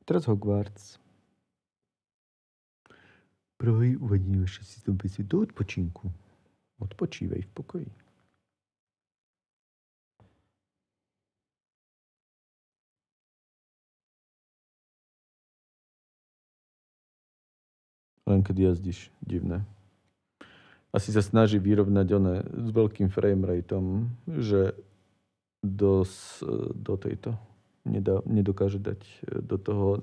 Teraz Hogwarts. Prohoj uvedení vaše systémy do odpočinku. Odpočívej v pokoji. Len keď jazdíš. Divné. Asi sa snaží vyrovnať s veľkým framerateom, že do tejto nedokáže dať do toho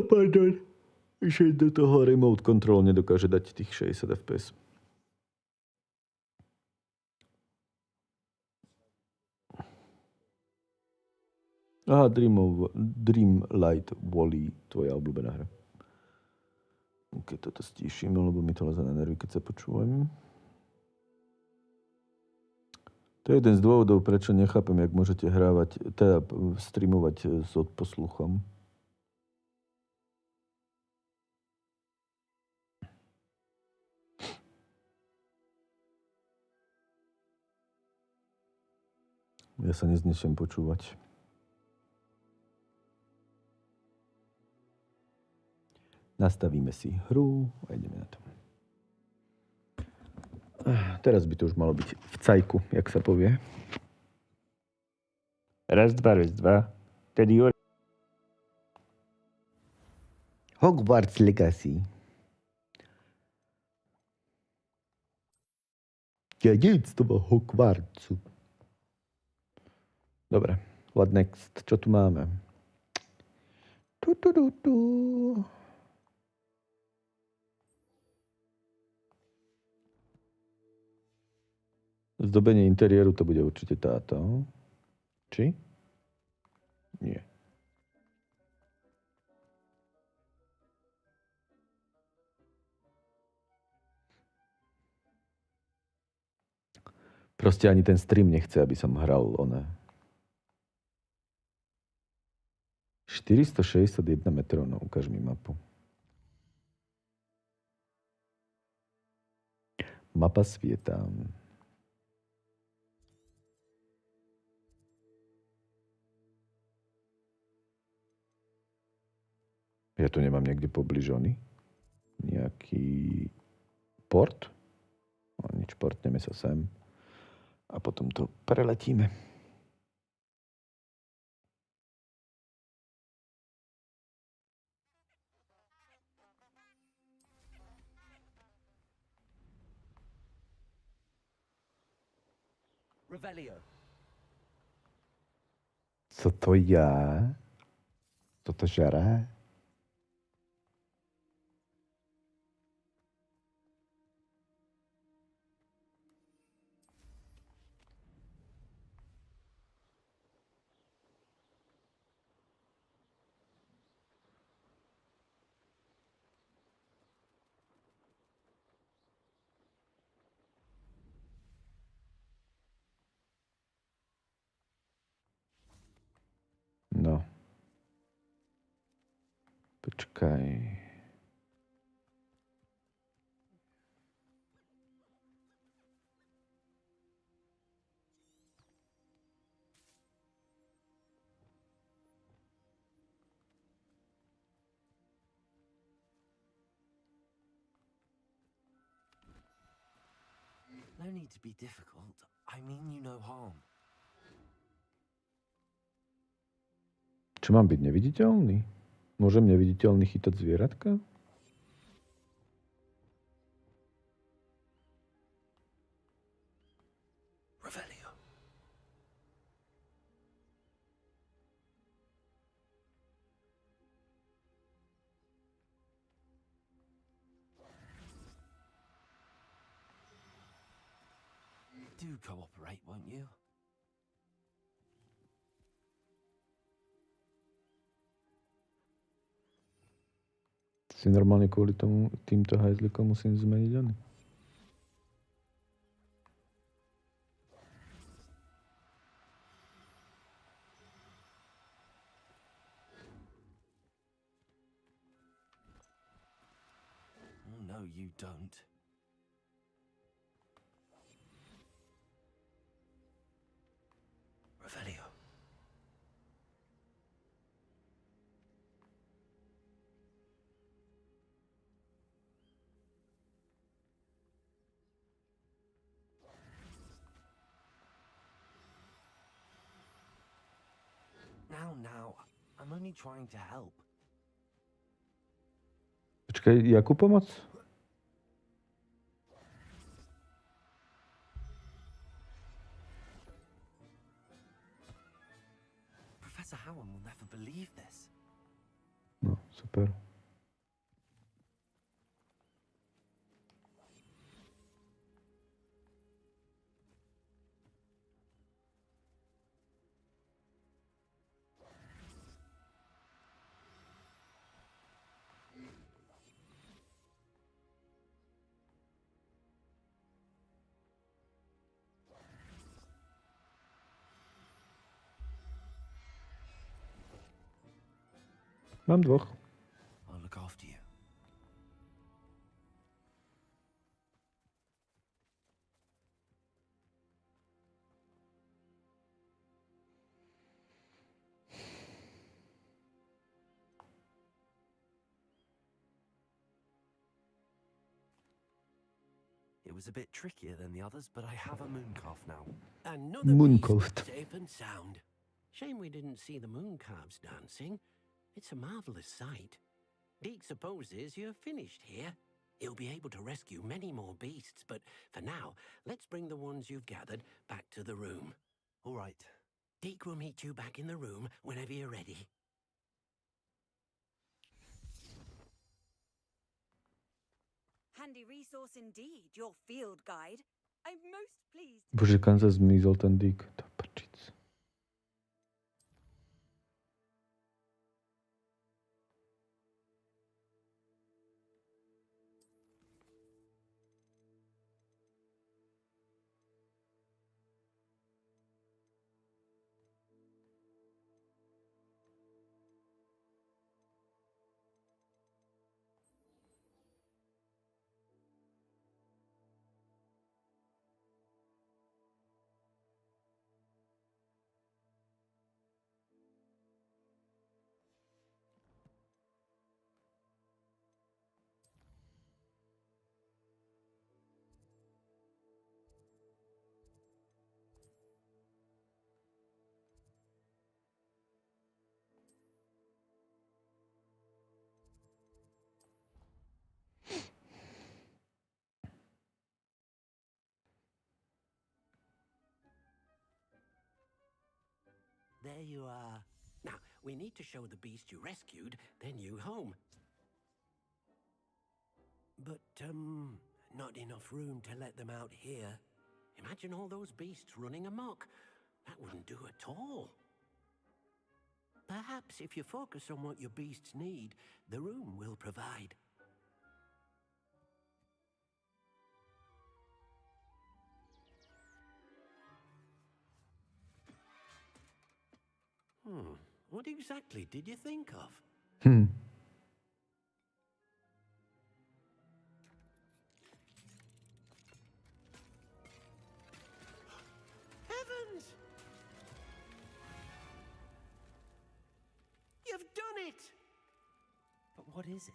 pardon, že do toho remote control nedokáže dať tých 60 fps. Aha, Dreamlight Wally, tvoja obľúbená hra. Ok, toto stíšim, lebo mi to leze na nervy, keď sa počúvam. To je jeden z dôvodov, prečo nechápem, jak môžete streamovať s odposluchom. Ja sa neznešiem počúvať. Nastavíme si hru a ideme na to. Teraz by to už malo byť v cajku, jak sa povie. Raz, dva. Tedy Hogwarts Legacy. Dedictvo Hogwartsu. Dobre, what next? Čo tu máme? Zdobenie interiéru to bude určite táto. Či? Nie. Proste ani ten stream nechce, aby som hral 461 metrov, no ukáž mi mapu. Mapa sveta. Ja tu nemám niekde pobližony. Nejaký port. No, nič, portneme sa sem. A potom to preletíme. Revelio. Co to je? Co to žere? No. Počkaj. No need to be difficult. I mean you no harm. Čo mám byť neviditeľný? Môžem neviditeľný chytať zvieratka? Revelio. Do cooperate, won't you? Si normálne kvôli týmto hajzlikom musím zmeniť oni. Oh, no, you don't. Revelio. Now, I'm only trying to help. Počkej, jakú pomoc? Professor Howard will never believe this. No, super. Mám dvoch. I'll look after you. It was a bit trickier than the others, but I have a moon calf now. Another Mooncalf. beast safe and sound. Shame we didn't see the moon calves dancing. It's a marvelous sight. Deke supposes you're finished here. He'll be able to rescue many more beasts, but for now, let's bring the ones you've gathered back to the room. All right. Deke will meet you back in the room whenever you're ready. Handy resource indeed, your field guide. I'm most pleased. Bože, kam sa zmizol ten Dick? To prčic. There you are. Now, we need to show the beast you rescued their new home. But, not enough room to let them out here. Imagine all those beasts running amok. That wouldn't do at all. Perhaps if you focus on what your beasts need, the room will provide. What exactly did you think of? Heavens! You've done it! But what is it?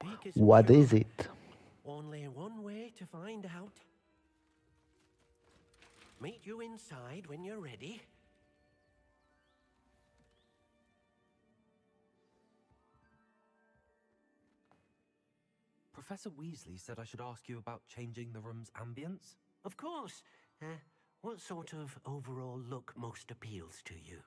Deke isn't What sure. is it? Only one way to find out. Meet you inside when you're ready. Professor Weasley said I should ask you about changing the room's ambience. Of course. What sort of overall look most appeals to you?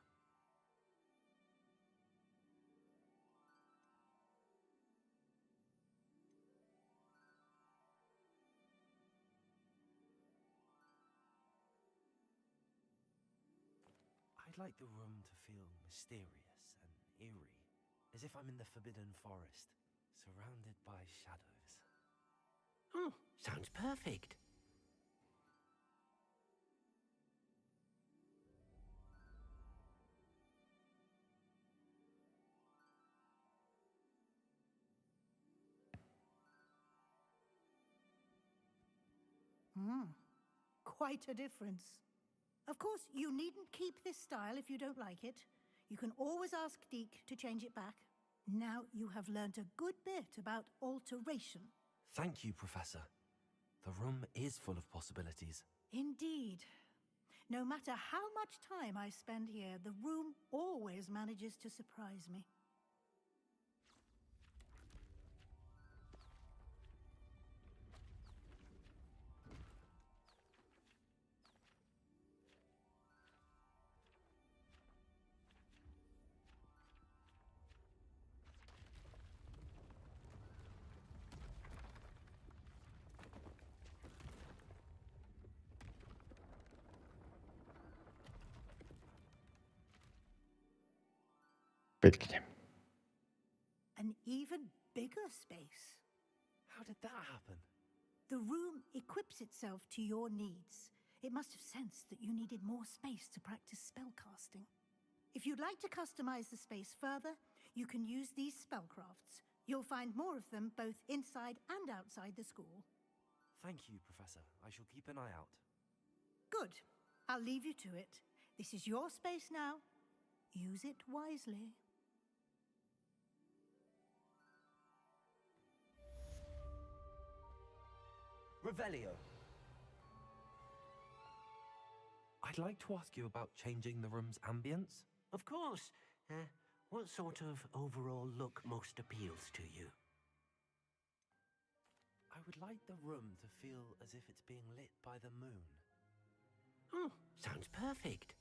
I'd like the room to feel mysterious and eerie, as if I'm in the Forbidden Forest, surrounded by shadows. Oh, sounds perfect. Quite a difference. Of course, you needn't keep this style if you don't like it. You can always ask Deke to change it back. Now you have learnt a good bit about alteration. Thank you, Professor. The room is full of possibilities. Indeed. No matter how much time I spend here, the room always manages to surprise me. Pěkně. An even bigger space. How did that happen? The room equips itself to your needs. It must have sensed that you needed more space to practice spellcasting. If you'd like to customize the space further, you can use these spellcrafts. You'll find more of them both inside and outside the school. Thank you, Professor. I shall keep an eye out. Good. I'll leave you to it. This is your space now. Use it wisely. Revelio. I'd like to ask you about changing the room's ambience. Of course. What sort of overall look most appeals to you? I would like the room to feel as if it's being lit by the moon. Oh, sounds perfect.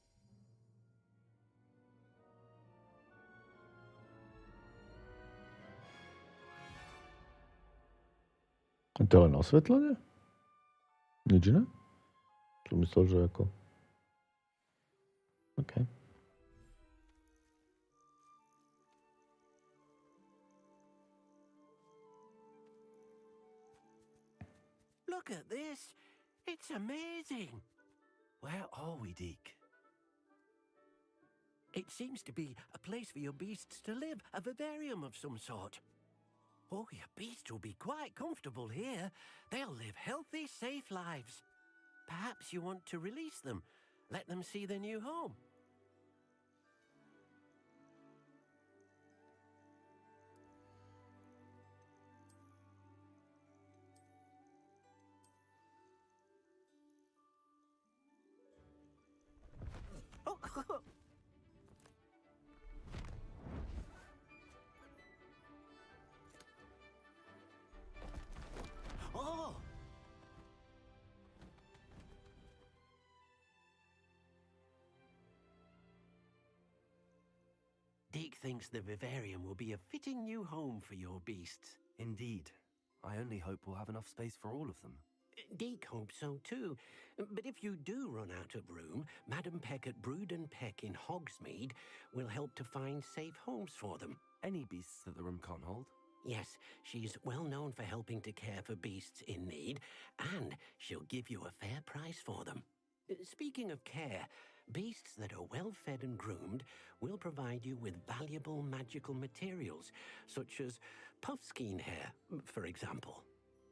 To len osvetlenie? Nič iné? Som myslel, že ako... OK. Look at this. It's amazing. Where are we, Deke? It seems to be a place for your beasts to live, a vivarium of some sort. Oh, your beasts will be quite comfortable here. They'll live healthy, safe lives. Perhaps you want to release them, let them see their new home. Oh! Deke thinks the vivarium will be a fitting new home for your beasts. Indeed. I only hope we'll have enough space for all of them. Deke hopes so too. But if you do run out of room, Madam Peck at Brood and Peck in Hogsmeade will help to find safe homes for them. Any beasts that the room can't hold? Yes, she's well known for helping to care for beasts in need, and she'll give you a fair price for them. Speaking of care, beasts that are well fed and groomed will provide you with valuable magical materials, such as puffskein hair, for example.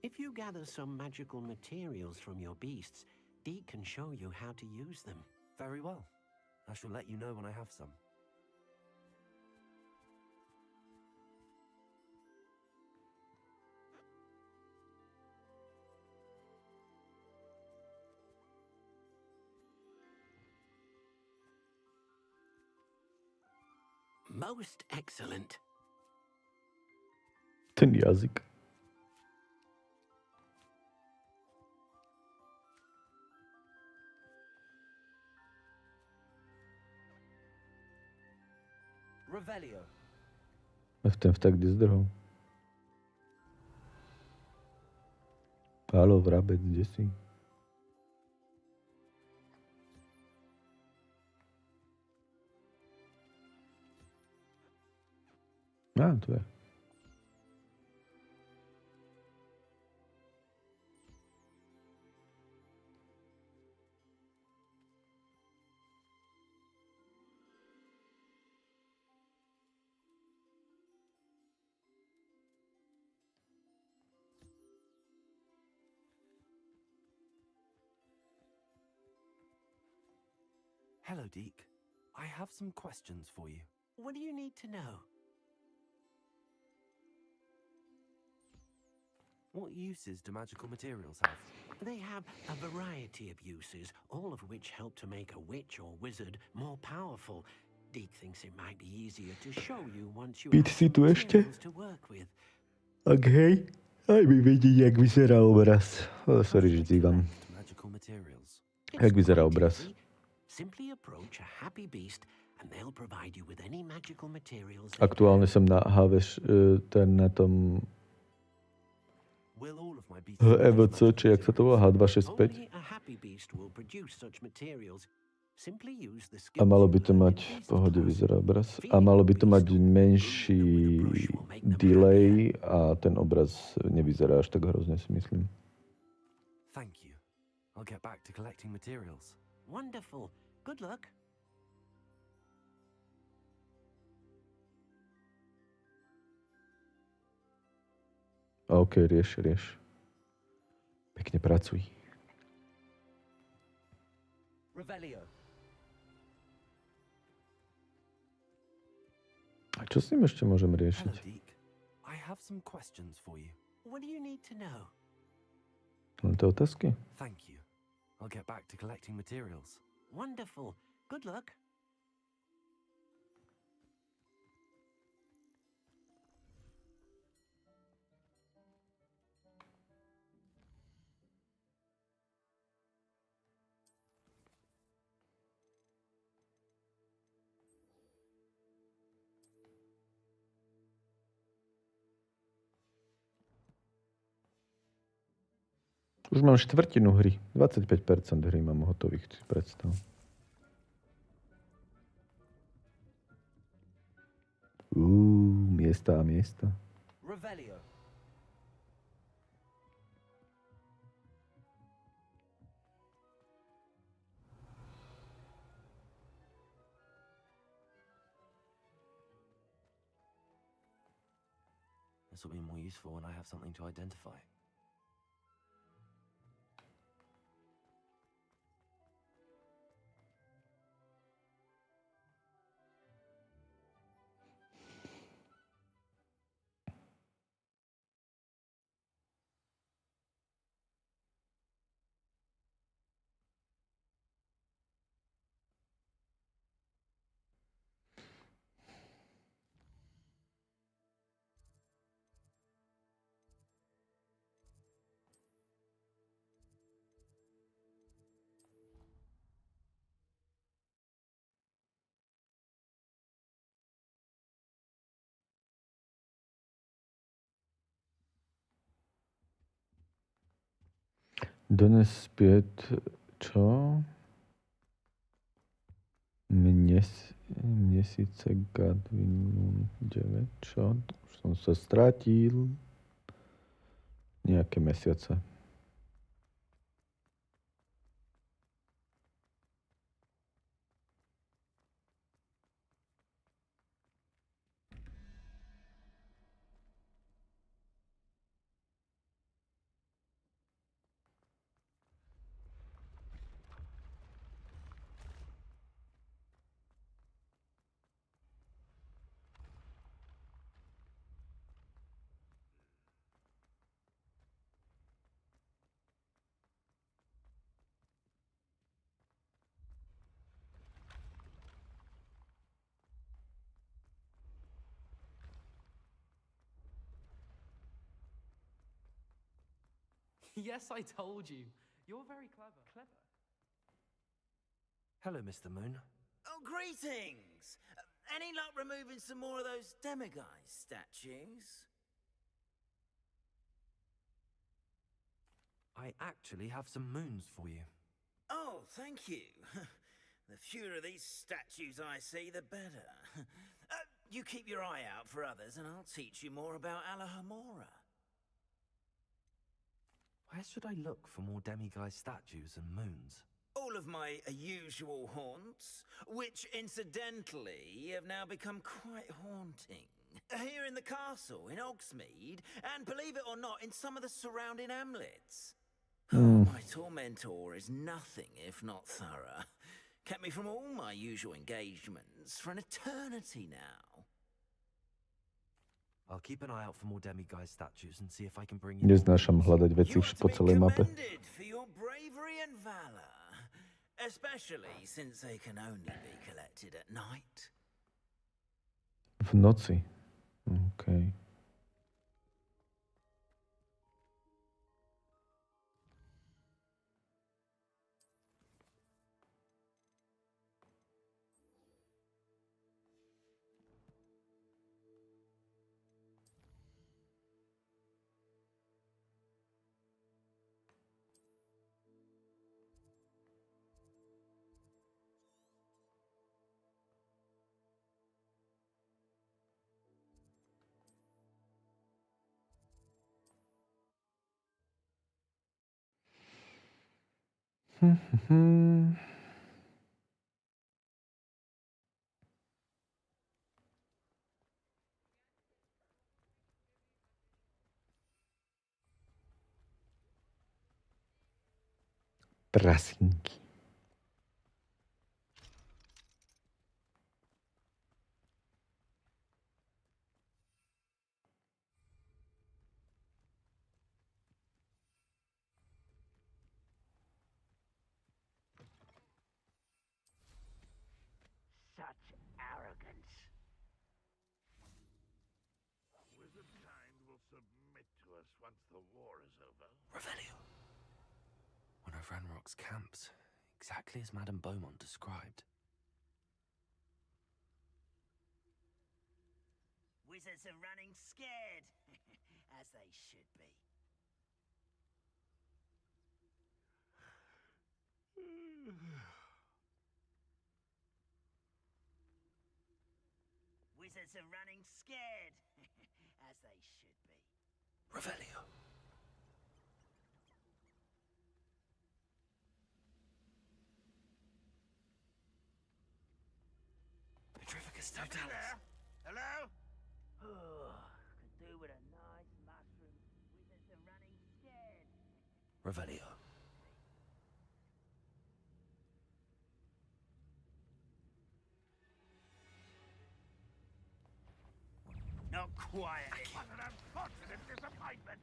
If you gather some magical materials from your beasts, Deke can show you how to use them. Very well. I shall let you know when I have some. Most excellent. Ten jazyk. Revelio. Ten vták kde zdrhol? Pálo, vrabec, kde si? Tu je. Hello, Deke. I have some questions for you. What do you need to know? What uses do magical materials have? They have a variety of uses, all of which help to make a witch or wizard more powerful. Deke thinks it might be easier to show you once you Pít have si some tu ještě? materials to work with. Ok, aj mi vidí, jak vyzerá obraz. Sorry, How že should I dívám. collect magical materials? Jak vyzerá quite obraz? easy. Simply approach a happy beast and they'll provide you with any magical materials. Aktuálne som na na tom Will all of my beasts EVC, produce či jak sa to volá, materials? H265. Only a happy beast will produce such materials. Simply use the A skills malo you by to learned mať, in v Beast pohode class. vyzerá obraz, a malo by to mať menší delay a ten obraz nevyzerá až tak hrozne, si myslím. Thank you. I'll get back to collecting materials. Wonderful. Good luck. OK, rieš. Pekne pracuj. Revelio. A čo s ním ešte môžem Hello, riešiť? Deke. I have some questions for you. What do you need to know? Len tie otázky? Thank you. I'll get back to collecting materials. Wonderful. Good luck. Už mám štvrtinu hry. 25% hry mám hotových, si predstav. Miesta a miesta. Revelio. This will be more useful when I have something to identify. Dones zpět, čo? Měsíce Godwin 9, čo? Už som sa strátil. Nejaké mesiace. Yes, I told you. You're very clever. Hello, Mr. Moon. Oh, greetings! Any luck removing some more of those demiguise statues? I actually have some moons for you. Oh, thank you. The fewer of these statues I see, the better. You keep your eye out for others, and I'll teach you more about Alahamora. Where should I look for more demiguise statues and moons? All of my usual haunts, which incidentally have now become quite haunting. Here in the castle, in Ogsmeade, and believe it or not, in some of the surrounding hamlets. Oh, my tormentor is nothing if not thorough. Kept me from all my usual engagements for an eternity now. I'll keep an eye out for more demiguise statues and see if I can bring Nie you. znášam hľadať veci You are po to be celej mape. commended for your bravery and valor, especially since they can only be collected at night. V noci. OK. Prasinky. Such arrogance. Wizardkind will submit to us once the war is over. Revelio. One of Ranrock's camps, exactly as Madame Beaumont described. Wizards are running scared, as they should be. Wizards are running scared, as they should be. Revelio. Petrificus totalis. Hello? Could do with a nice mushroom. Wizards are running scared. Revelio. Not quietly. What an unfortunate disappointment!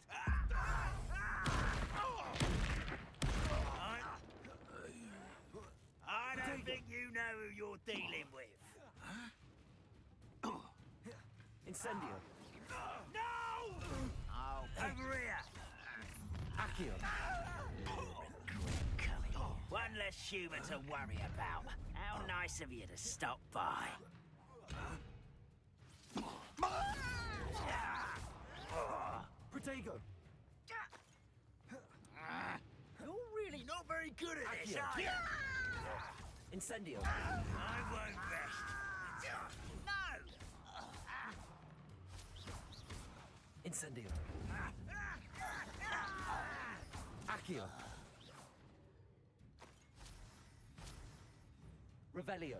I don't think you know who you're dealing with. Incendio. No! Oh, over here. Accio. One less human to worry about. How nice of you to stop by. Protego. You're really not very good at this, Accio. are you? Incendio. I won't rest. No! Incendio. Accio. Revelio.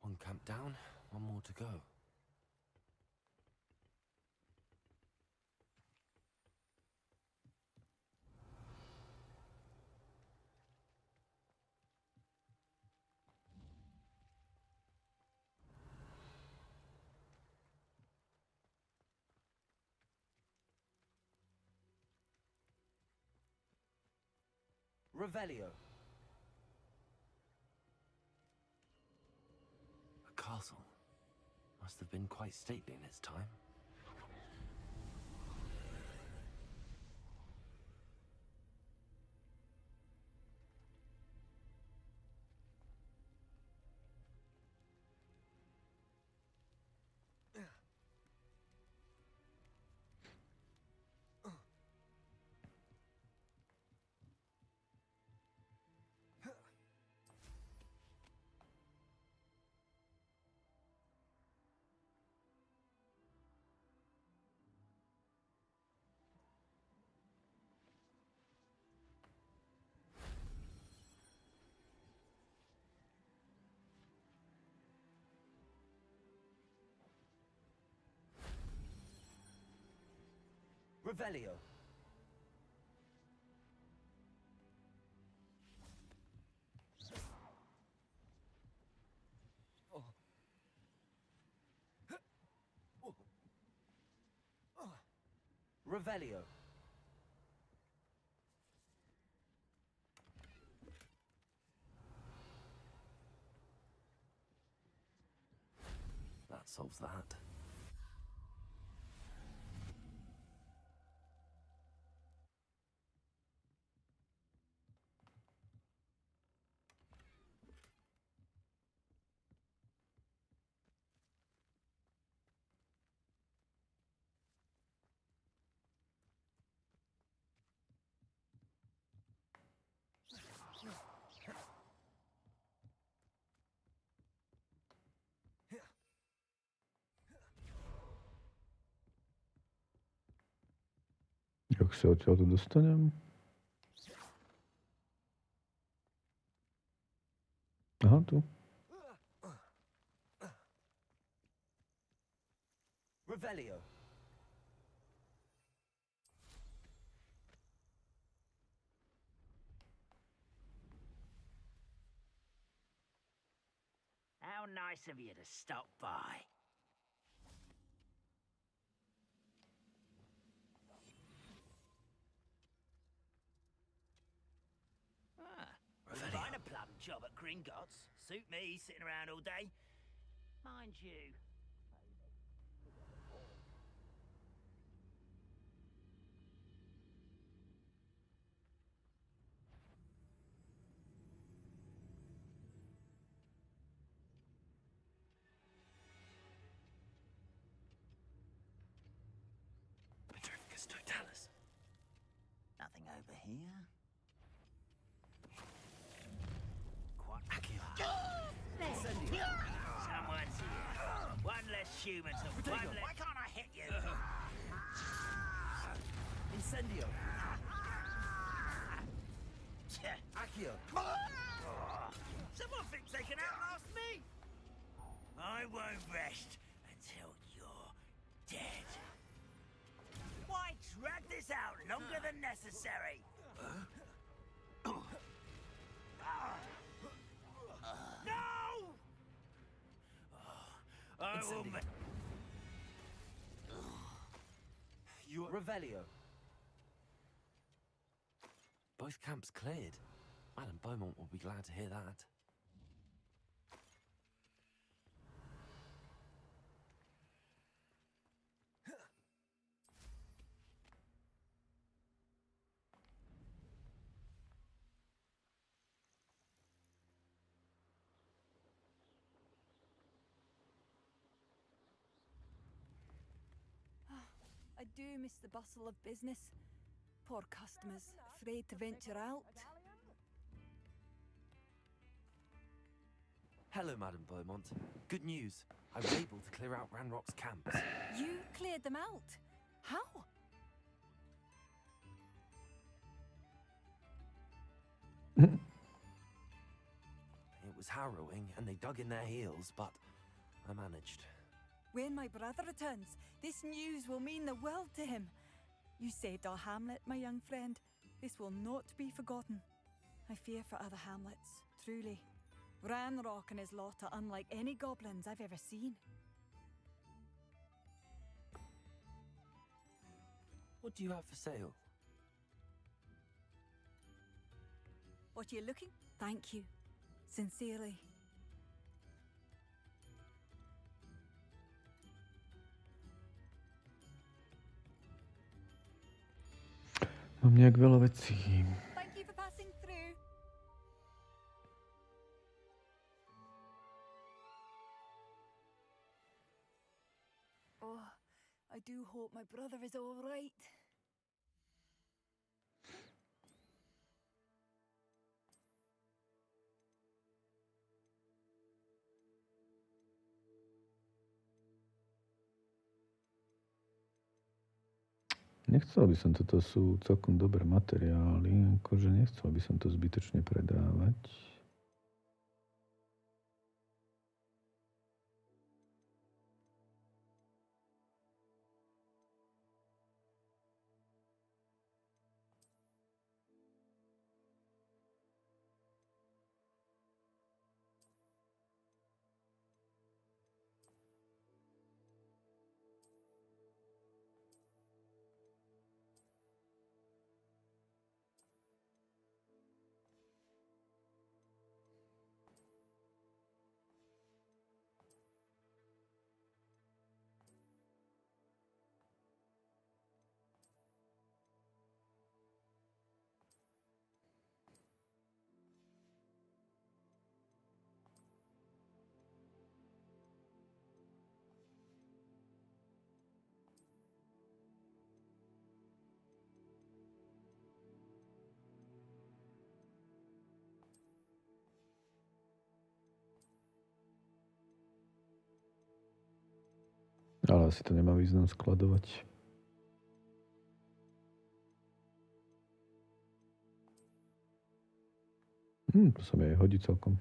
One camp down, one more to go. Revelio. A castle. Must have been quite stately in its time. Revelio. Revelio. That solves that. Jak sa odtiaľ to dostanem? Aha, tu. Revelio. How nice of you to stop by. Find a plum job at Gringotts. Suit me, sitting around all day. Mind you. Petrificus totalis. Nothing over here. Quite accurate. Someone's here. One less human to one less... Why can't I hit you? Incendio. Accio. Someone thinks they can outlast me. I won't rest until you're dead. Why drag this out longer than necessary? No! I will Incendio. make... You are... Revelio. Both camps cleared. Madam Beaumont will be glad to hear that. I do miss the bustle of business. Poor customers, afraid to venture out. Hello, Madam Beaumont. Good news. I was able to clear out Ranrock's camps. You cleared them out? How? It was harrowing, and they dug in their heels, but I managed. When my brother returns, this news will mean the world to him. You saved our hamlet, my young friend. This will not be forgotten. I fear for other hamlets, truly. Ranrock and his lot are unlike any goblins I've ever seen. What do you have for sale? What are you looking? Thank you. Sincerely. Mám nejak veľa vecí. Thank you for passing through. Oh, I do hope my brother is all right. Nechcel by som, toto sú celkom dobré materiály, akože nechcel by som to zbytočne predávať. Ale asi to nemá význam skladovať. To sa mi aj hodí celkom.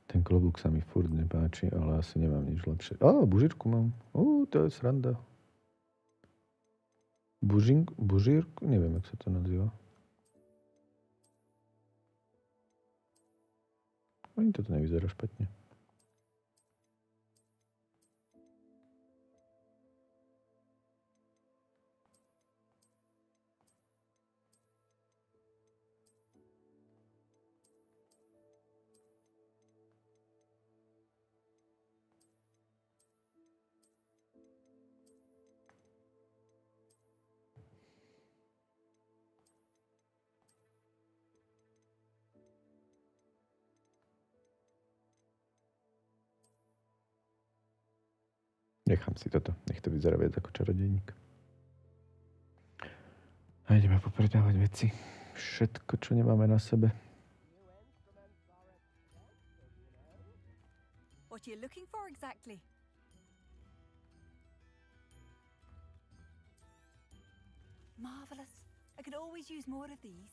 Ten klobúk sa mi furt nepáči, ale asi nemám nič lepšie. Bužírku mám. To je sranda. Bužírku? Neviem, jak sa to nazýva. Ani toto nevyzerá špatne. Nechám si toto. Nech to vyzerá viac ako čarodejník. A ideme popredávať veci. Všetko, čo nemáme na sebe. What are you looking for exactly? Marvelous. I could always use more of these.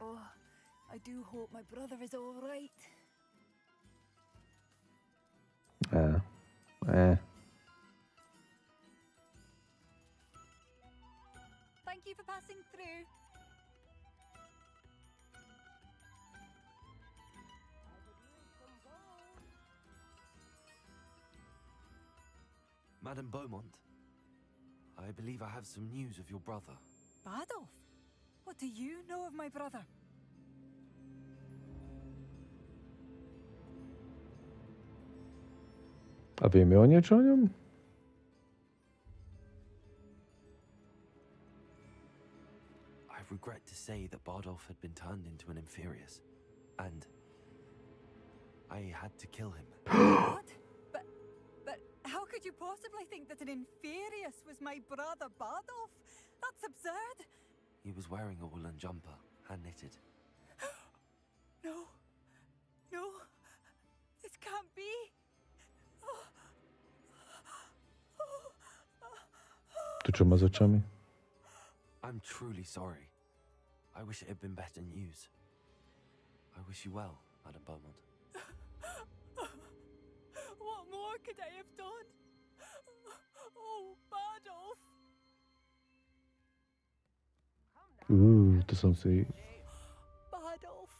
Oh, I do hope my brother is all right. Thank you for passing through. Madame Beaumont, I believe I have some news of your brother. Badolf? What do you know of my brother? A vieme o niečo o ňom? I regret to say that Bardolph had been turned into an Inferius, and I had to kill him. What? But how could you possibly think that an Inferius was my brother Bardolph? That's absurd. He was wearing a woolen jumper, hand-knitted. No. This can't be. Tu čo má za očami? I'm truly sorry. I wish it had been better news. I wish you well, Madame Beaumont. What more could I have done? Oh, Bardolph. To som si... Bardolph.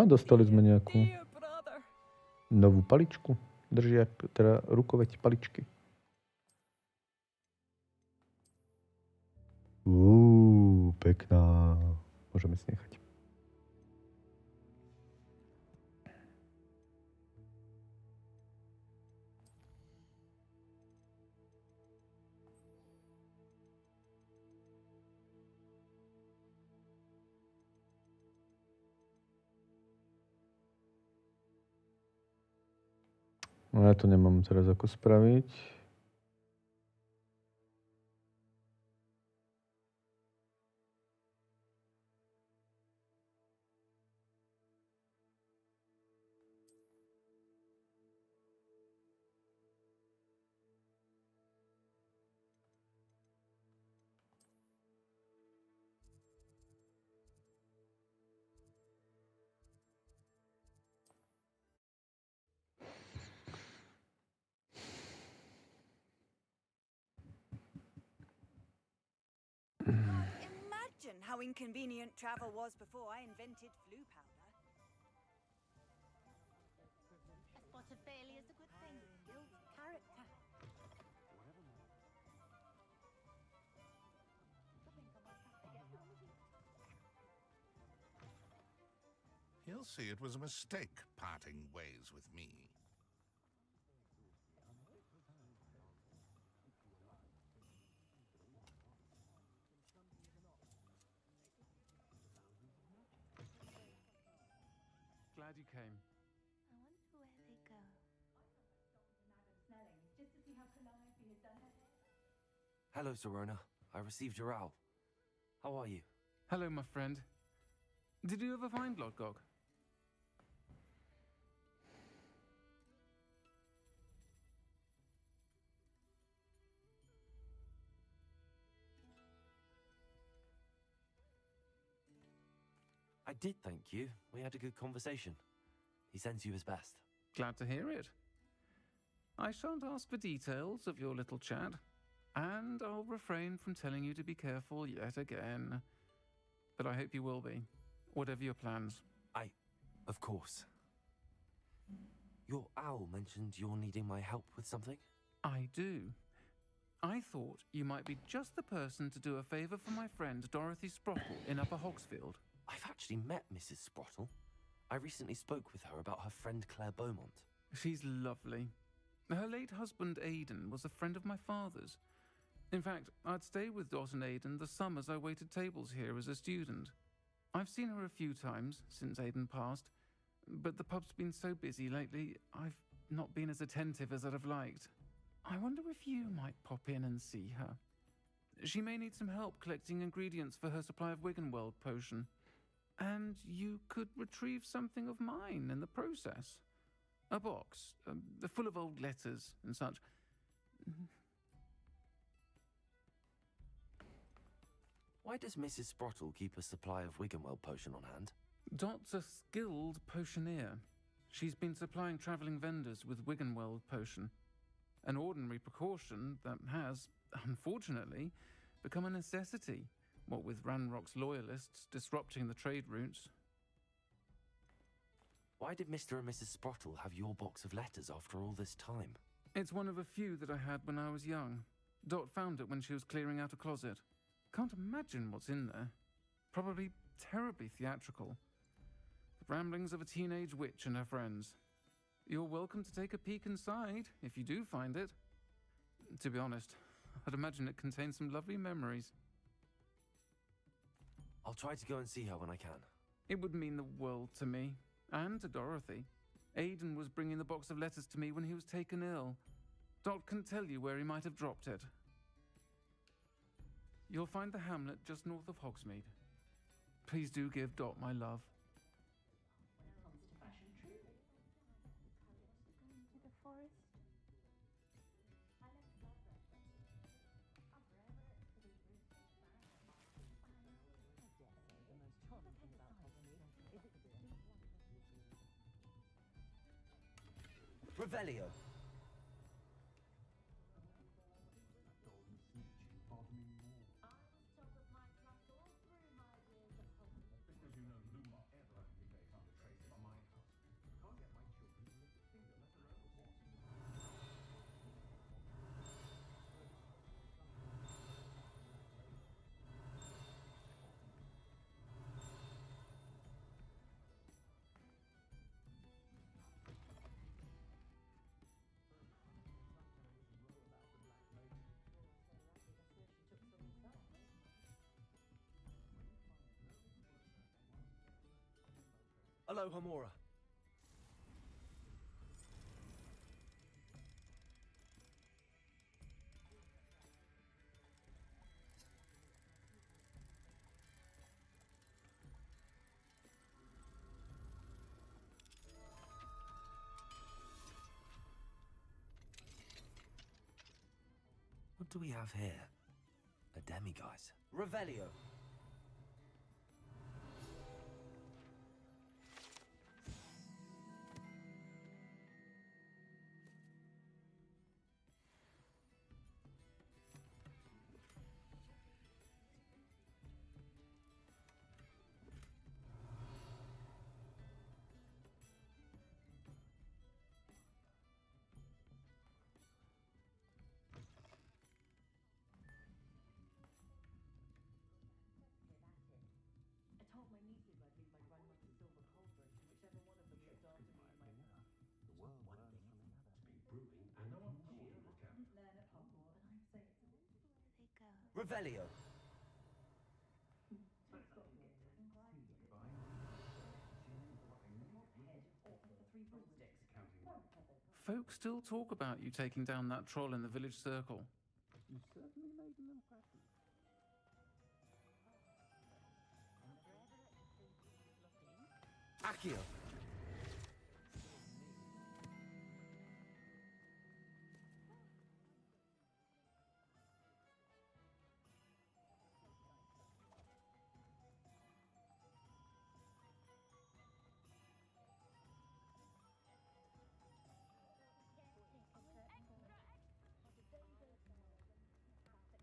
Dostali sme nejakú Dear brother. novú paličku. Držiak, teda rukoveť paličky. Pekná. Môžeme si nechať. No ja to nemám teraz ako spraviť. Imagine how inconvenient travel was before I invented flu powder. A spot of failure is a good thing. It builds character. He'll see it was a mistake parting ways with me. Glad you came. I wonder where they go. Hello, Serona. I received your owl. How are you? Hello, my friend. Did you ever find Lodgok? I did, thank you. We had a good conversation. He sends you his best. Glad to hear it. I shan't ask for details of your little chat, and I'll refrain from telling you to be careful yet again. But I hope you will be, whatever your plans. Of course. Your owl mentioned you're needing my help with something? I do. I thought you might be just the person to do a favour for my friend Dorothy Sprottle in Upper Hogsfield. I've actually met Mrs. Sprottle. I recently spoke with her about her friend Claire Beaumont. She's lovely. Her late husband Aidan was a friend of my father's. In fact, I'd stay with Dot and Aidan the summers I waited tables here as a student. I've seen her a few times since Aidan passed, but the pub's been so busy lately, I've not been as attentive as I'd have liked. I wonder if you might pop in and see her. She may need some help collecting ingredients for her supply of Wiggenweld potion. And you could retrieve something of mine in the process. A box, full of old letters and such. Why does Mrs. Sprottle keep a supply of Wiggenweld potion on hand? Dot's a skilled potioneer. She's been supplying travelling vendors with Wiggenweld potion. An ordinary precaution that has, unfortunately, become a necessity, what with Ranrock's loyalists disrupting the trade routes. Why did Mr. and Mrs. Sprottle have your box of letters after all this time? It's one of a few that I had when I was young. Dot found it when she was clearing out a closet. Can't imagine what's in there. Probably terribly theatrical. The ramblings of a teenage witch and her friends. You're welcome to take a peek inside, if you do find it. To be honest, I'd imagine it contains some lovely memories. I'll try to go and see her when I can. It would mean the world to me, and to Dorothy. Aidan was bringing the box of letters to me when he was taken ill. Dot can tell you where he might have dropped it. You'll find the hamlet just north of Hogsmeade. Please do give Dot my love. Revelio. Hello, Hamora. What do we have here? A demiguise. Revelio. Revelio. Folk still talk about you taking down that troll in the village circle. You certainly made an impression. Accio.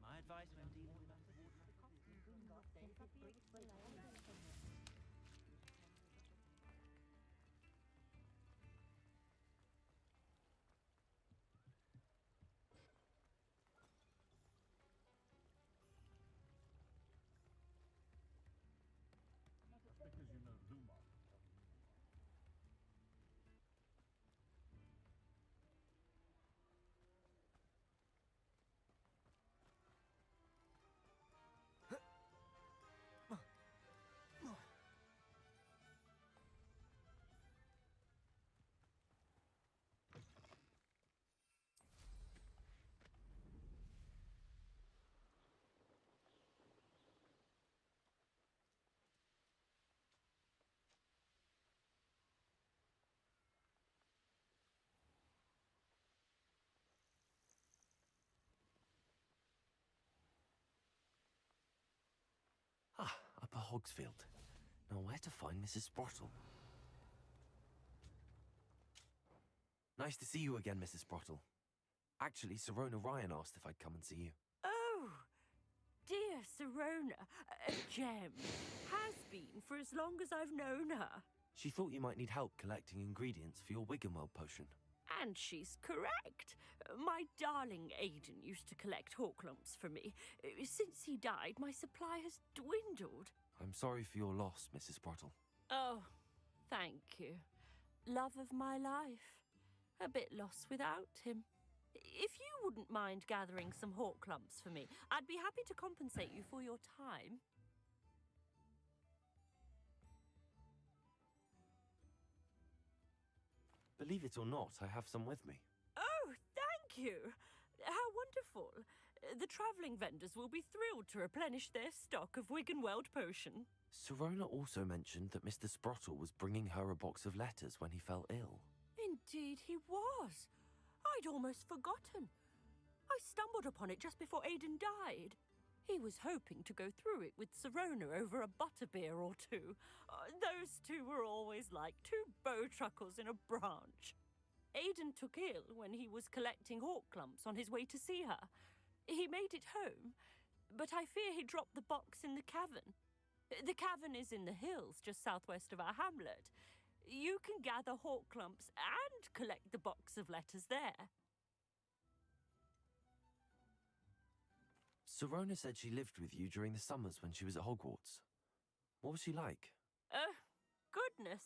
My advice when dealing with Upper Hogsfield. Now where to find Mrs. Sprottle? Nice to see you again, Mrs. Sprottle. Actually, Sirona Ryan asked if I'd come and see you. Oh, dear Sirona, a gem. Has been for as long as I've known her. She thought you might need help collecting ingredients for your Wiggenweld potion. And she's correct. My darling Aidan used to collect hawk lumps for me. Since he died, my supply has dwindled. I'm sorry for your loss, Mrs. Sprottle. Oh, thank you. Love of my life. A bit lost without him. If you wouldn't mind gathering some hawk lumps for me, I'd be happy to compensate you for your time. Believe it or not, I have some with me. Oh, thank you. How wonderful. The travelling vendors will be thrilled to replenish their stock of Wiggenweld potion. Sirona also mentioned that Mr. Sprottle was bringing her a box of letters when he fell ill. Indeed he was. I'd almost forgotten. I stumbled upon it just before Aidan died. He was hoping to go through it with Sirona over a butterbeer or two. Those two were always like two bowtruckles in a branch. Aidan took ill when he was collecting hawk lumps on his way to see her. He made it home, but I fear he dropped the box in the cavern. The cavern is in the hills just southwest of our hamlet. You can gather hawk lumps and collect the box of letters there. Sirona said she lived with you during the summers when she was at Hogwarts. What was she like? Goodness.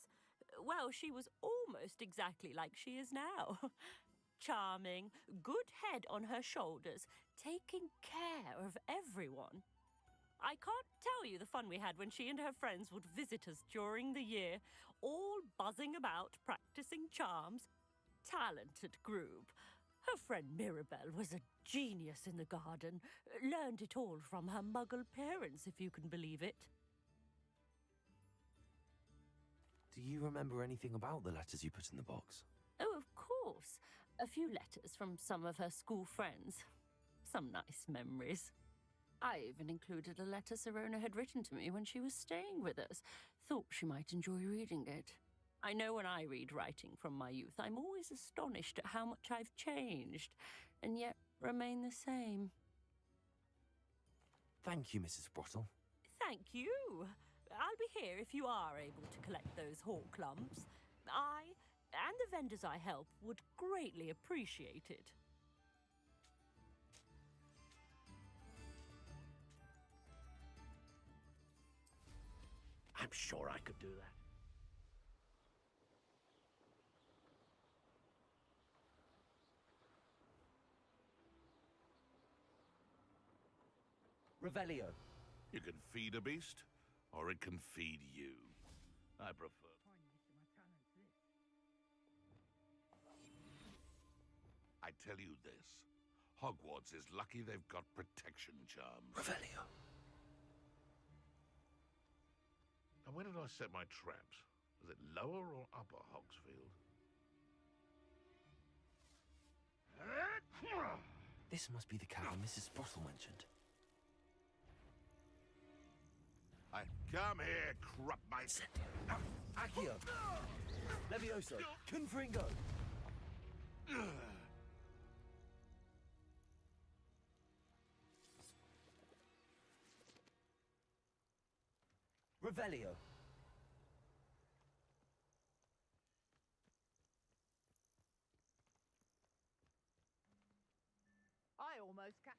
Well, she was almost exactly like she is now. Charming, good head on her shoulders, taking care of everyone. I can't tell you the fun we had when she and her friends would visit us during the year, all buzzing about, practicing charms. Talented group. Her friend Mirabelle was a genius in the garden. Learned it all from her muggle parents, if you can believe it. Do you remember anything about the letters you put in the box? Oh, of course. A few letters from some of her school friends. Some nice memories. I even included a letter Sirona had written to me when she was staying with us. Thought she might enjoy reading it. I know when I read writing from my youth, I'm always astonished at how much I've changed, and yet remain the same. Thank you, Mrs. Sprottle. Thank you. I'll be here if you are able to collect those hawk lumps. I, and the vendors I help, would greatly appreciate it. I'm sure I could do that. Revelio. You can feed a beast, or it can feed you. I prefer. I tell you this, Hogwarts is lucky they've got protection charms. Revelio. And where did I set my traps? Was it lower or upper Hogsfield? This must be the cavern Mrs. Sprottle mentioned. I come here, crap my... Accio. Levioso. Confringo. Revelio. I almost catch.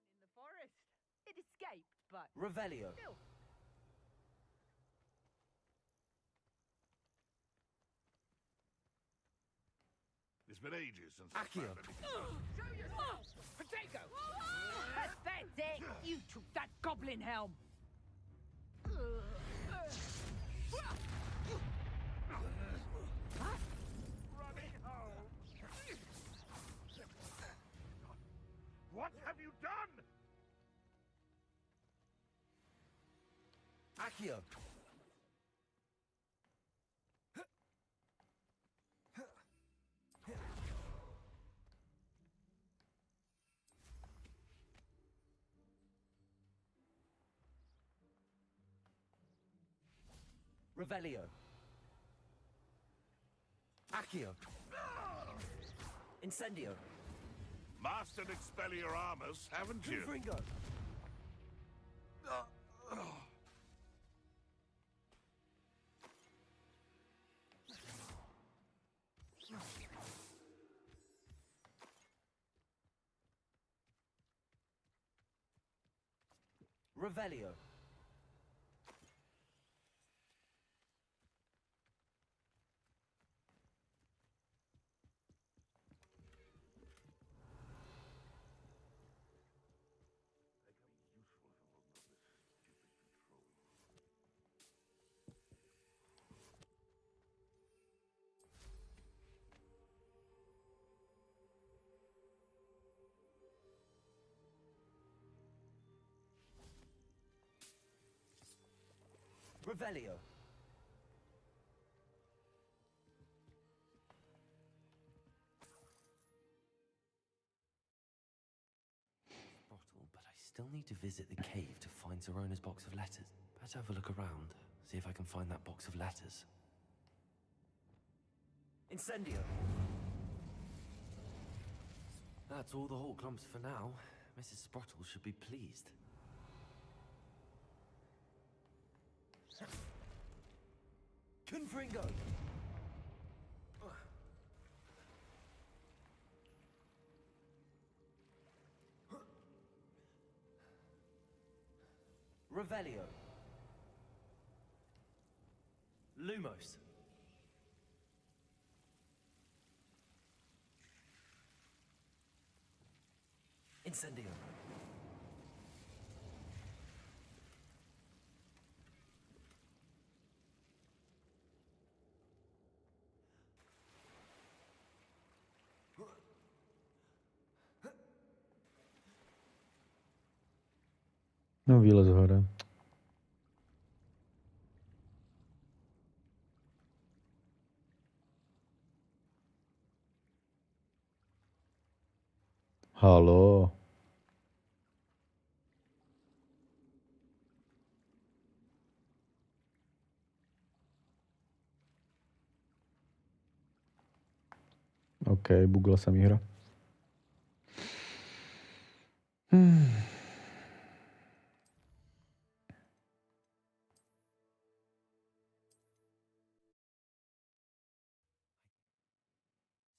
In the forest. It escaped, but Revelio. still. It's been ages since Accio. I found anything. Show yourself! Potato! Pathetic! You took that goblin helm! Running home. What have you done? Accio. Revelio. Accio. Incendio. Mastered Expelliarmus, haven't you? Confringo. Revelio. They can be useful if it wasn't for this stupid control. Revelio. Bottle, but I still need to visit the cave to find Zerona's box of letters. Better have a look around, see if I can find that box of letters. Incendio. That's all the whole clumps for now. Mrs. Sprottle should be pleased. Confringo! Revelio. Lumos. Incendio. No vylez hore. Haló. OK, bugla sa mi hra.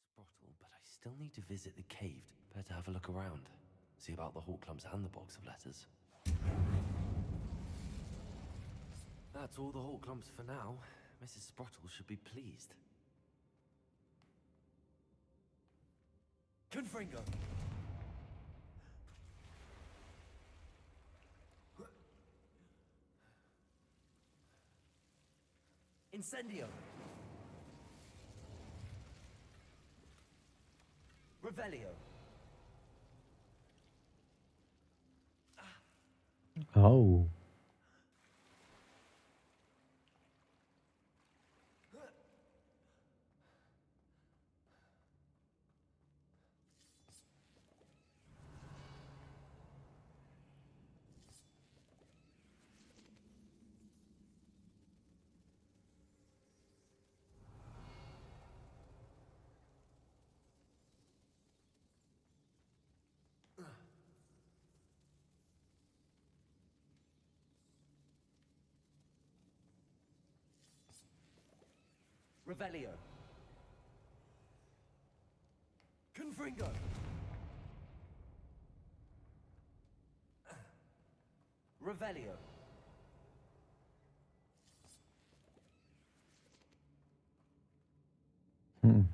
Sprottle, but I still need to visit the cave. Better have a look around. See about the Hawk Clumps and the box of letters. That's all the Hawk Clumps for now. Mrs. Sprottle should be pleased. Confringo! Incendio! Revelio! Au. Revelio! Confringo! Revelio! Hmm.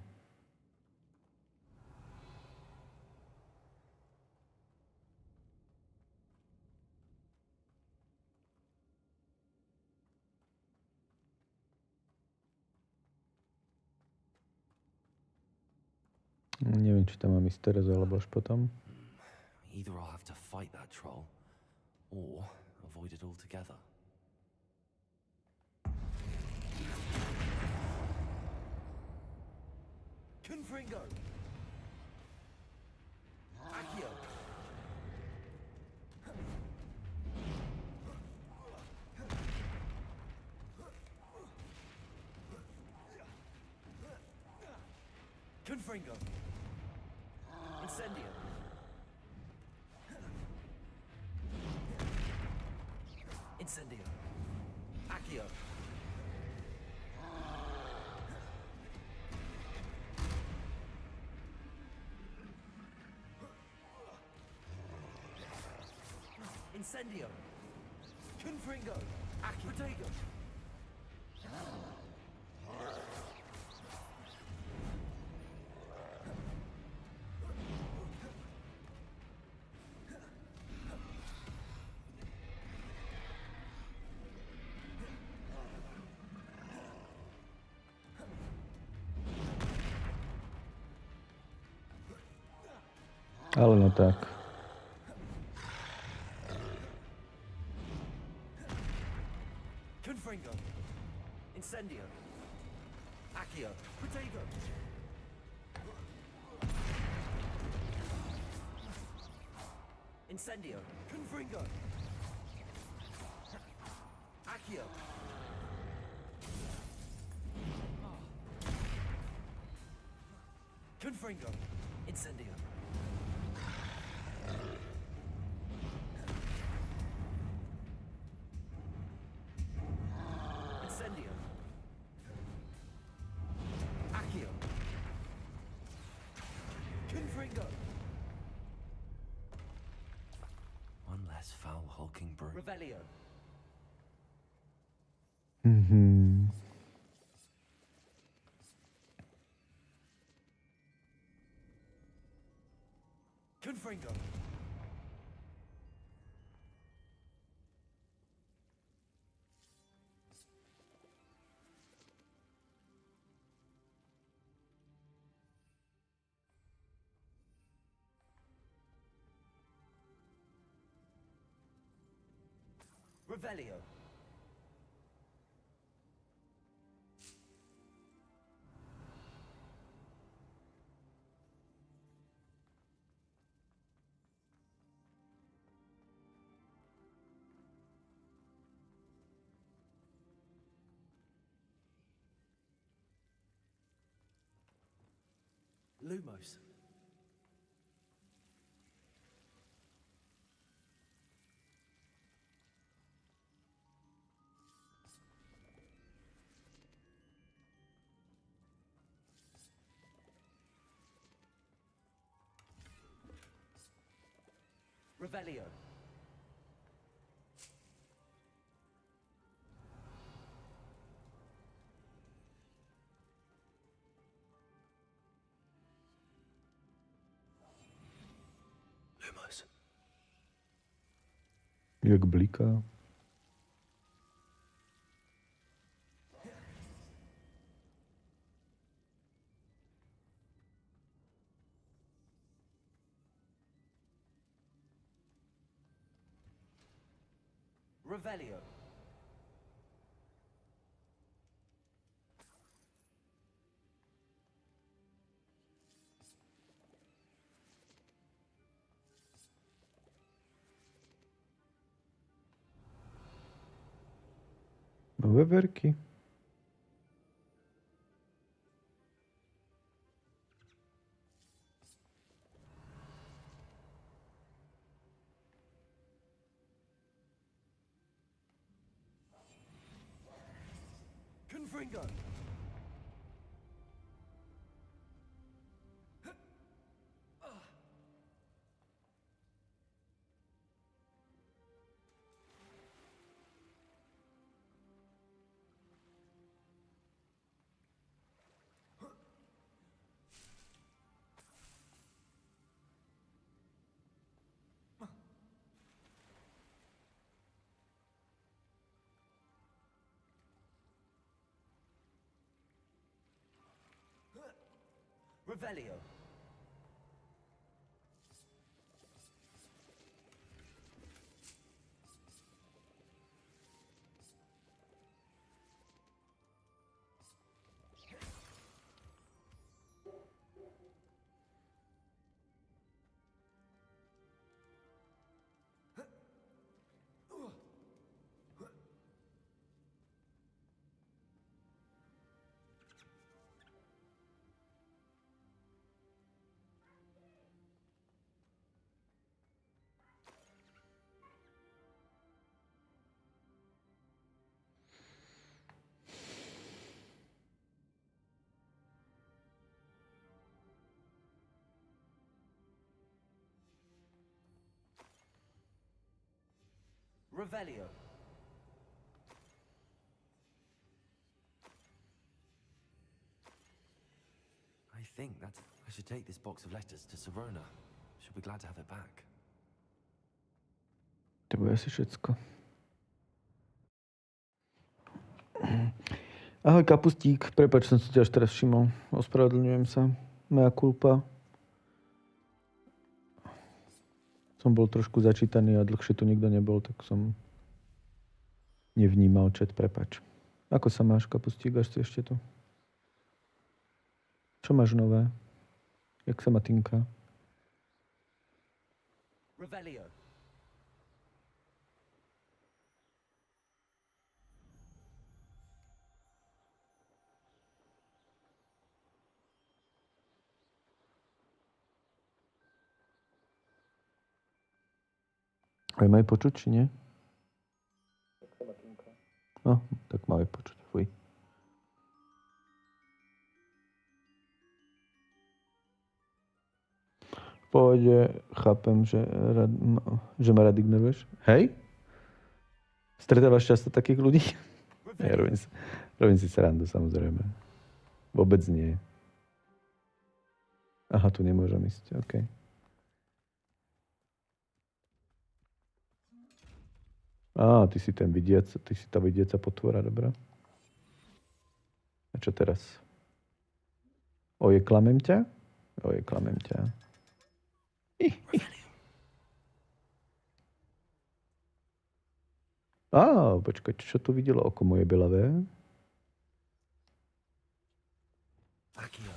Neviem, či tam mám ísť teraz, alebo až potom. Either I'll have to fight that troll, or avoid it altogether. Confringo! Accio! Confringo! Incendio! Incendio! Accio! Incendio! Confringo! Accio! Protego! Ale no tak. Confringo! Incendio! Accio! Protego! Incendio! Confringo! Accio! Confringo! Incendio! Incendio! Accio! Confringo! One less foul hulking brute. Revelio! Mhm. Confringo! Revelio! Lumos. Revelio. Lumos. Jak bliká. Revelio. Nové verky. Confringo. Revelio. Revelio. I think that I should take this box of letters to Serona. She'll be glad to have it back. To bude asi všetko. Ahoj, Kapustík. Prepáč, som si ťa až teraz všimol. Ospravedlňujem sa. Mea culpa. Som bol trošku začítaný a dlhšie tu nikto nebol, tak som nevnímal chat, prepáč. Ako sa máš, Kapustík, až si ešte tu? Čo máš nové? Jak sa má Tinka? Revelio. Aj ma aj počuť, či nie? No, tak ma aj počuť. Fuj. V pohode, chápem, že ma rád ignoruješ. Hej? Stretávaš často takých ľudí? Ja robím si srandu, samozrejme. Vôbec nie. Aha, tu nemôžem ísť, okej. Á, ty si tá vidiaca potvora, dobrá. A čo teraz? Oje, klamem ťa? Oje, klamem ťa. Á, počkaj, čo tu videlo oko moje belavé? Accio.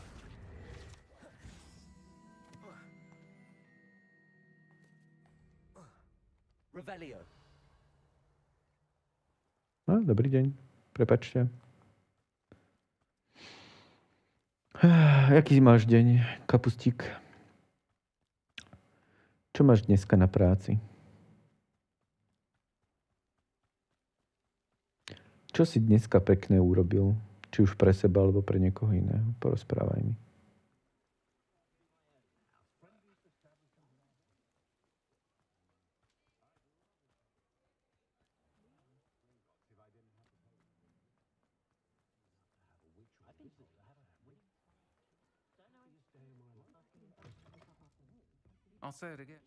Revelio. Dobrý deň, prepáčte. Jaký máš deň, kapustík? Čo máš dneska na práci? Čo si dneska pekné urobil? Či už pre seba, alebo pre niekoho iného? Porozprávaj mi. I'll say it again.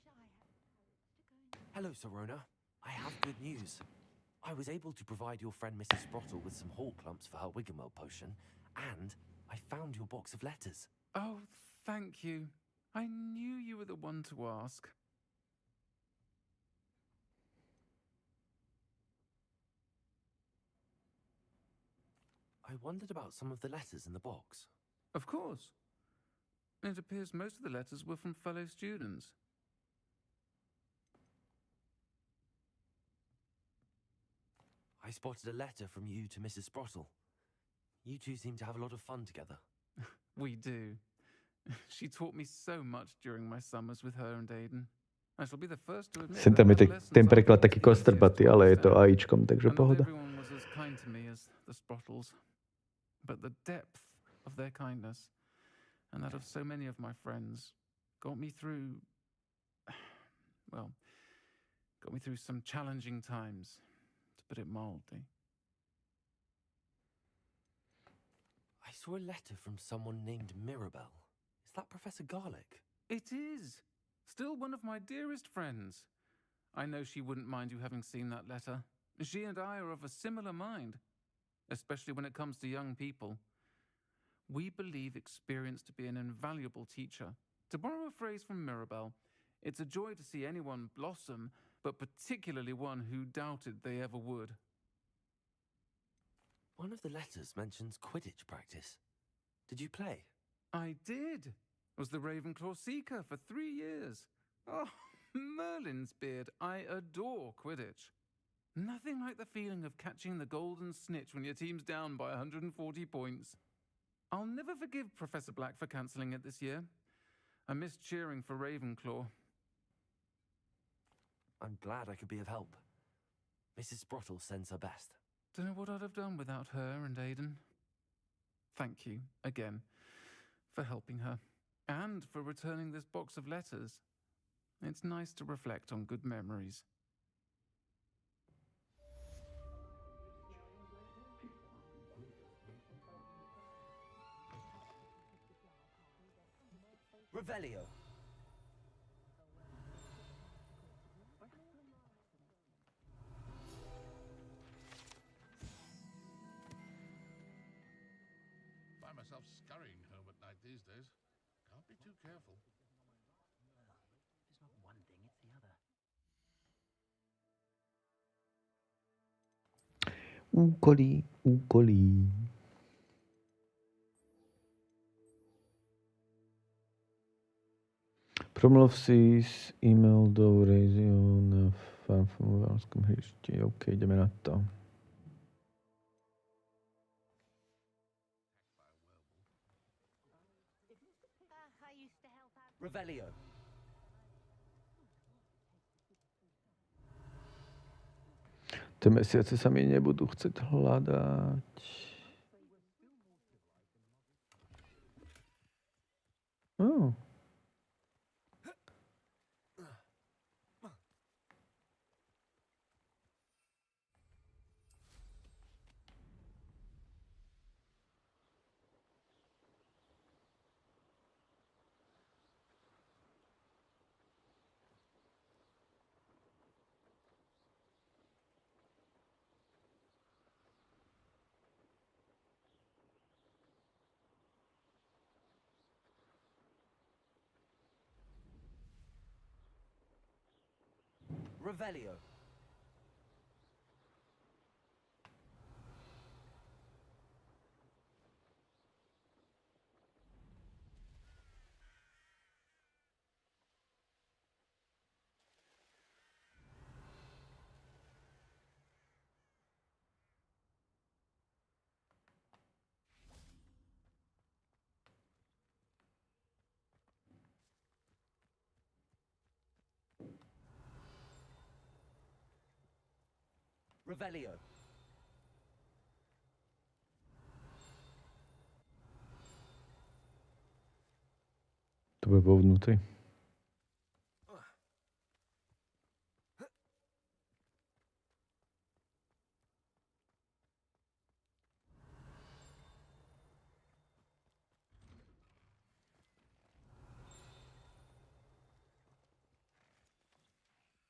Hello, Sorona. I have good news. I was able to provide your friend Mrs. Sprottle with some hall clumps for her Wiggenweld potion, and I found your box of letters. Oh, thank you. I knew you were the one to ask. I wondered about some of the letters in the box. Of course. It appears most of the letters were from fellow students. I spotted a letter from you to Mrs. Sprottle. You two seem to have a lot of fun together. We do. She taught me so much during my summers with her and Aiden. I shall be the first to admit Sem tam je ten preklad taký kostrbatý, ale je to AIčkom, takže and not pohoda. everyone was as kind to me as the Sprottles. But the depth of their kindness, and that of so many of my friends, got me through, well, got me through some challenging times, to put it mildly. I saw a letter from someone named Mirabelle. Is that Professor Garlick? It is. Still one of my dearest friends. I know she wouldn't mind you having seen that letter. She and I are of a similar mind, especially when it comes to young people. We believe experience to be an invaluable teacher. To borrow a phrase from Mirabelle, it's a joy to see anyone blossom, but particularly one who doubted they ever would. One of the letters mentions Quidditch practice. Did you play? I did. Was the Ravenclaw Seeker for 3 years. Oh, Merlin's beard. I adore Quidditch. Nothing like the feeling of catching the golden snitch when your team's down by 140 points. I'll never forgive Professor Black for cancelling it this year. I missed cheering for Ravenclaw. I'm glad I could be of help. Mrs. Sprottle sends her best. Don't know what I'd have done without her and Aiden. Thank you, again, for helping her, and for returning this box of letters. It's nice to reflect on good memories. Revelio. Find myself scurrying home at night these days. Can't be too careful. It's not one thing, it's the other. Úkoly, úkoly. Promluv si s e-mail do Radio na farfomoválskom hřišti. OK, jdeme na to. Revelio. Tie mesiace sa mi nebudú chcieť hľadať. Oh. Revelio. Revelio. To by było vnútri.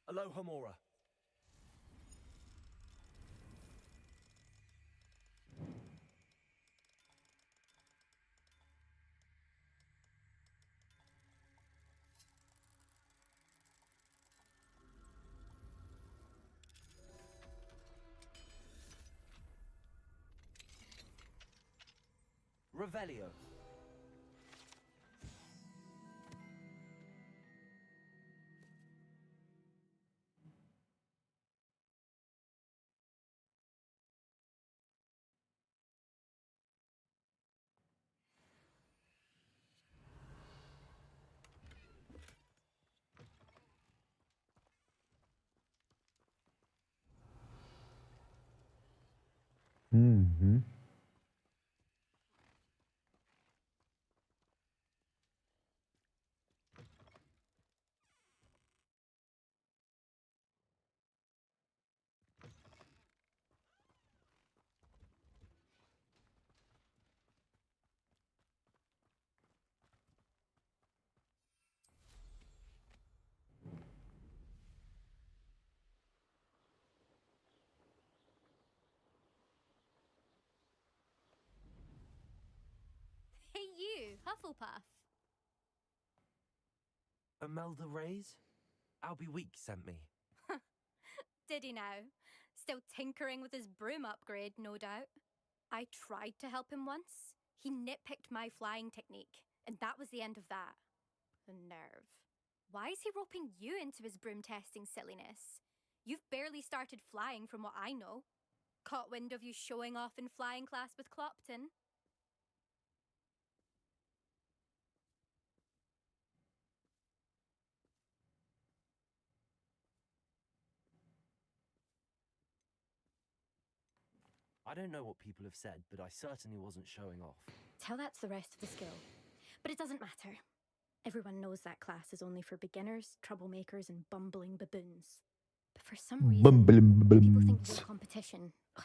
Alohomora. Revelio. Mhm. Hey you, Hufflepuff. Imelda Reyes? Albie Week sent me. Did he now? Still tinkering with his broom upgrade, no doubt. I tried to help him once. He nitpicked my flying technique, and that was the end of that. The nerve. Why is he roping you into his broom testing silliness? You've barely started flying from what I know. Caught wind of you showing off in flying class with Clopton. I don't know what people have said, but I certainly wasn't showing off. Tell that to the rest of the skill. But it doesn't matter. Everyone knows that class is only for beginners, troublemakers, and bumbling baboons. But for some reason, people think you're competition. Ugh,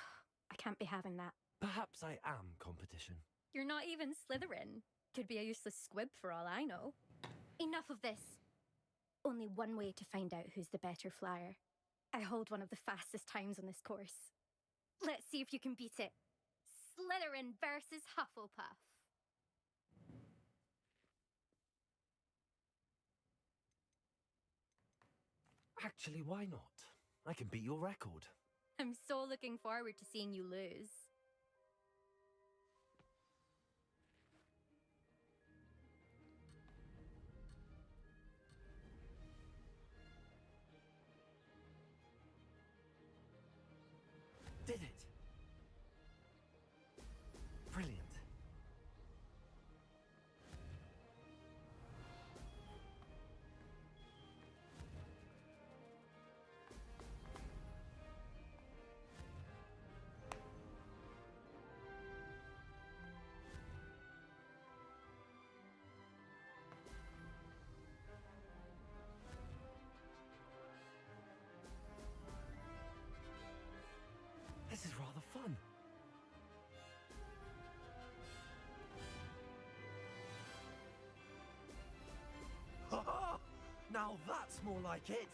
I can't be having that. Perhaps I am competition. You're not even Slytherin. Could be a useless squib for all I know. Enough of this. Only one way to find out who's the better flyer. I hold one of the fastest times on this course. Let's see if you can beat it. Slytherin versus Hufflepuff. Actually, why not? I can beat your record. I'm so looking forward to seeing you lose. Did it! Brilliant. This is rather fun. Ha! Now that's more like it.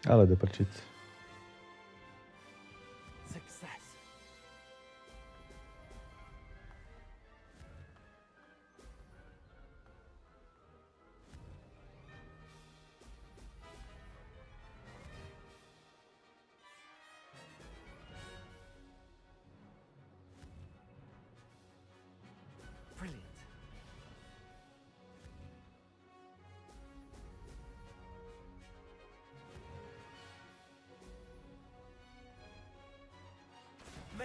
Ale do prčic. Success. Brilliant.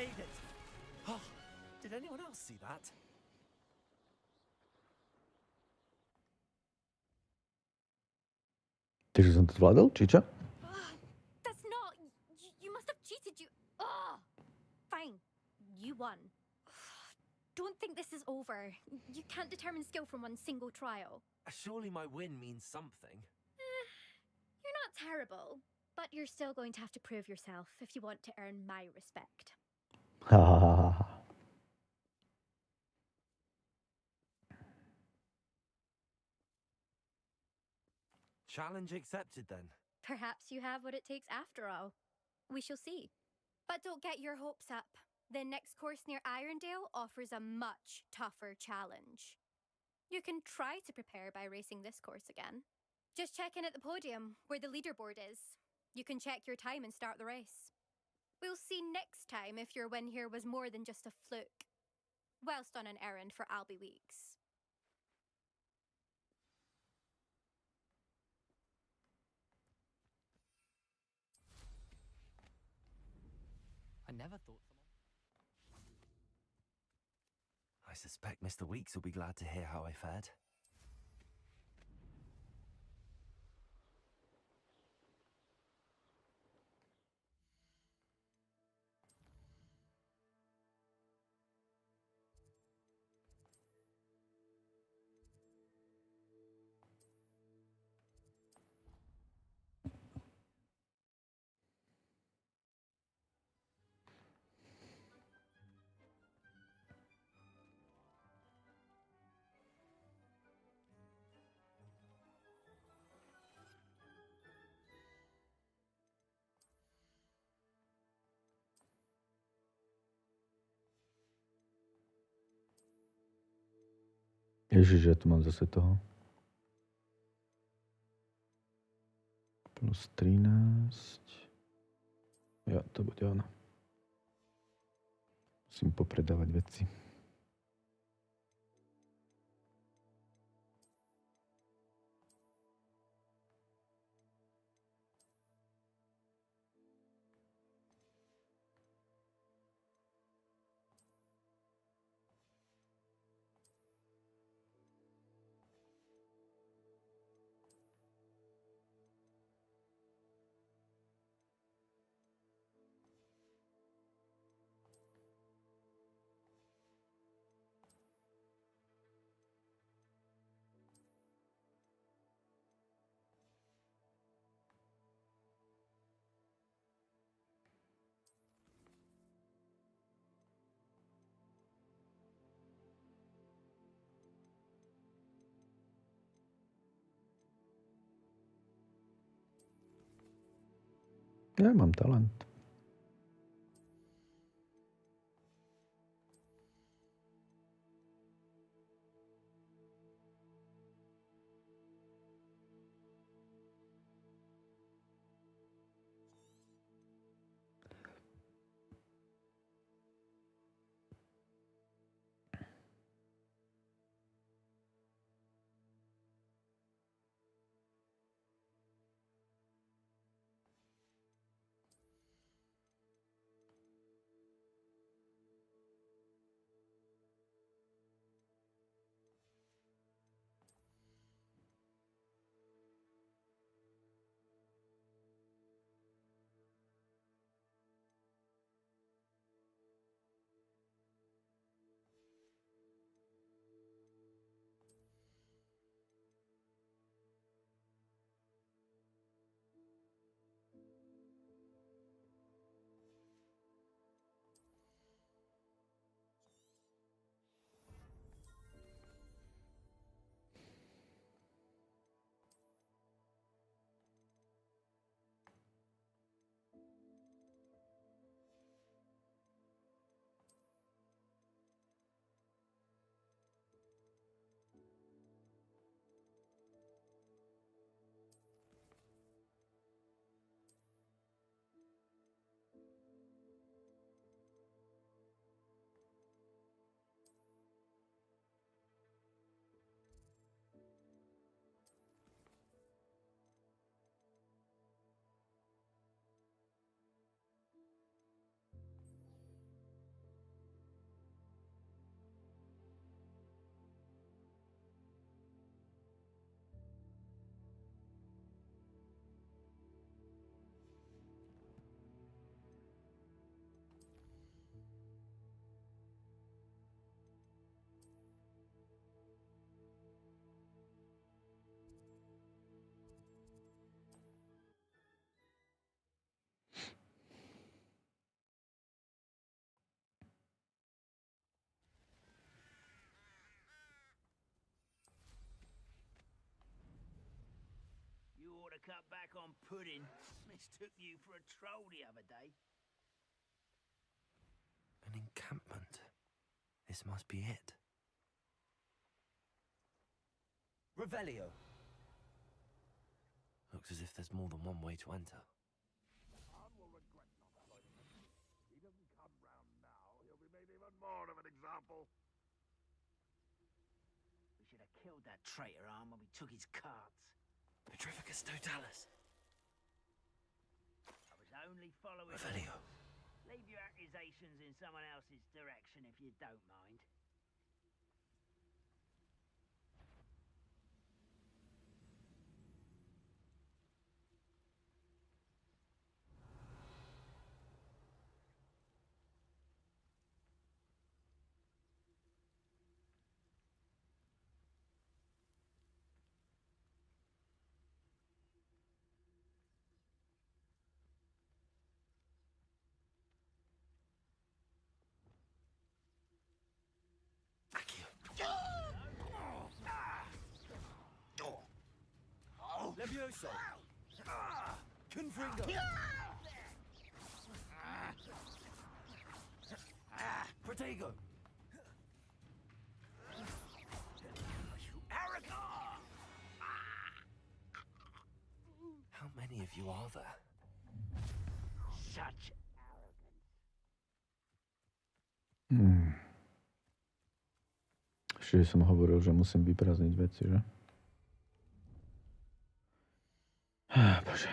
made it! Oh, did anyone else see that? Takže som to zvládol, či čo? That's not... You must have cheated, you... Oh! Fine. You won. Don't think this is over. You can't determine skill from one single trial. Surely my win means something. You're not terrible, but you're still going to have to prove yourself if you want to earn my respect. Ha, ha, ha, ha, ha. Challenge accepted then. Perhaps you have what it takes after all. We shall see. But don't get your hopes up. The next course near Irondale offers a much tougher challenge. You can try to prepare by racing this course again. Just check in at the podium, where the leaderboard is. You can check your time and start the race. We'll see next time if your win here was more than just a fluke. Whilst on an errand for Albie Weeks. I never thought I suspect Mr. Weeks will be glad to hear how I fared. Ježiš, ja tu mám zase toho. Plus 13. Ja, to bude ono. Musím popredávať veci. Ja mám talent. cut back on pudding. Mistook you for a troll the other day. An encampment. This must be it. Revelio. Looks as if there's more than one way to enter. He doesn't come round now, he'll be made even more of an example. We should have killed that traitor arm when we took his carts. Petrificus totalis. I was only following... Revelio. Leave your accusations in someone else's direction if you don't mind. Levioso! Confringo! Protego! How many of you are there? Such Ešte som hovoril, že musím vyprázdniť veci, že? Bože.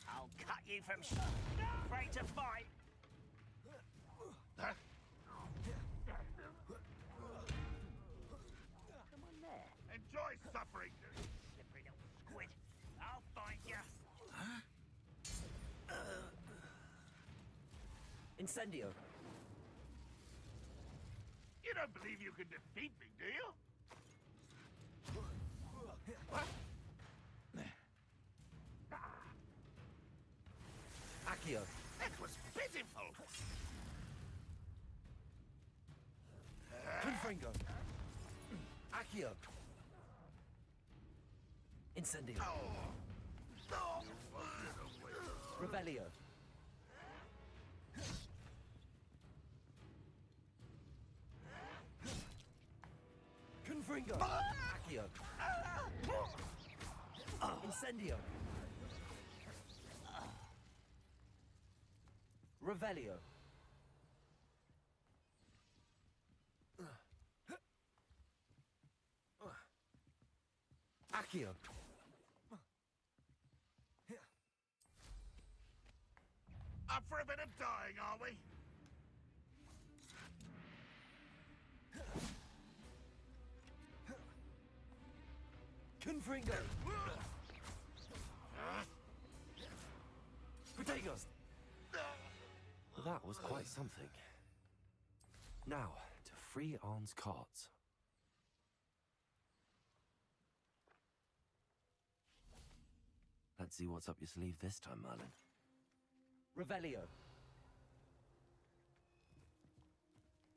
I'll cut you from afraid to fight. Come on there. Enjoy suffering. Slippery little squid. I'll find you. Incendio! You don't believe you can defeat me, do you? Accio! That was pitiful. Confringo! Accio! Incendio! Revelio! Confringo! Accio! Incendio! Revelio! Accio! Up for a bit of dying, are we? Confringo! Potatoes! That was quite something. Now, to free Arn's carts. Let's see what's up your sleeve this time, Merlin. Revelio.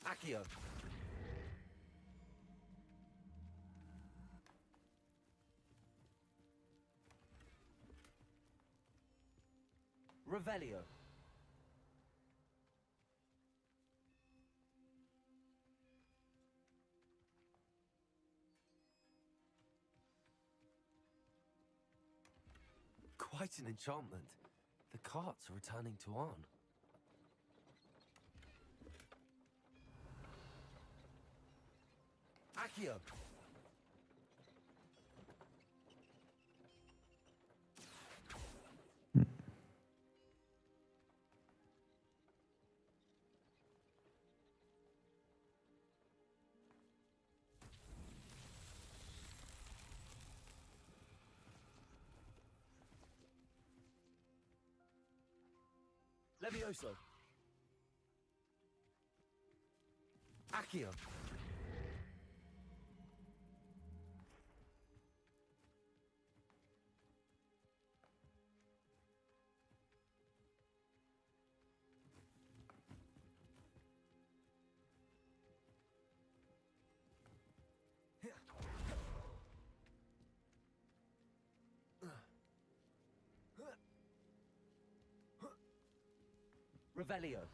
Accio. Revelio. Quite an enchantment. The carts are returning to Arn. Accio. Levioso. Accio. Revelio.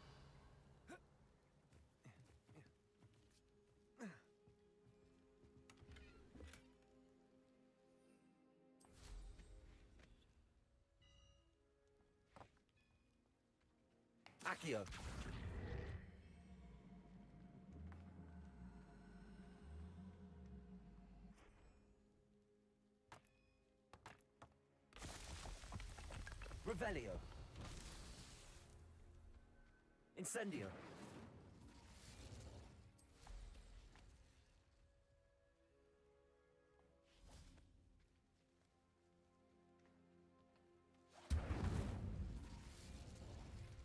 Accio. Revelio. Incendio.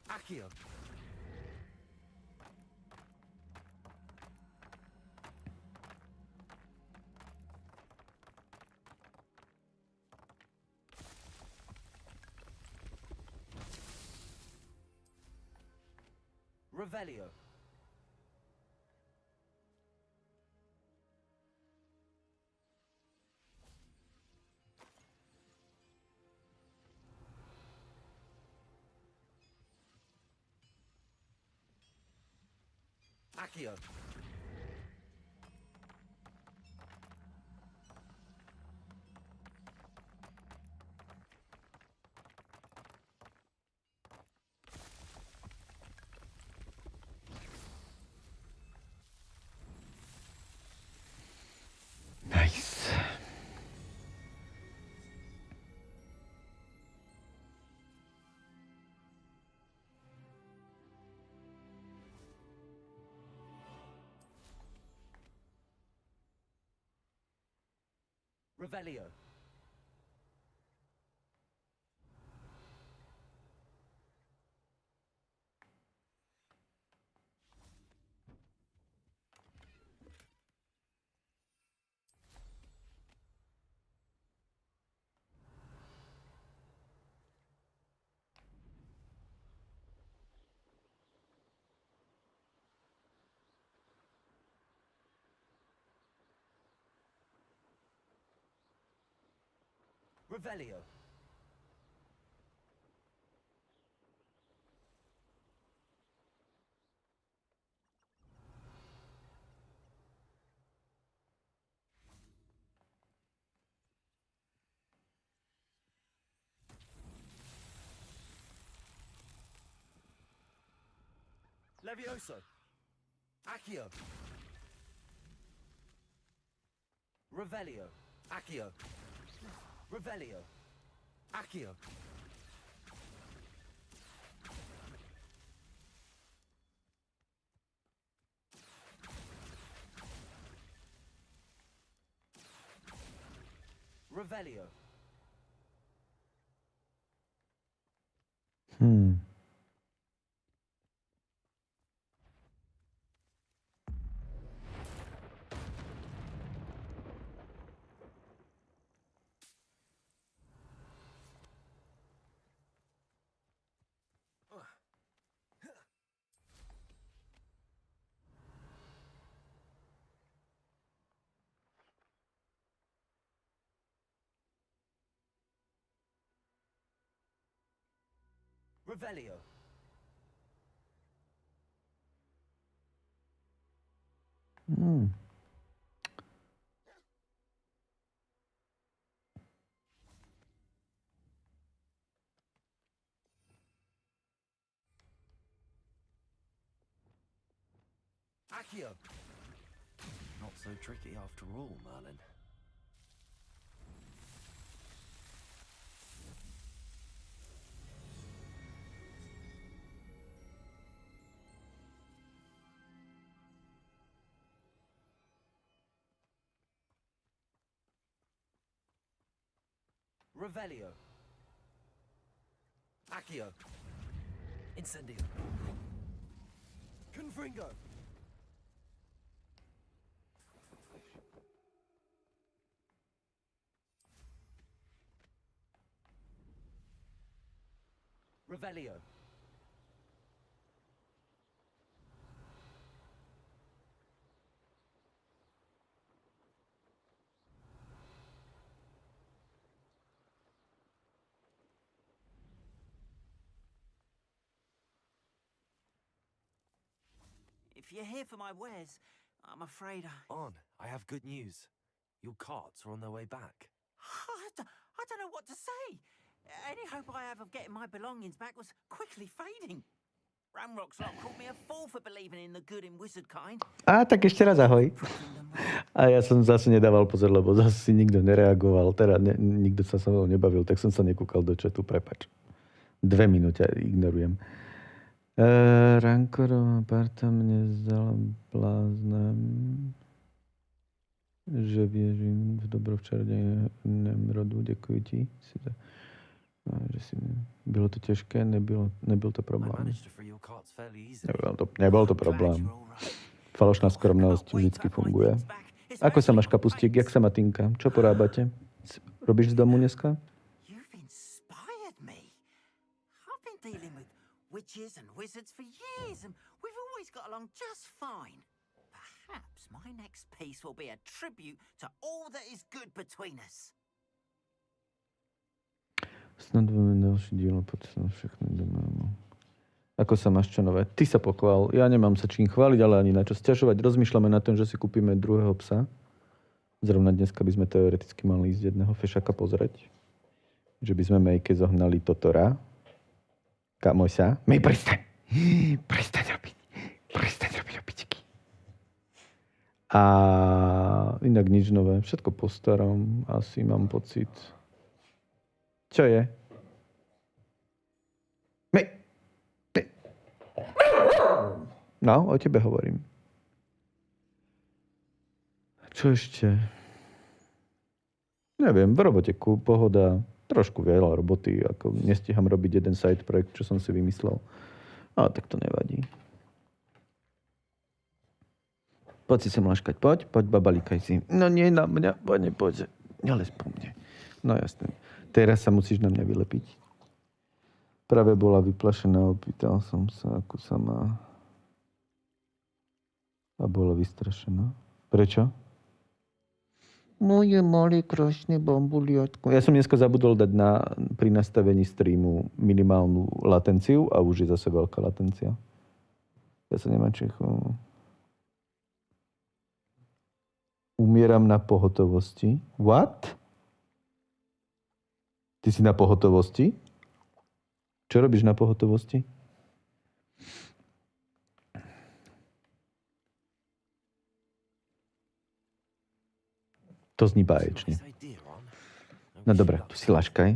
Accio. Revelio. Accio. Nice. Revelio. Revelio. Levioso. Accio. Revelio. Accio. Revelio. Accio. Revelio. Hmm. Revelio. Hmm. Accio. Not so tricky after all, Merlin. Revelio. Accio. Incendio. Confringo. Revelio. If you're here for my wares, I'm afraid On, I have good news. Your carts are on their way back. I don't know what to say. Any hope I have of getting my belongings back was quickly fading. Ramrock's lot called me a fool for believing in the good in wizard kind. A tak ešte raz ahoj. A ja som zase nedával pozor, lebo zase si nikto nereagoval, teda nikto sa so mnou nebavil, tak som sa nekúkal do chatu, prepač. 2 minúty ignorujem. Rankorová parta mne zdala bláznem, že věřím v dobro v čarodějném rodu. Děkuji ti. Že si bylo to těžké, nebyl to problém. Nebol to problém. Falošná skromnosť vždycky funguje. Ako sa máš, Kapustík? Jak sa má Tinka? Čo porábate? Robíš z domu dneska? Witches and wizards for years, and we've always got along just fine. Perhaps my next piece will be a tribute to all that is good between us. Snad budeme další dielo, poď sa na všechny domov. Ako sa máš, čo nové? Ty sa pochvál. Ja nemám sa čím chváliť, ale ani na čo sťažovať. Rozmýšľame na tom, že si kúpime druhého psa. Zrovna dneska by sme teoreticky mali ísť jedného fešaka pozrieť. Že by sme Mejke zohnali Totora. Kamoša. Mej, prestaň. Prestaň robiť opičky. A inak nič nové. Všetko po starom. Asi mám pocit. Čo je? Mej. No, o tebe hovorím. Čo ešte? Neviem, v robote pohoda. Trošku veľa roboty, ako nestíham robiť jeden side projekt, čo som si vymyslel. Ale tak to nevadí. Poď si sem laškať, poď babalíkaj si. No nie na mňa, poď. Nelez po mne. No jasne. Teraz sa musíš na mňa vylepiť. Práve bola vyplašená, opýtal som sa, ako sa má. A bola vystrašená. Prečo? Moje malé krásne bambuliatko. Ja som dneska zabudol dať pri nastavení streamu minimálnu latenciu a už je zase veľká latencia. Ja sa nemám Čechov. Umieram na pohotovosti. What? Ty si na pohotovosti? Čo robíš na pohotovosti? To zní báječne. No dobre, tu si laškaj.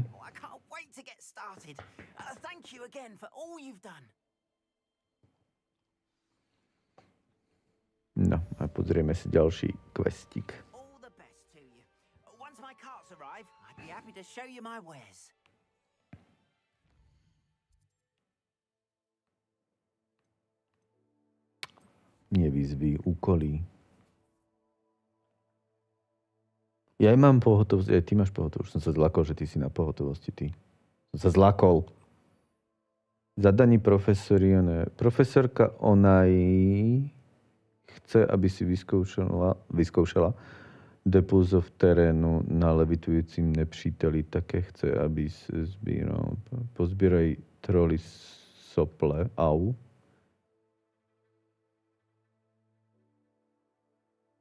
No, a pozrieme si ďalší questík. Nie výzvy, úkoly. Ja aj mám pohotovosť, aj ty máš pohotovosť. Už som sa zlakol, že ty si na pohotovosti, ty. Som sa zlakol. Zadaní profesori, profesorka, ona chce, aby si vyskoušela depuzo v terénu na levitujúcim nepříteli. Také chce, aby zbíral. Pozbieraj troly sople. Au.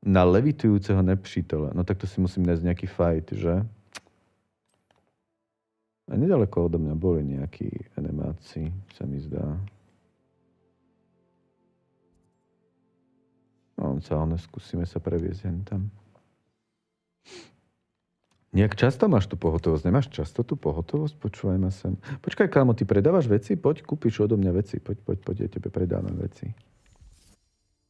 Na levitujúceho nepřítele. No tak to si musím nájsť nejaký fight, že? A nedaleko odo mňa boli nejakí animáci, sa mi zdá. No, skúsime sa previesť hen tam. Nejak často máš tú pohotovosť? Nemáš často tú pohotovosť? Počúvaj ma sem. Počkaj, kámo, ty predávaš veci? Poď, kúpiš odo mňa veci. Poď, ja tebe predávam veci.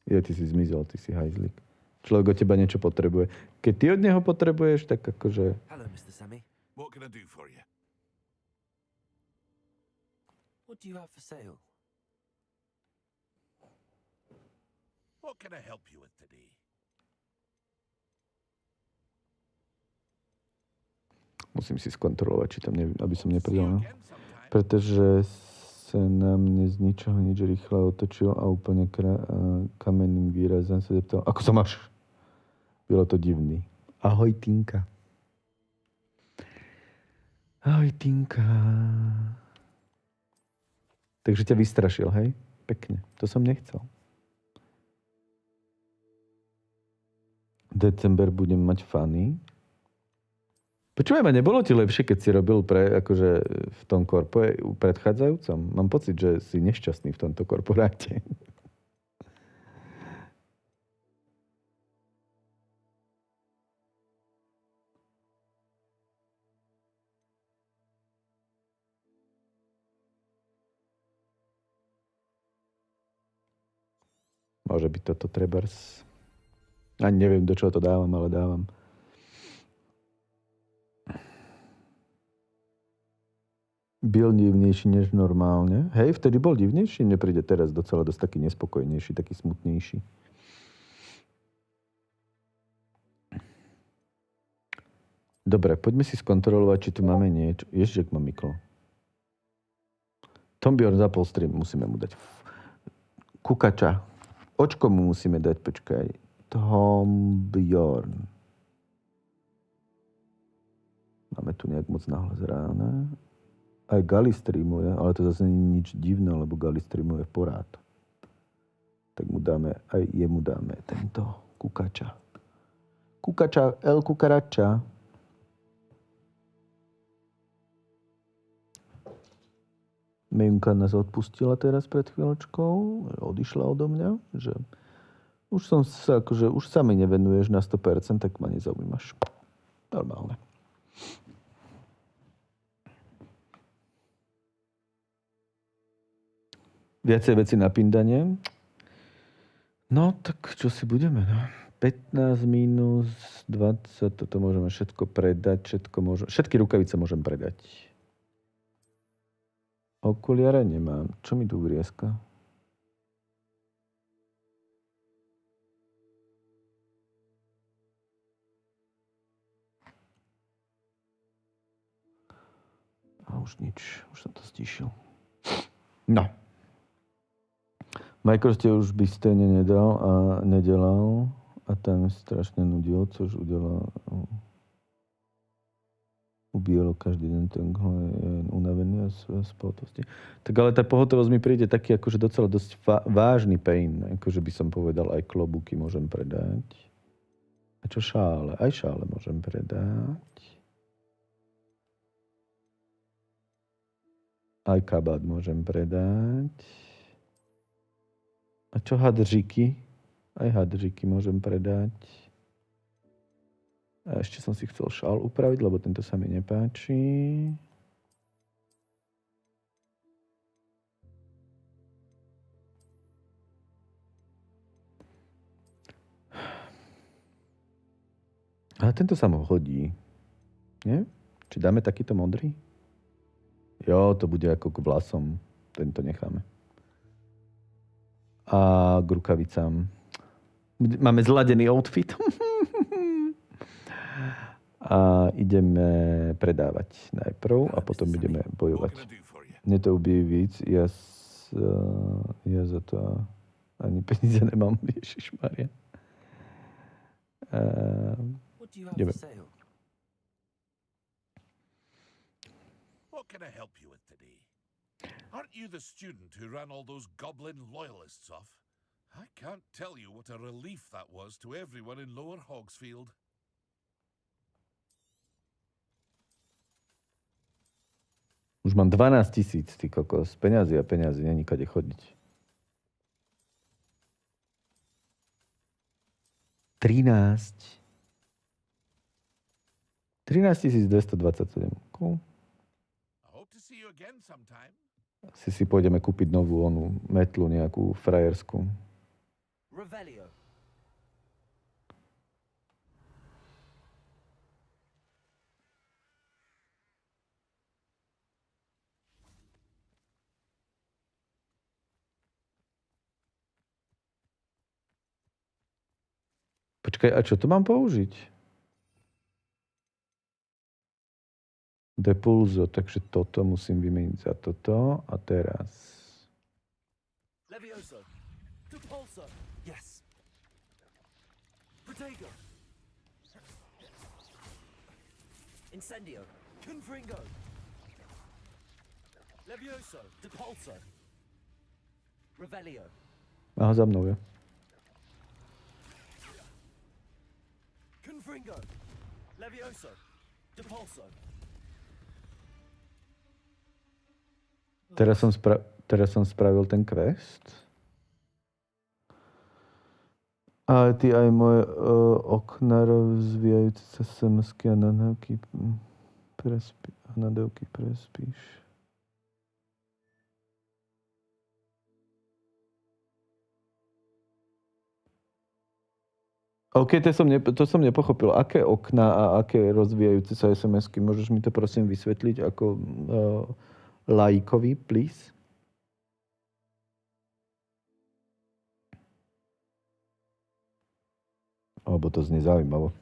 Ty si zmizol, ty si hajzlik. Človek od teba niečo potrebuje. Keď ty od neho potrebuješ, tak akože... Hello, Mr. Sammy. What can I do for you? What do you have for sale? What can I help you with today? Musím si skontrolovať, či tam aby som nepridal. Pretože sa na mne z ničoho nič rýchle otočil a úplne kamenným výrazom sa zeptal, ako sa máš? Bylo to divný. Ahoj, Tinka. Ahoj, Tinka. Takže ťa vystrašil, hej? Pekne. To som nechcel. December budem mať fany. Počúvaj ma, nebolo ti lepšie, keď si robil akože v tom korpore predchádzajúcom? Mám pocit, že si nešťastný v tomto korporáte. Môže byť toto trebárs. Ani neviem, do čoho to dávam, ale dávam. Byl divnejší než normálne. Hej, vtedy bol divnejší, mne príde teraz docela dosť taký nespokojnejší, taký smutnejší. Dobre, poďme si skontrolovať, či tu máme niečo. Ježiš, ak mám miklo. Tombjorn zapol stream, musíme mu dať. Kukača. Očko mu musíme dať, počkaj. Tombjorn. Máme tu nejak moc nahlas rána. Aj Gali streamuje, ale to zase nie je nič divné, lebo Gali streamuje v porád. Tak mu dáme, aj jemu dáme tento kukača. Kukača, El Kukarača. Mejunka nás odpustila teraz pred chvíľočkou, odišla odo mňa, že už som sa, akože už sa mi nevenuješ na 100%, tak ma nezaujímaš. Normálne. Viacej veci na pindanie. No, tak čo si budeme, no? 15 minus 20, toto môžeme všetko predať, všetky rukavice môžem predať. Okuliare nemám. Čo mi tu vrieska? A už nič, už som to stíšil. No. Microsoft už by stejne nedelal a tam strašne nudil, což udelal. Ubíjalo každý deň, ten je unavený a z pohotovosti. Tak ale tá pohotovosť mi príde taký akože docela dosť vážny pain. Akože by som povedal, aj klobúky môžem predať. A čo šále? Aj šále môžem predať. Aj kabát môžem predať. A čo hadříky? Aj hadříky môžem predať. A ešte som si chcel šál upraviť, lebo tento sa mi nepáči. Ale tento sa mu hodí. Nie? Či dáme takýto modrý? Jo, to bude ako k vlasom. Tento necháme. A k rukavicám. Máme zladený outfit. A ideme predávať najprv a potom ideme bojovať. Mne to ubije víc. Ja za to ani peniaze nemám. Ježišmaria. Ideme. What can I help you with today? Aren't you the student who ran all those goblin loyalists off? I can't tell you what a relief that was to everyone in Lower Hogsfield. Už mám 12 000, ty kokos. Peňazí a peňazí, není kade chodiť. 13 227. Cool. Si pôjdeme kúpiť novú metlu, nejakú frajerskú. Revelio. Počkaj, a čo to mám použiť? Depulzo, takže toto musím vymeniť za toto. A teraz... Levioso. Depulso. Yes. Protego. Incendio. Confringo. Levioso. Depulso. Revelio. Aha, za mnou je. Confringo. Levioso. Depulso. Teraz som spravil ten quest. A ty aj moje okna rozvíjajúce sa SMS-ky a nadávky prespíš. OK, to som nepochopil. Aké okna a aké rozvíjajúce sa SMS-ky? Môžeš mi to prosím vysvetliť ako laikovi, please? Alebo to znie zaujímavo.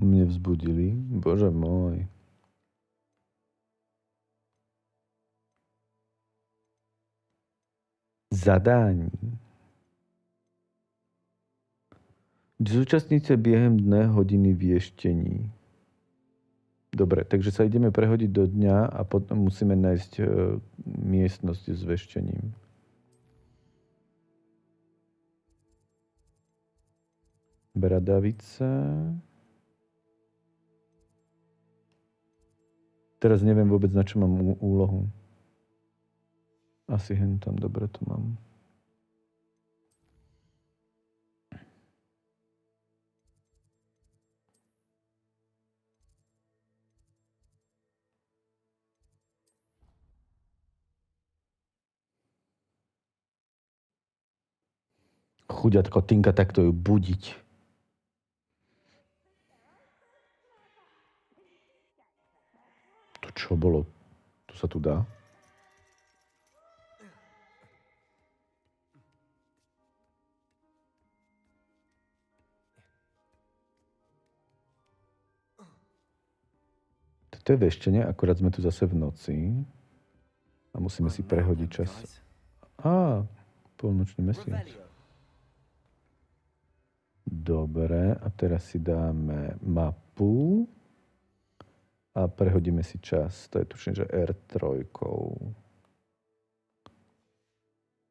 Mne vzbudili. Bože môj. Zadání. Zúčastniť sa biehem dne hodiny vieštení. Dobre, takže sa ideme prehodiť do dňa a potom musíme nájsť miestnosť s veštením. Bradavice. Teraz neviem vôbec, na čo mám úlohu. Asi hen tam, dobre, to mám. Chuďatko, Tinka, takto ju budiť. To čo bolo? To sa tu dá? Toto je veštenie, akorát sme tu zase v noci. A musíme si prehodiť čas. Polnočný mesiac. Dobre, a teraz si dáme mapu a prehodíme si čas. To je tuším, že R3.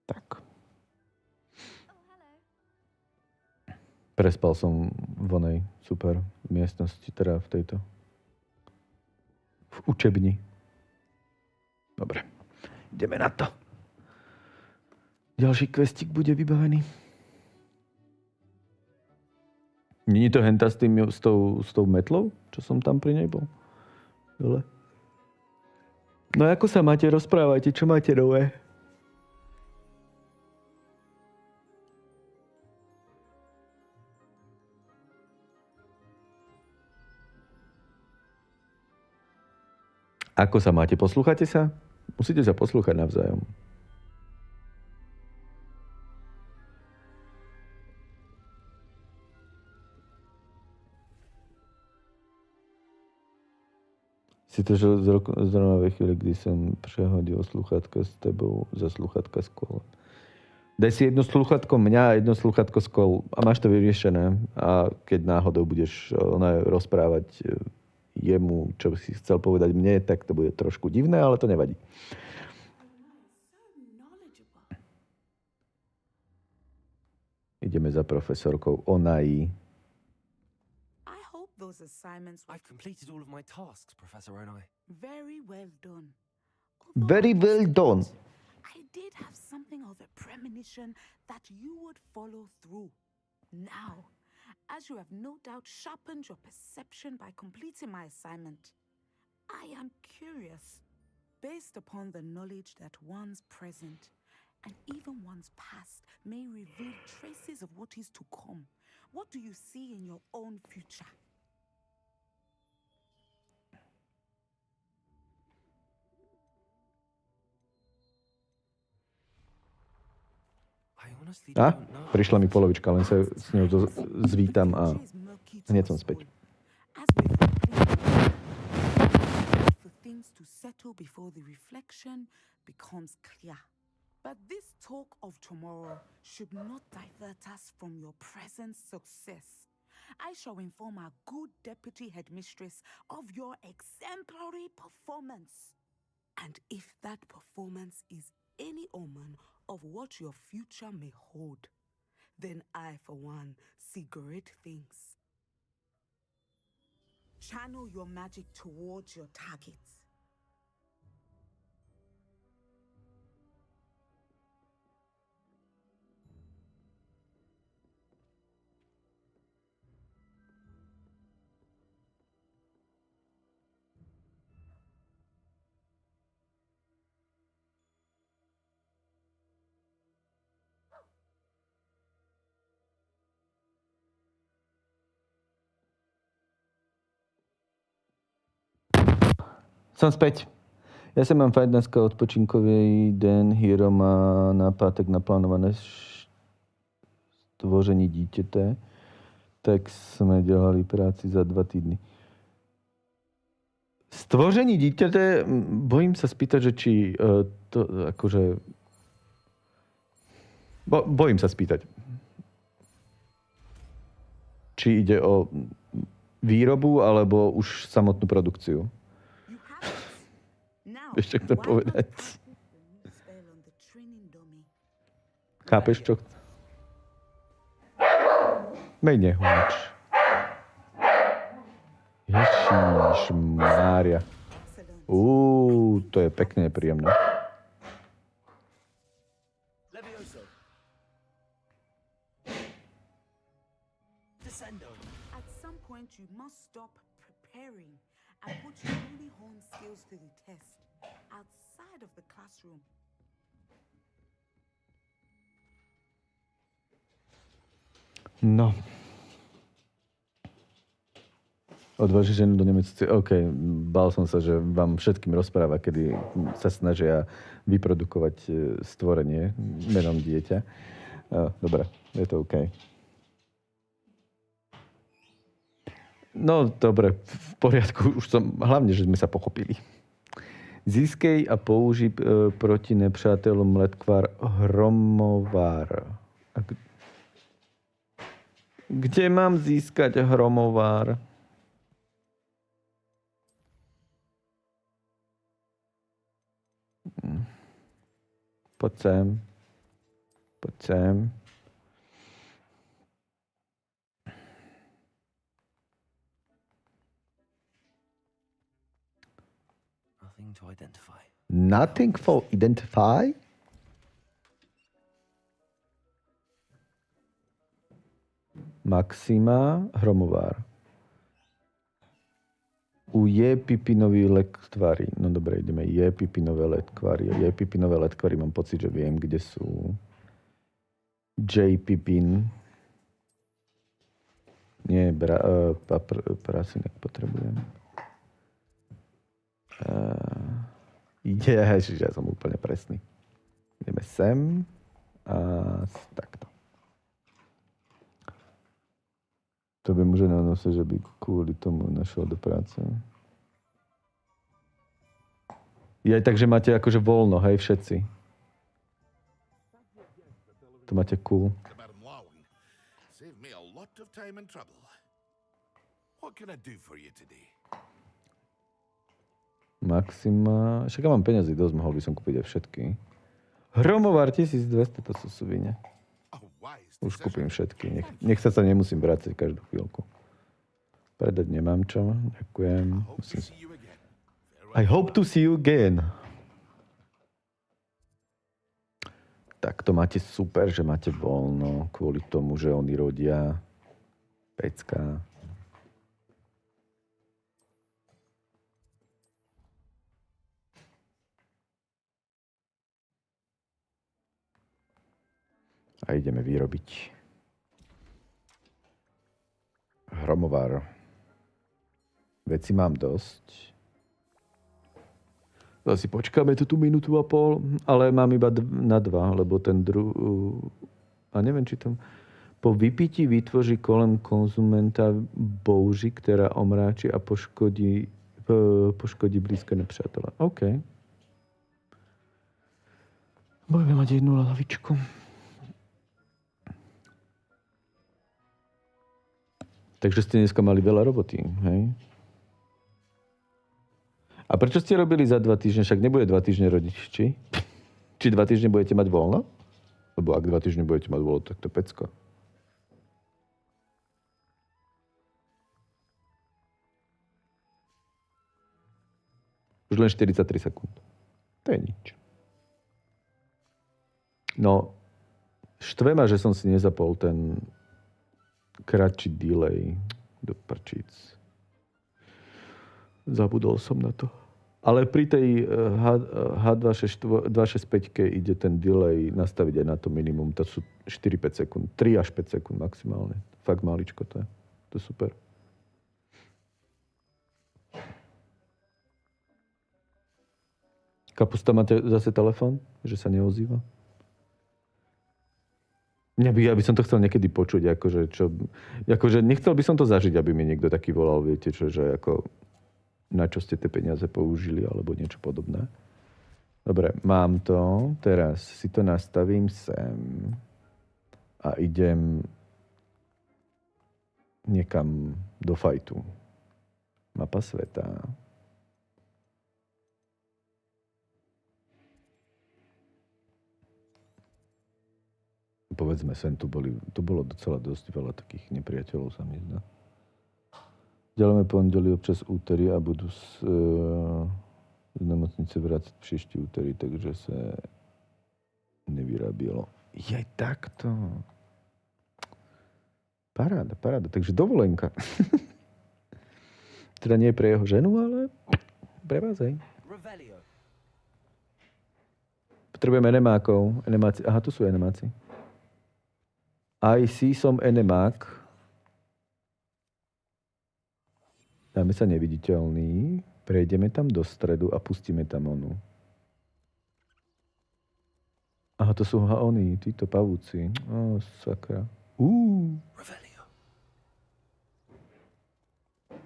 Tak. Prespal som v onej super miestnosti, teda v tejto. V učebni. Dobre, ideme na to. Ďalší questík bude vybavený. Není to henta s tou metlou, čo som tam pri nej bol? Dole. No ako sa máte? Rozprávajte, čo máte nové? Ako sa máte? Poslúchate sa? Musíte sa poslúchať navzájom. Si to, že zrovna ve chvíli, kdy som prehodil slúchatka s tebou za slúchatka z kol. Daj si jedno slúchatko mňa a jedno slúchatko z kol a máš to vyriešené. A keď náhodou budeš rozprávať jemu, čo si chcel povedať mne, tak to bude trošku divné, ale to nevadí. Ideme za profesorkou Onai. Those assignments. I've completed all of my tasks, Professor Onai. Very well done. Very well done. I did have something of a premonition that you would follow through. Now, as you have no doubt sharpened your perception by completing my assignment, I am curious, based upon the knowledge that once present And even one's past may reveal traces of what is to come. What do you see in your own future? I honestly A, don't know. prišla mi polovička, len sa s ňou zvítam a hneď som späť. As with wait for things to settle before the reflection becomes clear. But this talk of tomorrow should not divert us from your present success. I shall inform our good deputy headmistress of your exemplary performance. And if that performance is any omen of what your future may hold, then I, for one, see great things. Channel your magic towards your targets. Som späť. Ja sa mám fajn dneska odpočinkový den. Hiro má na pátek naplánované stvoření dítěte. Tak sme dělali práci za 2 týdny. Stvoření dítěte, bojím sa spýtať, že či to akože... Bojím sa spýtať. Či ide o výrobu, alebo už samotnú produkciu. Vieš, čo chcem povedať? Chápeš, čo chcem? Menej húč. Ježišmária. To je pekne nepríjemné. At some point, you must stop preparing and put your newly honed skills to the test outside of the classroom. No. Odváži ženu do nemocnice. OK, bál som sa, že vám všetkým rozpráva, kedy sa snažia vyprodukovať stvorenie menom dieťa. Dobre, je to OK. No, dobre, v poriadku. Už som, hlavne, že sme sa pochopili. Získej a použij proti nepřátelům letkvar hromovár. Kde mám získať hromovár? Poď sem. Poď sem. Nothing to identify. Nothing for identify? Maxima, hromovár. U J-pipinový letkvary. No dobre, ideme. J-pipinové letkvary. J-pipinové letkvary mám pocit, že viem, kde sú. J-pipin. Nie, prasinek potrebujem. Ježiš, ja som úplne presný. Ideme sem a takto. To by môže na nose, že by kvôli tomu našiel do práce. Takže máte akože voľno, hej, všetci. To máte cool. Saved me a lot of time and trouble. What can I do for you today? Maxima. Však ja mám peniazy dosť, mohol by som kúpiť aj všetky. Hromovár 1200, to sú suvine. Už kúpim všetky. Nech sa nemusím vrácať každú chvíľku. Predať nemám čo. Ďakujem. I hope to see you again. Tak to máte super, že máte voľno kvôli tomu, že oni rodia pecka. A ideme vyrobiť hromovár. Veci mám dosť. Asi počkáme tu minútu a pol, ale mám iba na 2, lebo ten a neviem, či tam po vypití vytvoří kolem konzumenta bouři, ktorá omráči a poškodí blízke nepřátele. OK. Budeme mať jednu lavičku. Takže ste dneska mali veľa roboty, hej? A prečo ste robili za 2 týždne? Však nebude 2 týždne rodiť, či? Či 2 týždne budete mať voľno? Lebo ak 2 týždne budete mať voľno, tak to pecko. Už len 43 sekúnd. To je nič. No, štve ma, že som si nezapol ten kratší delay do prčíc. Zabudol som na to. Ale pri tej H265 ide ten delay nastaviť aj na to minimum. To sú 4-5 sekúnd. 3 až 5 sekúnd maximálne. Fakt maličko to je. To je super. Kapusta, máte zase telefón? Že sa neozýva? Ja by som to chcel niekedy počuť. Akože nechcel by som to zažiť, aby mi niekto taký volal. Viete čo, že ako na čo ste tie peniaze použili, alebo niečo podobné. Dobre, mám to. Teraz si to nastavím sem a idem niekam do fajtu. Mapa sveta. Povedzme sem, tu bolo docela dosť veľa takých nepriateľov, sa mi zdá. Děláme pondělí občas úterý a budu z nemocnice vrátit příští úterý, takže se nevyrábělo. Je takto. Paráda. Takže dovolenka. Teda nie pre jeho ženu, ale pre vás, hej. Potrebujeme enemákov. Aha, tu sú enemáci. IC som enemák. Dáme sa neviditeľný, prejdeme tam do stredu a pustíme tam onu. Aha, to sú oni, títo pavúci. Ó, sakra.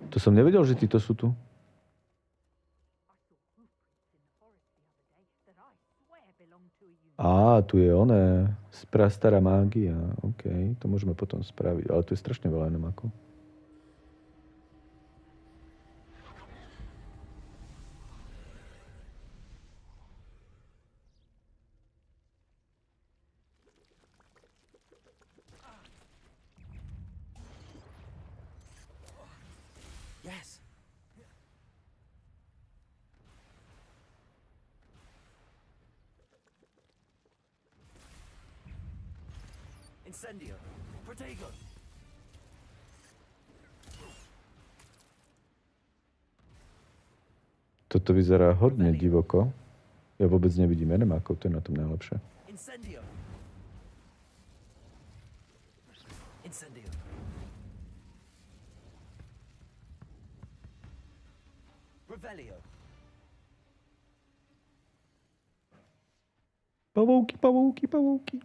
To som nevedel, že títo sú tu. Á, tu je oné. Prastará mágia. OK, to môžeme potom spraviť. Ale tu je strašne veľa enemákov. Incendio. Protego. Toto vyzerá hodne divoko. Ja vôbec nevidím enemákov, to je na tom najlepšie. Incendio. Incendio. Revelio. Pavouky.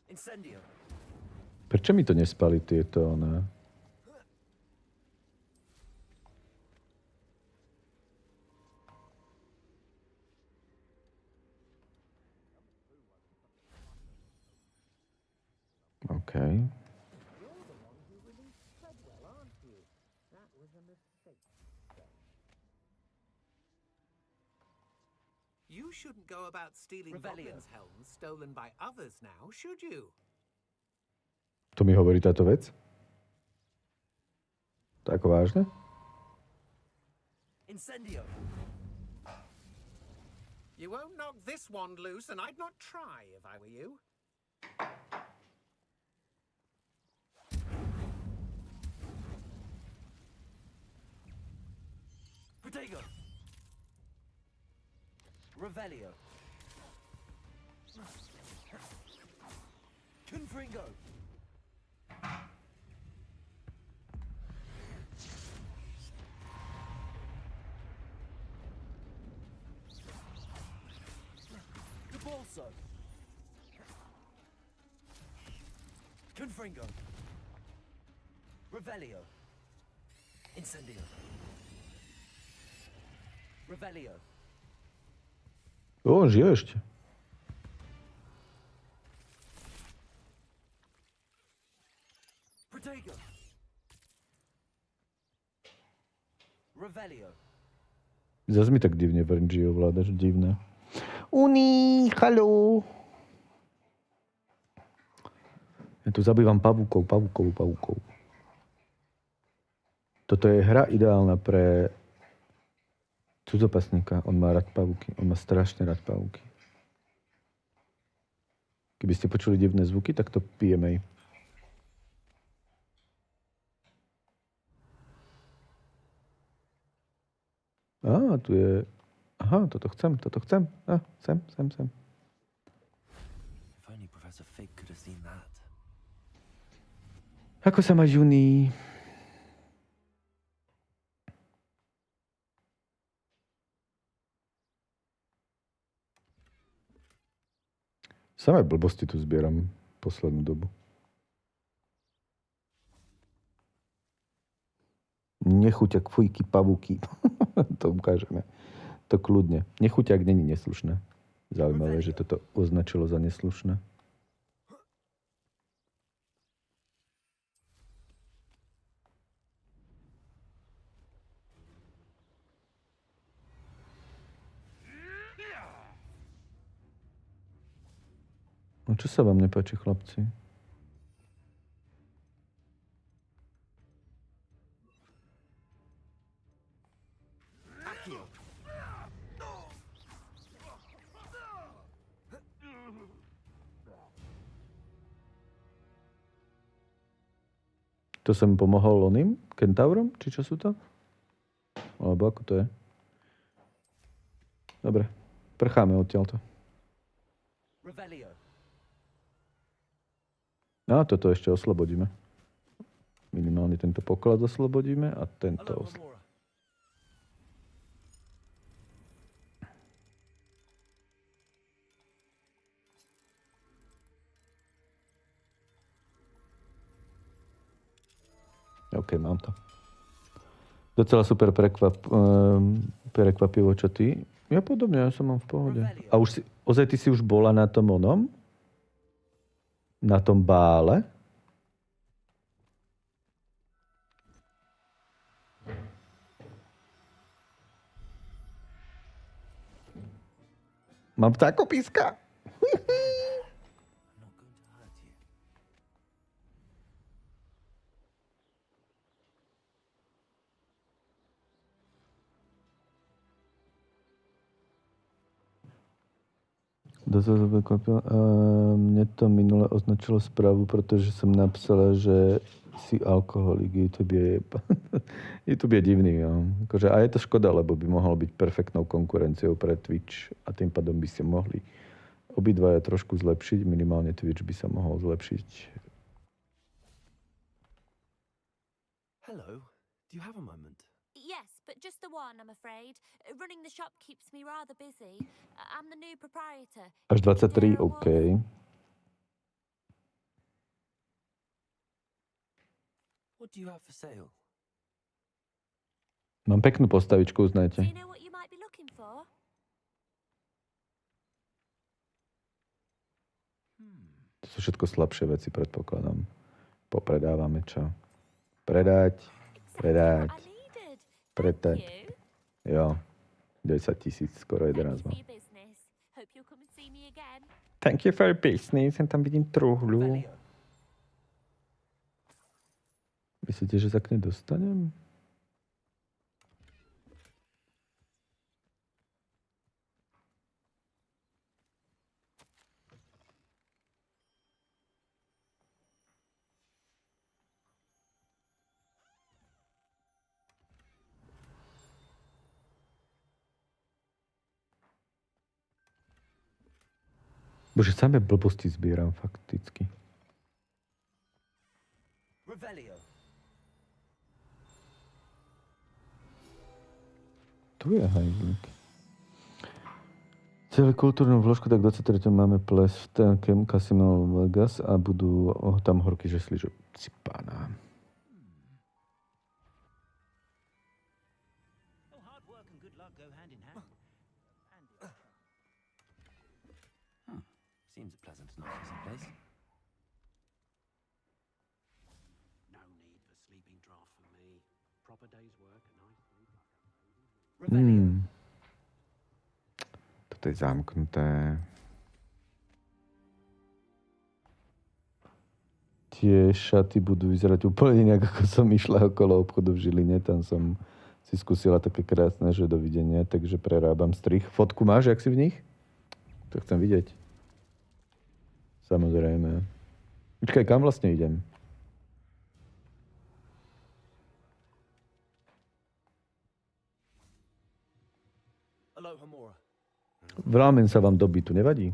Incendio. Prečo mi to nespali tieto, ne? OK. You shouldn't go about stealing goblins' helms stolen by others now, should you? To mi hovorí táto vec? Tak vážne? Incendio. You won't knock this wand loose, and I'd not try if I were you. Protego. Revelio. Confringo. Bolso. Confringo. Revelio. Incendio. Revelio. O, žije ešte. Protego. Revelio. Zas mi tak divne v RNG ovládaš, divné. Uni, haló. Ja tu zabývam pavúkov. Toto je hra ideálna pre cudzopasníka. On má rád pavúky. On má strašne rád pavúky. Keby ste počuli divné zvuky, tak to PMA. Tu je... Aha, toto chcem. Sem. If only Professor Fig could have seen that. Ako sa máš, Juni? Samé blbosti tu zbieram poslednú dobu. Nechuťak, fujky, pavúky. To ukážeme. To kľudne. Nechuťak není neslušné. Zaujímavé, že toto označilo za neslušné. No čo sa vám nepáči, chlapci? To som pomohol oným kentaurom? Či čo sú to? Alebo ako to je? Dobre, prcháme odtiaľto. No, toto ešte oslobodíme. Minimálne tento poklad oslobodíme a tento oslobodíme. OK, mám to. Docela super prekvapivo, čo ty. Ja podobne, ja som mám v pohode. A už si, ozaj ty si už bola na tom onom? Na tom bále? Mám ptákopíska. Mne to minule označilo správu, pretože som napísala, že si alkoholik. YouTube je divný. Jo. Akože, a je to škoda, lebo by mohol byť perfektnou konkurenciou pre Twitch a tým pádom by ste mohli obidvaja trošku zlepšiť. Minimálne Twitch by sa mohol zlepšiť. Hello, do you have a moment? Yes, but just the one, I'm afraid. Running the shop keeps me rather busy. I'm the new proprietor. Až 23, OK. What do you have for sale? Mám peknú postavičku, uznajte. Do you know what you might be looking for? To sú všetko slabšie veci, predpokladám. Popredávame čo? Predať. Jo, 10 000, skoro 11 mám. Thank you for your business. Sem tam vidím truhľu. Myslíte, že sa k nej dostanem? Bože, samé blbosti zbieram fakticky. Revelio. Tu je hajzlík. Celú kultúrnu vložku, tak 23. máme ples v tenkem Casino Vegas a budú tam horky žesli, že si pána. Seems a pleasant and noisy place. No need for sleeping draft for me. Proper day's work, a nice sleep. Toto je zamknuté. Tie šaty budú vyzerať úplne inak, ako som išla okolo obchodu v Žiline. Tam som si skúsila také krásne, že dovidenia, takže prerábam strih. Fotku máš, jak si v nich? To chcem vidieť. Samozrejme. Počkaj, kam vlastne idem? Vrámen sa vám do bytu, nevadí?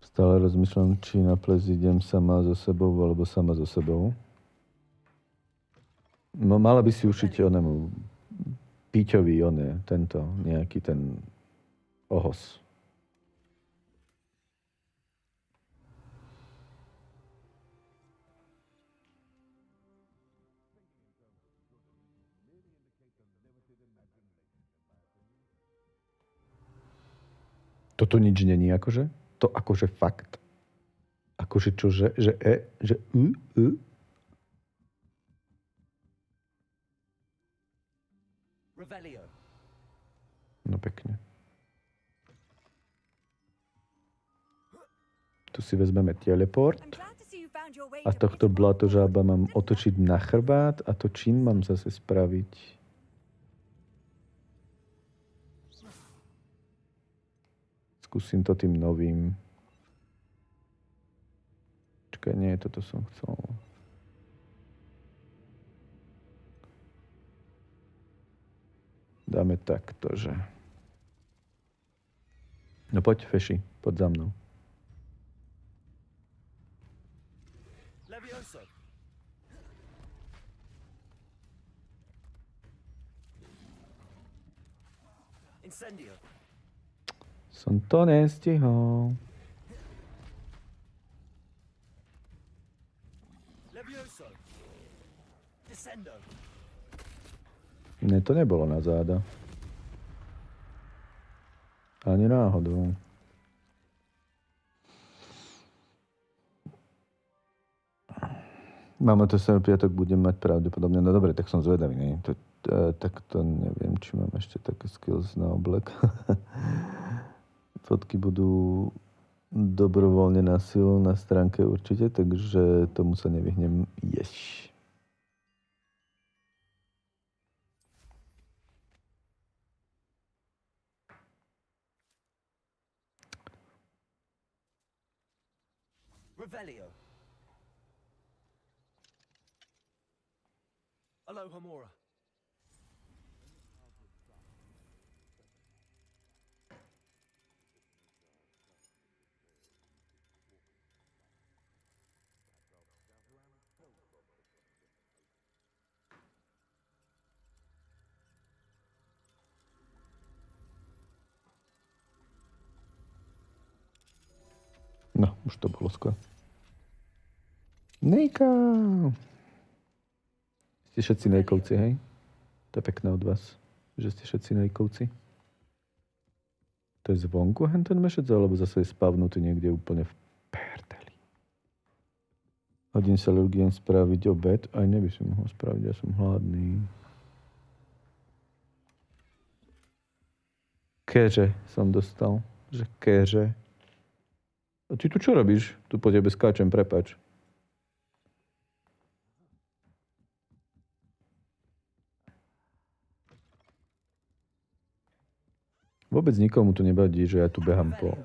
Stále rozmýšľam, či na ples idem sama so sebou, alebo sama so sebou. No, mala by si ušiť onemu Píťovi, tento, nejaký ten ohos. Toto nič není, akože? To akože fakt. Akože čo, že Revelio. No pekne. Tu si vezmeme teleport. A tohto blatožába mám otočiť na chrbát. A to čím mám zase spraviť? Skúsim to tým novým. Čakaj, nie, toto som chcel. Dáme takto, že... No poď, Feši, poď za mnou. Levioso. Incendio. Som to nestihol. Levioso. Descendo. Ne, to nebolo na záda. Ani náhodou. Mamo, to sa piatok budem mať pravdepodobne. No dobre, tak som zvedavý, nie? Tak to neviem, či mám ešte také skills na oblek. Fotky budú dobrovoľne na silu na stránke určite, takže tomu sa nevyhnem. Yes. Revelio. Alohomora. No, už to bolo skoro. Nejka! Ste všetci nejkovci, hej? To je pekné od vás, že ste všetci nejkovci. To je zvonku ten mešec, alebo zase je spavnutý niekde úplne v perdeli. Hodím sa ľudiem spraviť obed, aj neby som mohol spraviť, ja som hladný. Keže som dostal, že keže. A ty tu čo robíš? Tu po tebe skáčem, prepáč. Vôbec nikomu tu nebadí, že ja tu behám po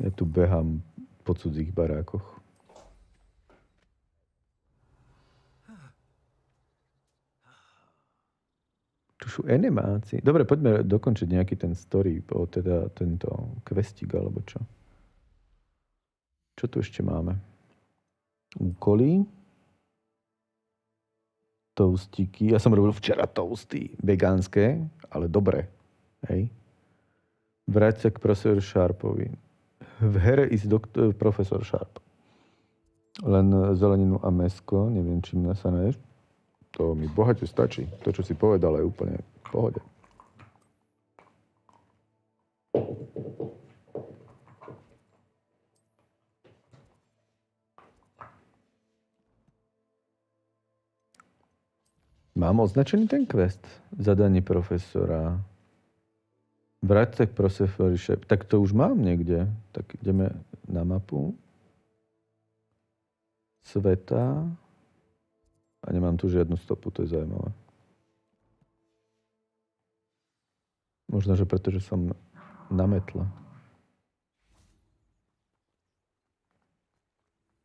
Ja tu behám po cudzích barákoch. Tu sú animácie. Dobre, poďme dokončiť nejaký ten story, teda tento questík, alebo čo. Čo tu ešte máme? Úkoly. Toastíky. Ja som robil včera toasty. Vegánske, ale dobré. Hej. Vráť sa k profesoru Sharpovi. V here is profesor Sharp. Len zeleninu a mäsko. Neviem, čím sa naješ. To mi bohate stačí. To, čo si povedal, je úplne v pohode. Mám označený ten quest? Zadanie profesora. Vráť sa k profesorovi Sharp. Tak to už mám niekde. Tak ideme na mapu. Sveta. A nemám tu žiadnu stopu, to je zaujímavé. Možno, že pretože som nametla.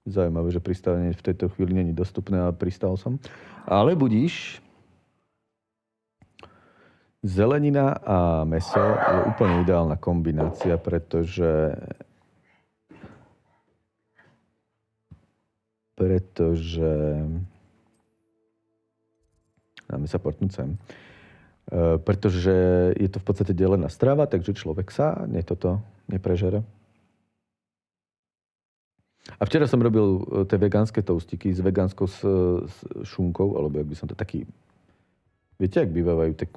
Zaujímavé, že pristávanie v tejto chvíli nie je dostupné, ale pristal som. Ale budíš. Zelenina a mäso je úplne ideálna kombinácia, pretože dáme sa portnúť sem. Pretože je to v podstate delená strava, takže človek sa neprežere. A včera som robil tie vegánske toastíky s vegánskou šunkou, alebo jak by som to taký... Viete, jak bývajú tie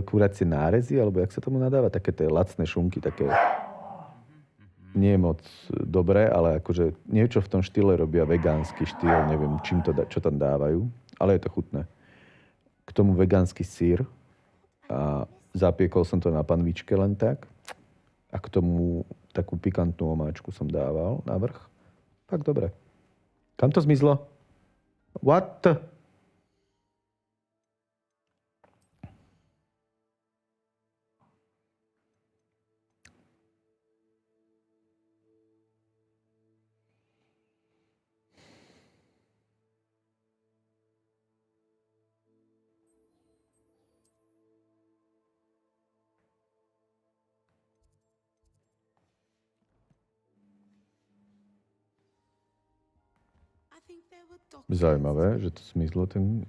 kuracie nárezy, alebo jak sa tomu nadáva? Také tie lacné šunky, také nie moc dobré, ale akože niečo v tom štýle robia vegánsky štýl, neviem, čo tam dávajú. Ale je to chutné. K tomu vegánsky syr a zapiekol som to na panvičke len tak. A k tomu takú pikantnú omáčku som dával na vrch. Fakt dobre. Kam to zmizlo? What? Zaujímavé, že to zmizlo ten...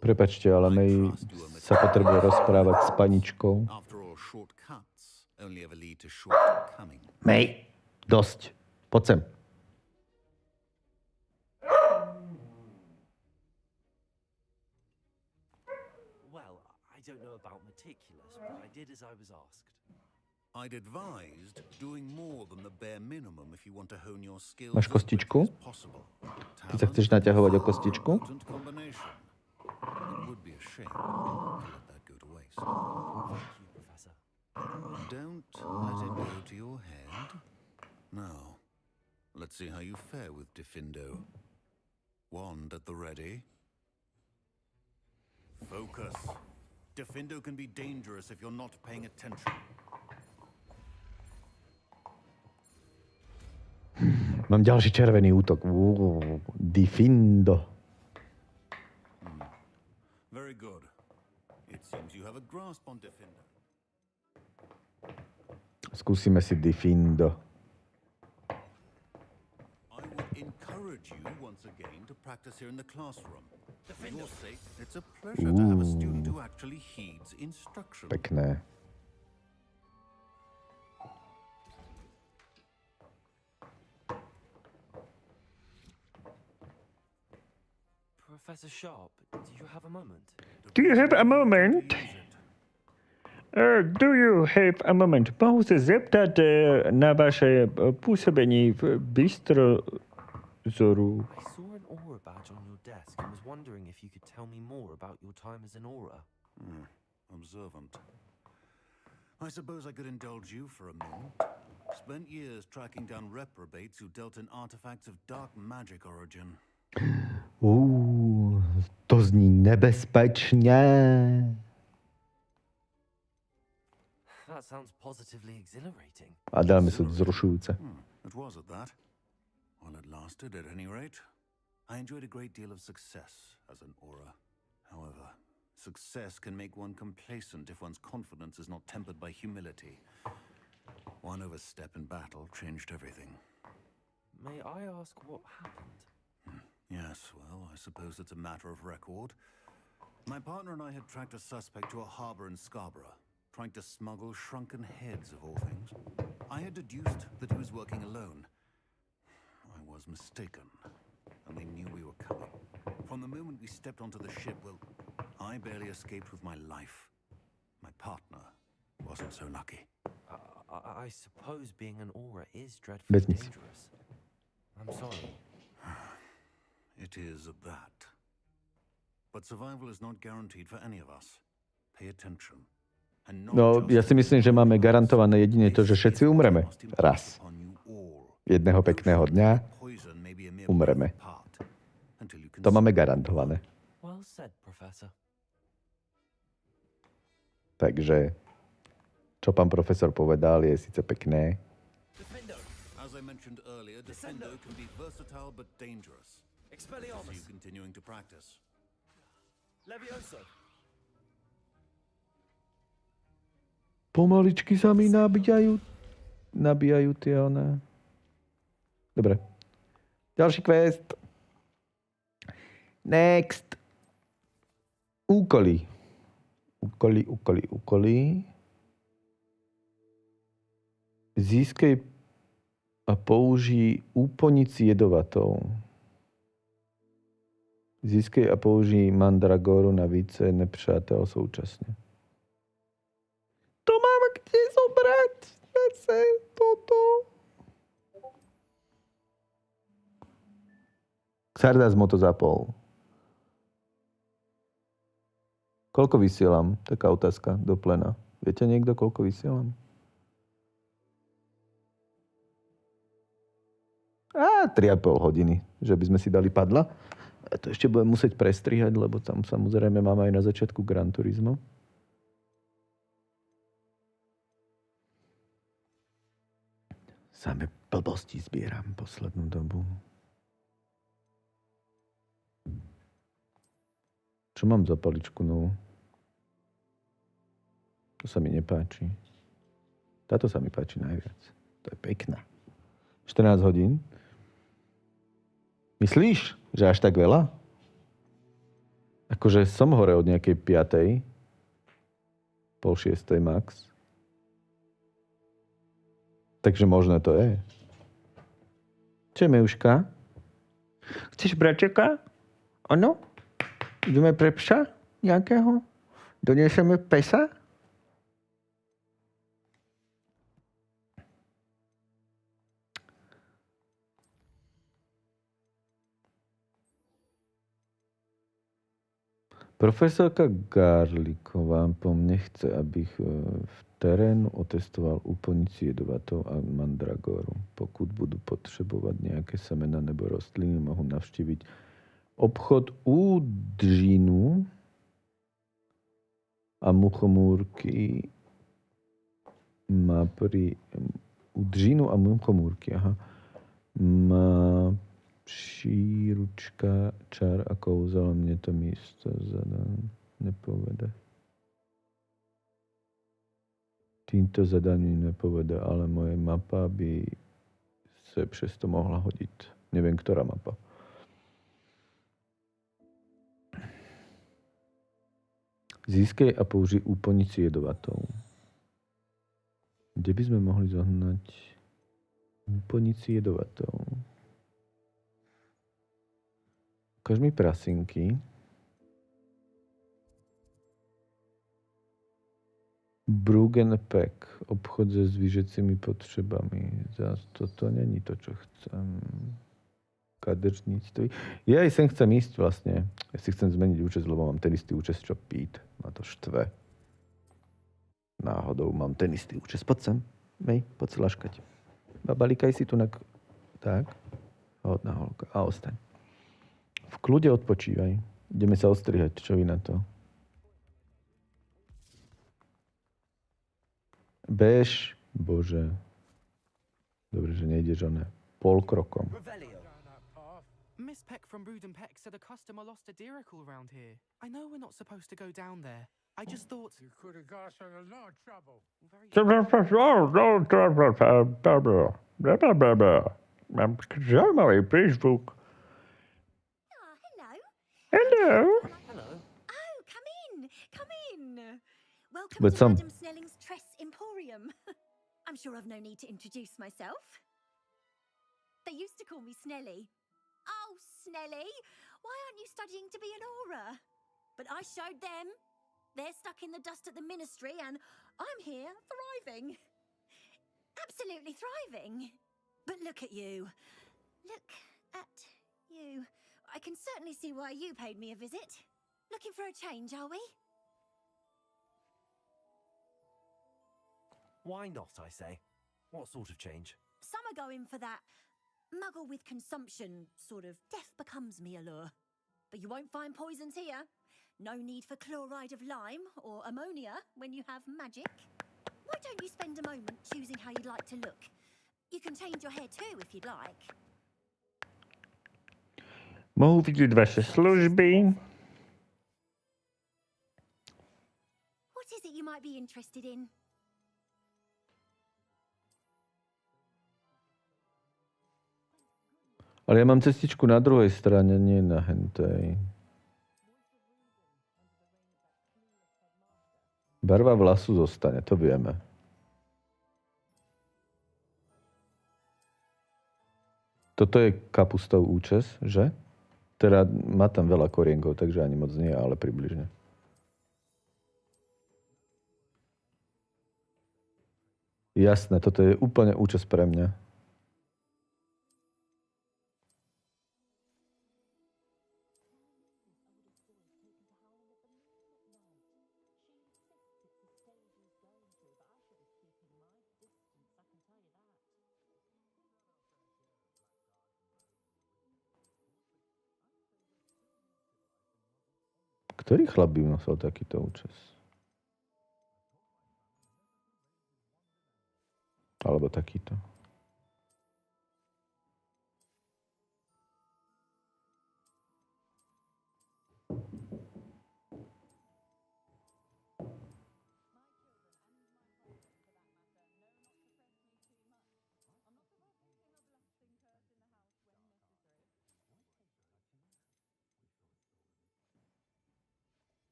Prepačte, ale May sa potrebuje rozprávať s paničkou. May, dosť. Poď sem. I don't know about meticulous, but I did as I was asked. I'd advised doing more than the bare minimum if you want to hone your skills. Máš kostičku? Ty sa chceš naťahovať o kostičku? It would be a shame to let that go to waste. Thank you, Professor. Don't let it go to your head. Now, let's see how you fare with Diffindo. Wand at the ready. Focus. Diffindo can be dangerous if you're not paying attention. Mám ďalší červený útok. Diffindo. Very good. It seems you have a grasp on Diffindo. Skúsime si Diffindo. I would encourage you once again to practice here in the classroom. For your sake, it's a pleasure to have a student who actually heeds instruction. Pekné. Professor Sharp, do you have a moment? Do you have a moment? Do you have a moment? Mohu sa zeptať na vaše pôsobení v Bystrozoru. I saw an aura badge on your desk and was wondering if you could tell me more about your time as an aura. Observant. I suppose I could indulge you for a moment. Spent years tracking down reprobates who dealt in artifacts of dark magic origin. To zní nebezpečně. That sounds positively exhilarating. A dáme sú vzrušujúce. It was at that. While it lasted, at any rate, I enjoyed a great deal of success as an aura. However, success can make one complacent if one's confidence is not tempered by humility. One overstep in battle changed everything. May I ask what happened? Yes, well, I suppose it's a matter of record. My partner and I had tracked a suspect to a harbor in Scarborough, trying to smuggle shrunken heads of all things. I had deduced that he was working alone. I was mistaken, and they knew we were coming. From the moment we stepped onto the ship, well, I barely escaped with my life. My partner wasn't so lucky. I suppose being an aura is dreadfully dangerous. I'm sorry. It is at that. But survival is not guaranteed for any of us. Pay attention. No, ja si myslím, že máme garantované jedine to, že všetci umreme. Raz. Jedného pekného dňa umreme. To máme garantované. Well said, Professor. Takže, čo pán profesor povedal, je síce pekné. As I mentioned earlier, Defendo can be versatile but dangerous. Expelliarmus. Are you continuing to practice? Levioso. Pomaličky sa mi nabíjajú tie one. Dobre. Ďalší quest. Next. Úkoly. Získej a použij úplnici jedovatou. Získej a použij mandragoru na více nepřátel současně. To mám kde zobrať? Zase toto. Xardasmo to zapol. Koľko vysielam? Taká otázka do plena. Viete niekto, koľko vysielam? 3,5 hodiny, že by sme si dali padla. A to ešte budem musieť prestrihať, lebo tam samozrejme mám aj na začiatku Gran Turismo. Same blbosti zbieram poslednú dobu. Čo mám za paličku novú? To sa mi nepáči. Táto sa mi páči najviac. To je pekná. 14 hodín. Myslíš, že až tak veľa? Akože som hore od nejakej 5:00. 5:30 max. Takže možno to je. Čo je, Meuška? Chceš bračeka? Ano? Ideme pre psa nejakého? Doniesieme pesa? Profesorka Garliková po mne chce, abych v terénu otestoval úplnici jedovatou a mandragoru. Pokud budu potřebovat nejaké semena nebo rostliny, mohu navštíviť obchod u džínu a muchomúrky. U džínu a muchomúrky, aha. Má příručka, čar a kouzel, mne to místo zadám nepovede. Týmto zadaním nepovede, ale moje mapa by se přesto mohla hodit. Neviem, ktorá mapa. Získej a použij úplnici jedovatou. Kde by sme mohli zohnať úplnici jedovatou? Ukáž mi prasinky. Brugenpack. Obchod se zvířecími potřebami. Zás toto není to, čo chcem. Kadeřníctví. Ja aj sem chcem ísť vlastne. Ja si chcem zmeniť účes, lebo mám ten istý účes, čo Pete. Ma to štve. Náhodou mám ten istý účes. Poď sem. Poď sa laškať. Babalikaj si tu tak. Hodná holka. A ostaň. V kľude odpočívaj. Ideme sa ostrihať. Čo vy na to? Bež. Bože. Dobre, že nejdeš oné polkrokom. Miss Peck from Brood and Peck said a customer lost a deeracle around here. I know we're not supposed to go down there. I just thought... You could have got us in a lot of trouble. Zaujímavý prízvuk. Hello. Hello. Oh, come in. Come in. Welcome But to Madam Snelling's Tress Emporium. I'm sure I've no need to introduce myself. They used to call me Snelly. Oh, Snelly, why aren't you studying to be an aura? But I showed them. They're stuck in the dust at the ministry, and I'm here thriving. Absolutely thriving. But look at you. Look at you. I can certainly see why you paid me a visit. Looking for a change, are we? Why not, I say? What sort of change? Some are going for that muggle with consumption, sort of death becomes me allure. But you won't find poisons here. No need for chloride of lime or ammonia when you have magic. Why don't you spend a moment choosing how you'd like to look? You can change your hair too if you'd like. Mohu vidět vaše služby? What is it you might be interested in? Ale ja mám cestičku na druhej strane, nie na hentej. Barva vlasu zostane, to vieme. Toto je kapustov účes, že? Teda má tam veľa korienkov, takže ani moc nie, ale približne. Jasné, toto je úplne účes pre mňa. Ktorý chlap by nosil takýto účes? Alebo takýto.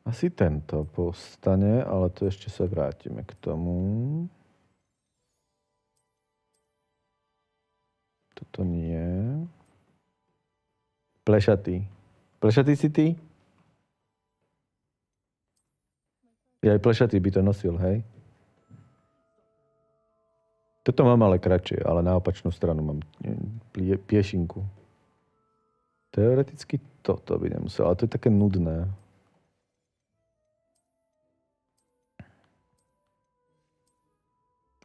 Asi tento postane, ale to ešte sa vrátime k tomu. Toto nie. Plešatý. Plešatý si ty? Ja aj plešatý by to nosil, hej? Toto mám ale kratšie, ale na opačnú stranu mám piešinku. Teoreticky toto by nemusel, ale to je také nudné.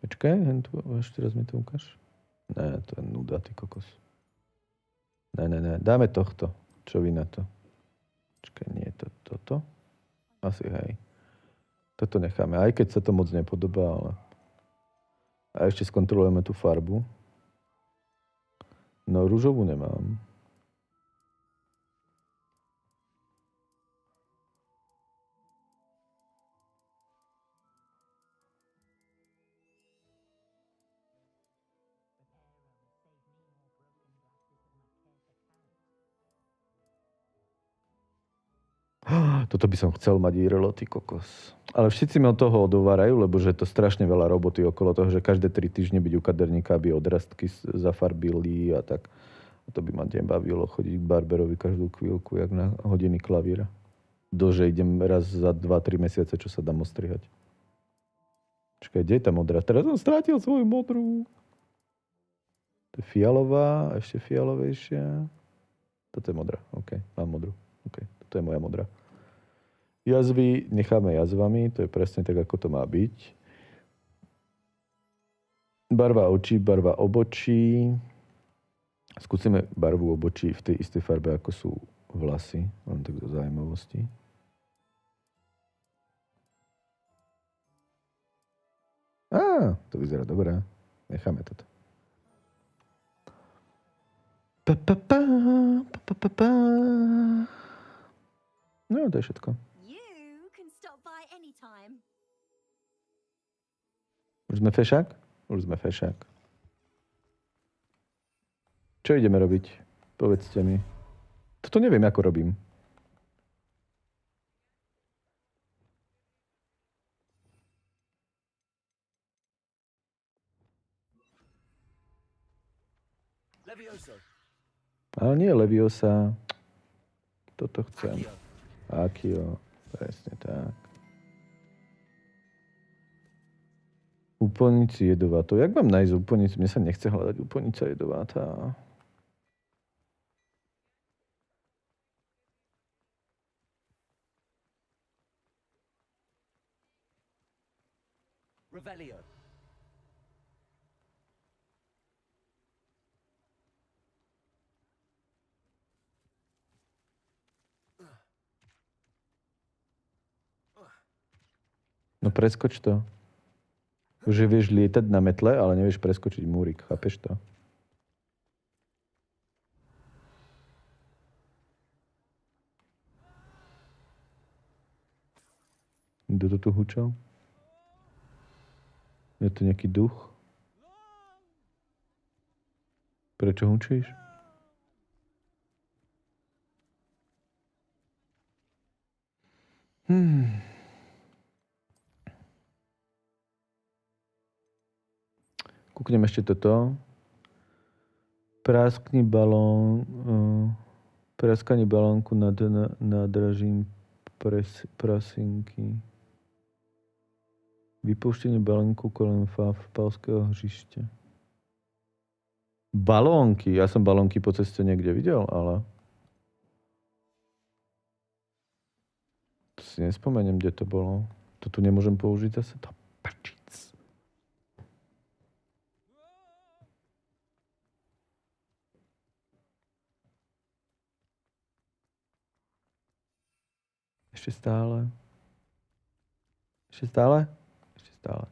Počkaj, ešte raz mi to ukáž. Ne, to je nuda, ty kokos. Ne, dáme tohto. Čo vy na to? Počkaj, nie je to toto? Asi hej. Toto necháme, aj keď sa to moc nepodobá, ale... A ešte skontrolujeme tú farbu. No, ružovú nemám. Toto by som chcel mať IRL, ty kokos. Ale všetci mi od toho odovárajú, lebo že je to strašne veľa roboty okolo toho, že každé 3 týždne byť u kaderníka, aby odrastky zafarbili a tak. A to by ma nebavilo chodiť k barberovi každú chvíľku, jak na hodiny klavíra. Dože idem raz za 2-3 mesiace, čo sa dám ostrihať. Čakaj, kde je tá modrá? Teraz som strátil svoju modrú. To je fialová, ešte fialovejšia. Toto je modrá, OK. Mám modrú. OK, toto je moja modrá. Jazvy necháme jazvami, to je presne tak, ako to má byť. Barva očí, barva obočí. Skúsime barvu obočí v tej istej farbe, ako sú vlasy. Len tak do zaujímavosti. To vyzerá dobré. Necháme toto. No, to je všetko. Už sme fešák? Už sme fešák. Čo ideme robiť? Povedzte mi. Toto neviem, ako robím. Levioso. Ale nie Leviosa. Toto chcem. Akio. Presne tak. Úplnici jedovatá. Jak mám nájsť úplnicu? Mne sa nechce hľadať úplnica jedovatá. Revelio. No preskoč to. Že vieš lietať na metle, ale nevieš preskočiť múrik. Chápeš to? Kto to tu hučal? Je to nejaký duch? Prečo hučíš? Kúknem ešte toto. Praskni balón. Praskanie balónku nad nádražím prasinky. Vypúštenie balónku kolem Falského hřišťa. Balónky? Ja som balónky po ceste niekde videl, ale... To si nespomeniem, kde to bolo. To tu nemôžem použiť zase? To prčic. Ešte stále. Ešte stále? Ešte stále.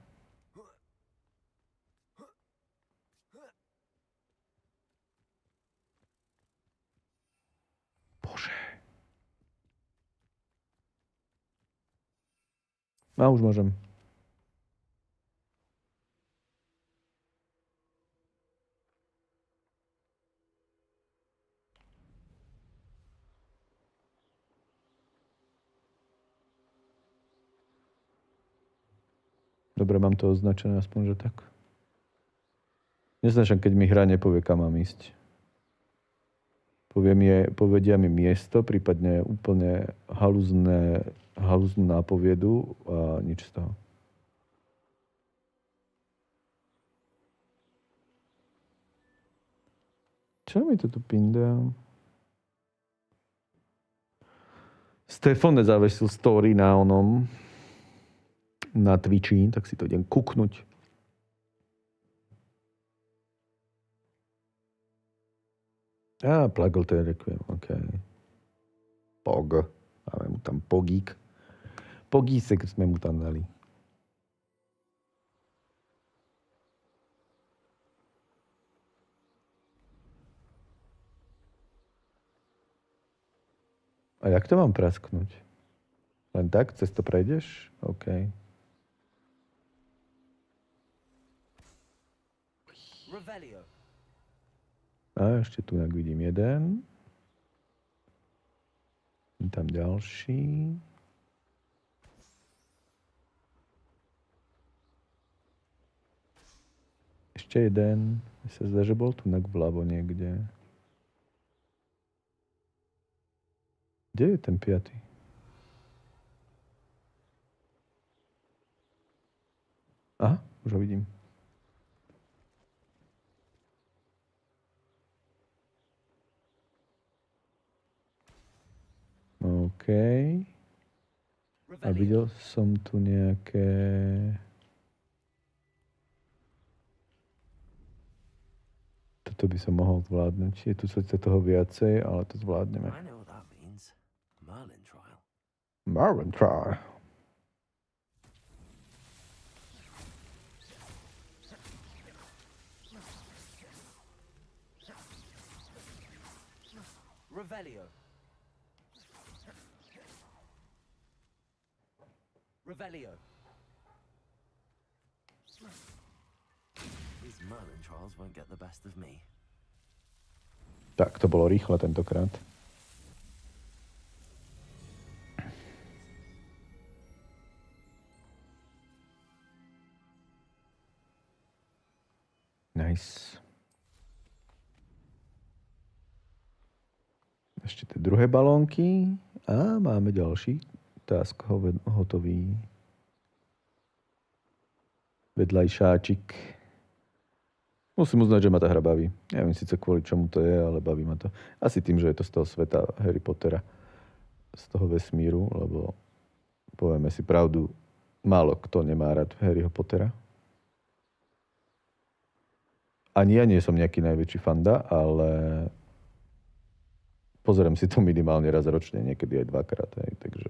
Bože. A už môžem. Dobre, mám to označené aspoň, že tak. Neznášam, keď mi hra nepovie, kam mám ísť. Povedia mi miesto, prípadne úplne halúznú nápoviedu a nič z toho. Čo mi to tu pindá? Stefan nezavesil story na onom, na Twitchi, tak si to idem kúknuť. Plagl to je Requiem, OK. Pog. Máme mu tam pogík. Pogísek sme mu tam dali. A jak to mám prasknúť? Len tak? Cez to prejdeš? OK. Revelio. A ešte tu vidím jeden. Tam ďalší. Ešte jeden. Mi sa zdá, že bol tu vľavo niekde. Kde je ten piatý? Aha, už ho vidím. OK. A videl som tu nejaké... Toto by som mohol zvládnuť. Je tu sice toho viacej, ale to zvládneme. I know what that means. Merlin trial. Merlin trial. Revelio. Revelio. These Merlin trials won't get the best of me. Tak, to bolo rýchle tentokrát. Nice. Ešte tie druhé balónky. A máme ďalší task hotový. Vedľajšáčik. Musím uznať, že ma tá hra baví. Neviem síce kvôli čomu to je, ale baví ma to. Asi tým, že je to z toho sveta Harry Pottera. Z toho vesmíru, lebo povieme si pravdu, málo kto nemá rád Harryho Pottera. Ani ja nie som nejaký najväčší fanda, ale pozerám si to minimálne raz ročne, niekedy aj dvakrát. Takže...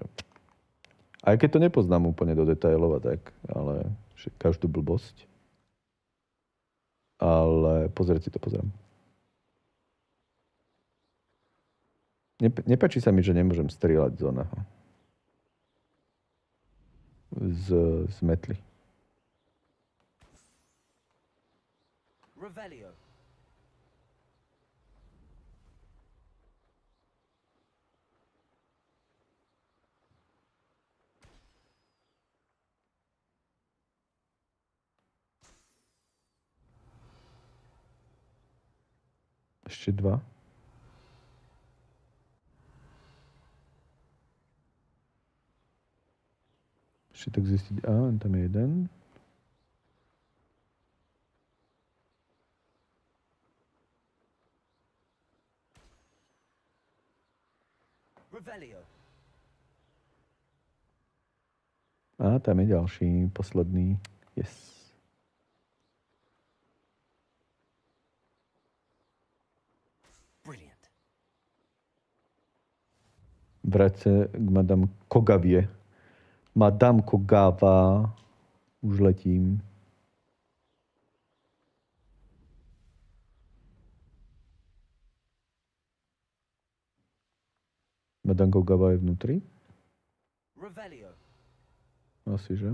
Aj keď to nepoznám úplne do detailov a tak, ale každú blbosť. Ale pozrieť si to pozerám. Nepáči sa mi, že nemôžem strieľať z oného. Z metly. Revelio. Ešte dva. Ešte tak zistiť. Tam je jeden. Revelio. Tam je ďalší, posledný. Yes. Brilliant. Vrať sa k Madame Kogavie. Madame Kogava. Už letím. Madame Kogava je vnútri? Revelio. Asi, že?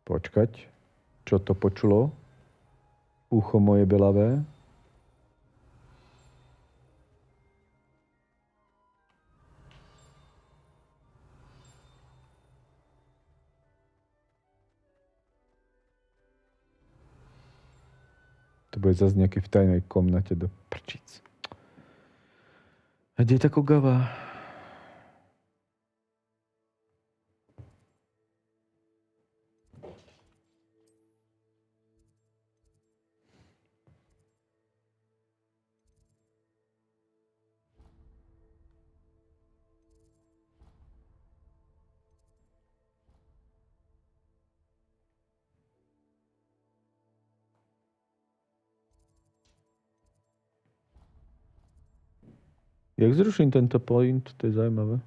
Počkať. Čo to počulo? Ucho moje belavé. To bude zase nejaký v tajnej komnate do prčíc. A kde je tá Kogava? Jak zruším tento point, to je zaujímavé.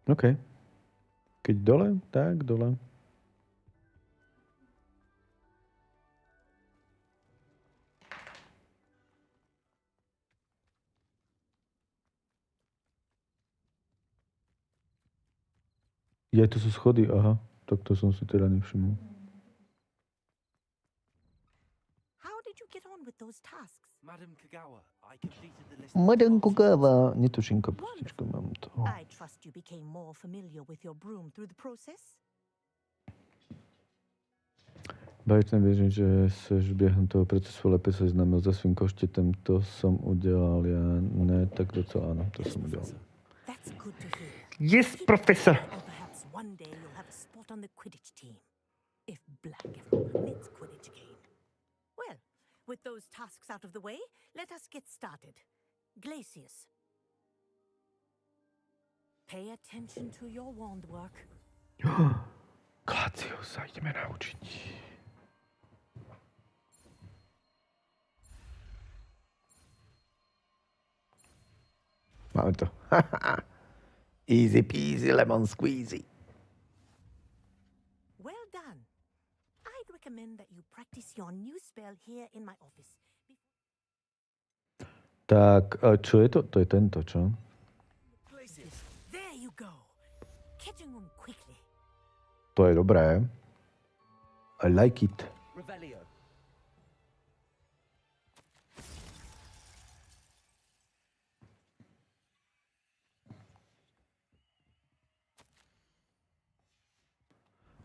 OK. Keď dole, tak dole. Ja, to sú schody, aha. Tak to som si teda nevšimol. How did you get on with those tasks? Madam Kagawa, I completed the list. Madam Kagawa. Netuším, kapustičku, mám to. I trust you became more familiar with your broom through the process? Báječné věřím, že seš během toho procesu lépe seznámil se svým koštětem. To jsem udělal já. Ne, tak docela ano, to jsem udělal. That's good to hear. Yes, professor. And perhaps one day you'll have a spot on the Quidditch team. If Black ever permits Quidditch again. Well, with those tasks out of the way, let us get started. Glacius. Pay attention to your wand work. Glacius, sa ideme naučiť. Máme to. Easy peasy lemon squeezy. Well done. I'd recommend that you practice your new spell here in my office. Tak, čo je to? To je tento, čo? There you go. Catching on quickly. To je dobré. I like it. Revelio.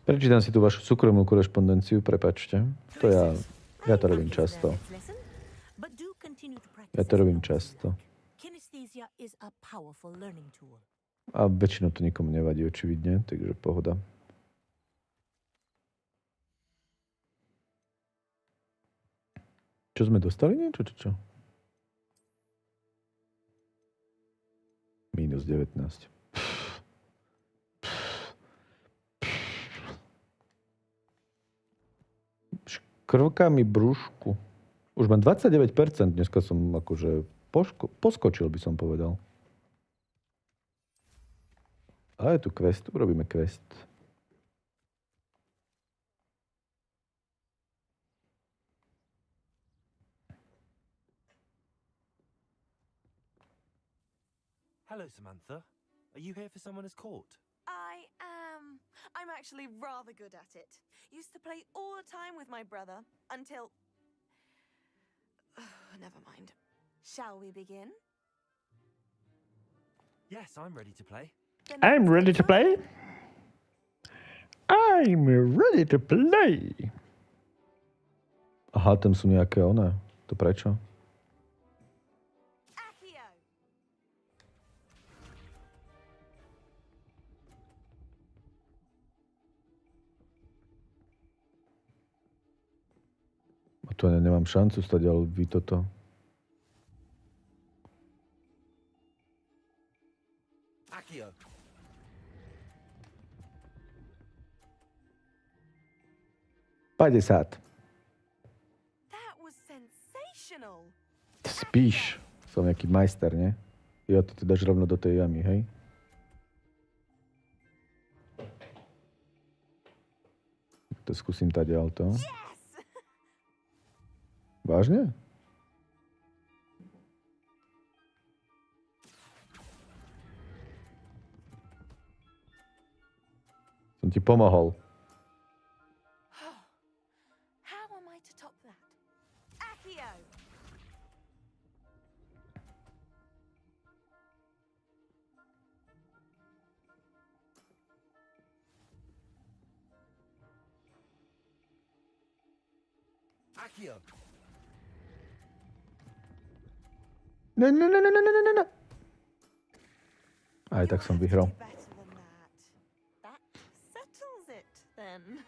Prečítam si tú vašu súkromnú korešpondenciu, prepáčte. To ja to robím často. Ja to robím často. Kinesthesia is a powerful learning tool. A väčšinou to nikomu nevadí, očividne, takže pohoda. Čo sme dostali niečo, či čo? Minus 19. Škrvká mi brúšku. Už mám 29%, dneska som akože poskočil, by som povedal. A je tu quest, urobíme quest. Hello, Samantha. Are you here for someone as court? I am. I'm actually rather good at it. Used to play all the time with my brother until... Never mind. Shall we begin? Yes, I'm ready to play. I'm ready to play. I'm ready to play. Aha, tam sú nejaké one. To prečo? A tu ja nemám šancu stať, ale vy toto. Accio. Päťdesiat. That was sensational. Spíš. Som nejaký majster, nie? Jo, to ty dáš rovno do tej jamy, hej? To skúsim tady to. Yes! Vážne? Som ti pomohol. How am I to top that? Accio! Accio. No. Aj tak som vyhral. That settles it, then.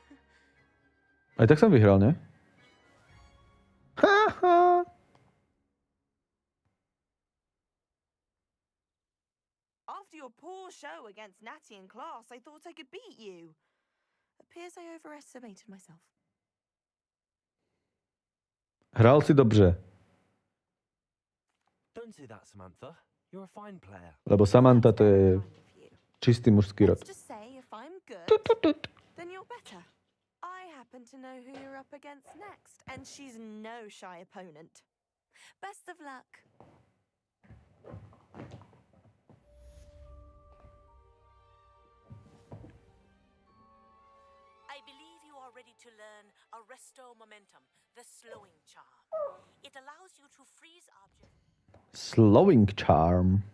Aj tak som vyhral, ne? Ha. After your poor show against Natty in class, I thought I could beat you. Appears I overestimated myself. Hral si dobře. Don't say that, Samantha. You're a fine player. Lebo Samantha to je čistý mužský rod. Let's just say if I'm good, then you're better. I happen to know who you're up against next, and she's no shy opponent. Best of luck. I believe you are ready to learn Arresto Momentum, the slowing charm. It allows you to freeze objects. Slowing charm.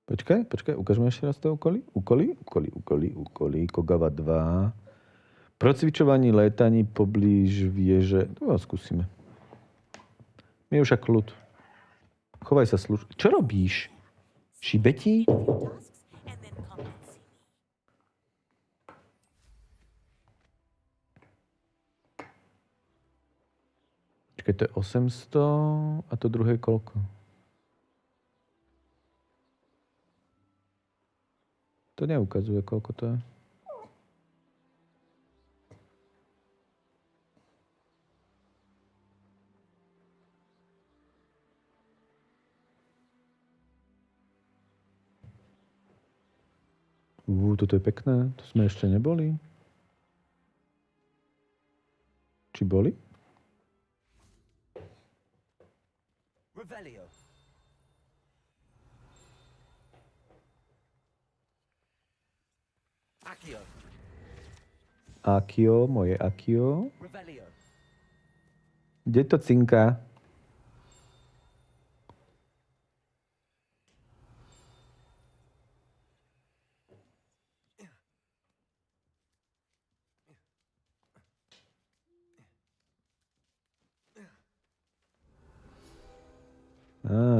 Počkaj, ukážme ešte raz to úkoly. Kogava 2. Pro cvičovaní létaní poblíž vieže. No, skúsime. My už však kľud. Chovaj sa Čo robíš? Šibetí? Počkaj, to je 800 a to druhé koľko? To neukazuje, koľko to je. Toto je pekné. To sme ešte neboli. Či boli? Revelio. Accio. Akio, moje Akio. Revelio. Kde to cinka?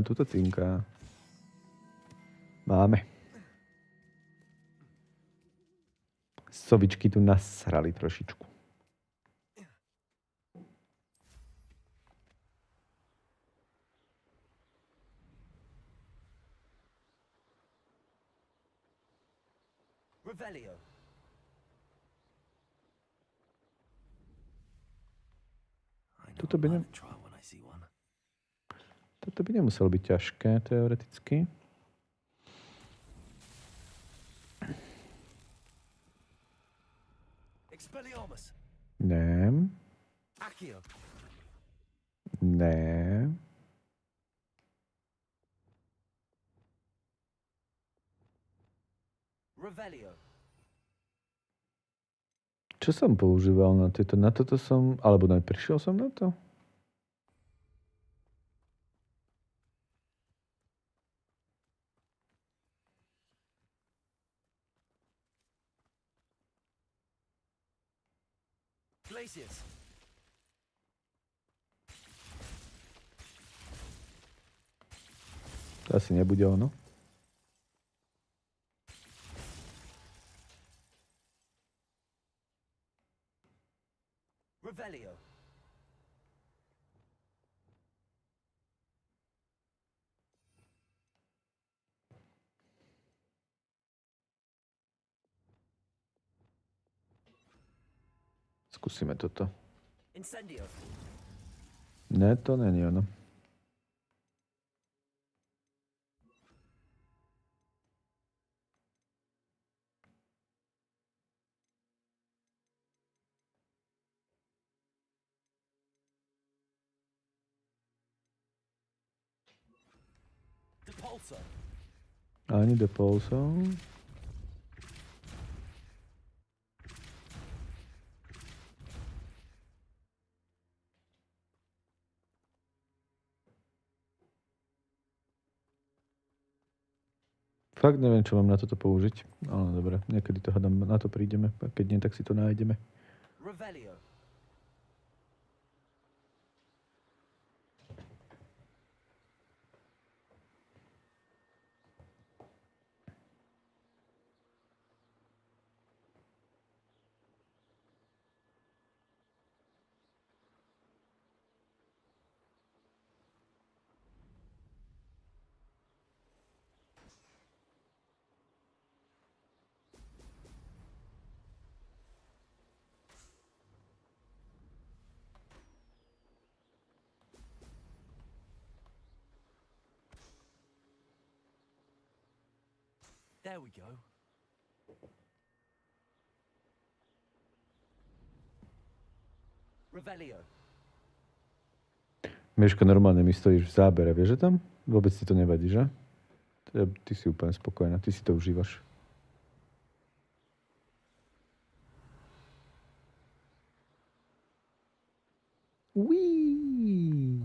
Tuto cinka. Máme. Sovičky tu nasrali trošičku. Revelio. Toto by nemuselo byť ťažké, teoreticky. Expelliarmus. Ne. Accio. Ne. Revelio. Čo som používal na tieto? Na toto som... Alebo prišiel som na to? Glacius. To asi nebude ono. Revelio. Skúsime toto. Incendio. Ne, to není ono. Depulso. Ani Depulso. Fakt neviem, čo mám na toto použiť. Ale dobre, niekedy to hádam, na to prídeme. A keď nie, tak si to nájdeme. Revelio. There we go. Revelio. Mieška, normálne mi stojíš v zábere, vieš, že tam? Vôbec ti to nevadí, že? Ty si úplne spokojná, ty si to užívaš. Uí.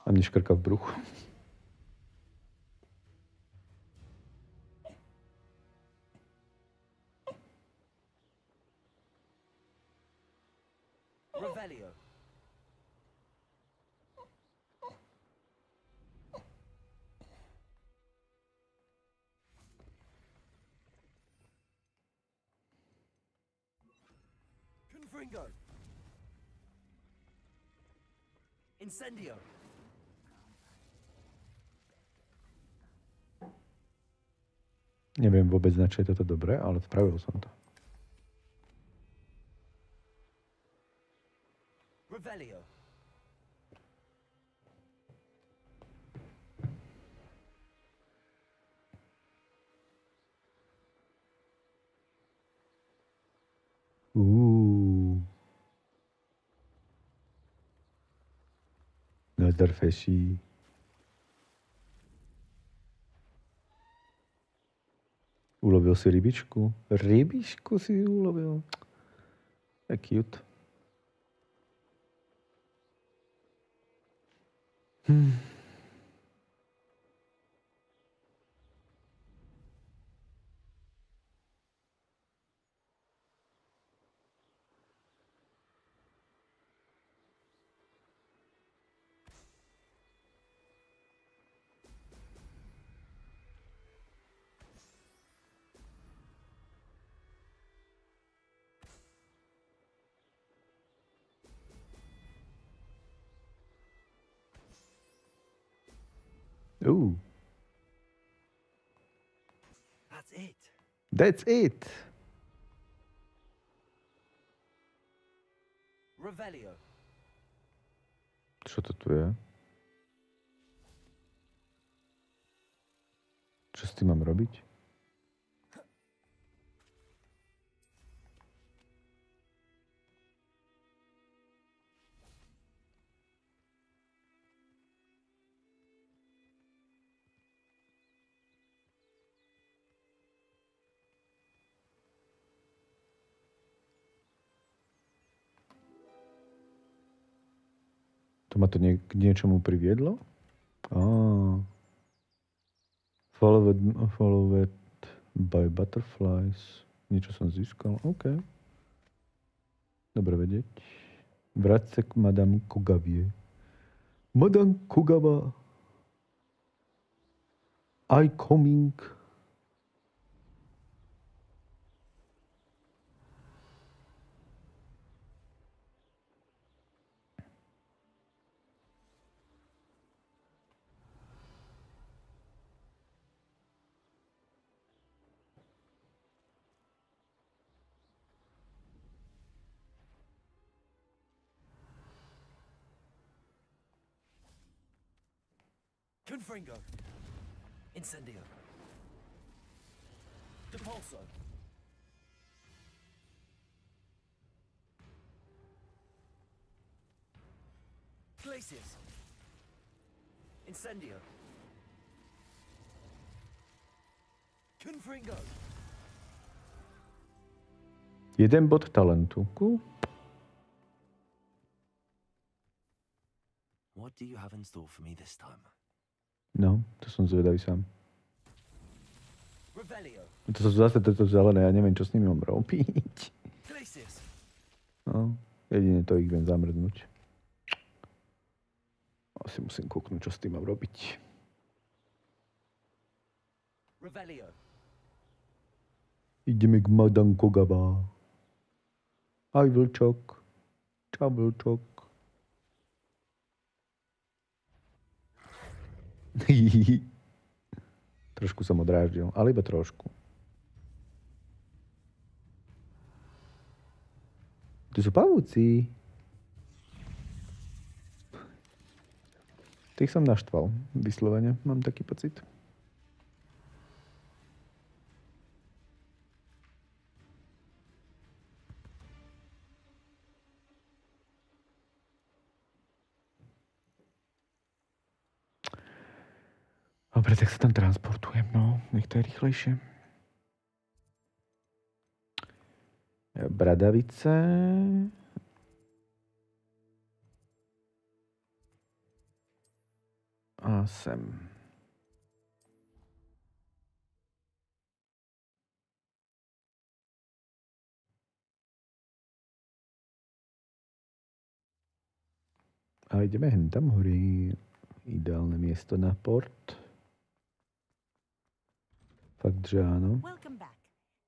A mne škrka v bruchu. Revelio. Confringo. Incendio. Neviem vôbec, na čo je toto dobré, ale spravil som to. Revelio. Nazdar feší. Ulovil si rybičku? Rybičku si ulovil? Je cute. Ooh. That's it. That's it. Revelio. Čo to tu je? Čo s tým mám robiť? To ma to k niečomu priviedlo? Followed by butterflies. Niečo som získal. OK. Dobre vedieť. Vráť sa k Madame Kogavie. Madame Kogava. I coming. Confringo. Incendio. Depulso. Glacius. Incendio. Confringo. Jeden bod talentu. Cool. What do you have in store for me this time? No, to som zvedavý sám. Revelio. To sú zase toto zelené, ja neviem, čo s nimi mám robiť. Glacius. No, jedine to ich viem zamrznúť. Asi musím kúknúť, čo s tým mám robiť. Revelio. Ideme k Madame Kogava. Aj vlčok. Čau, vlčok. Trošku som odráždil, ale iba trošku. Tu sú pavúci. Tých som naštval, vyslovene, mám taký pocit. Dobre, tak sa tam transportujem, no. Nech to je rýchlejšie. Bradavice. A sem. A ideme hen tam hore. Ideálne miesto na port. Fakt, že áno. Welcome back.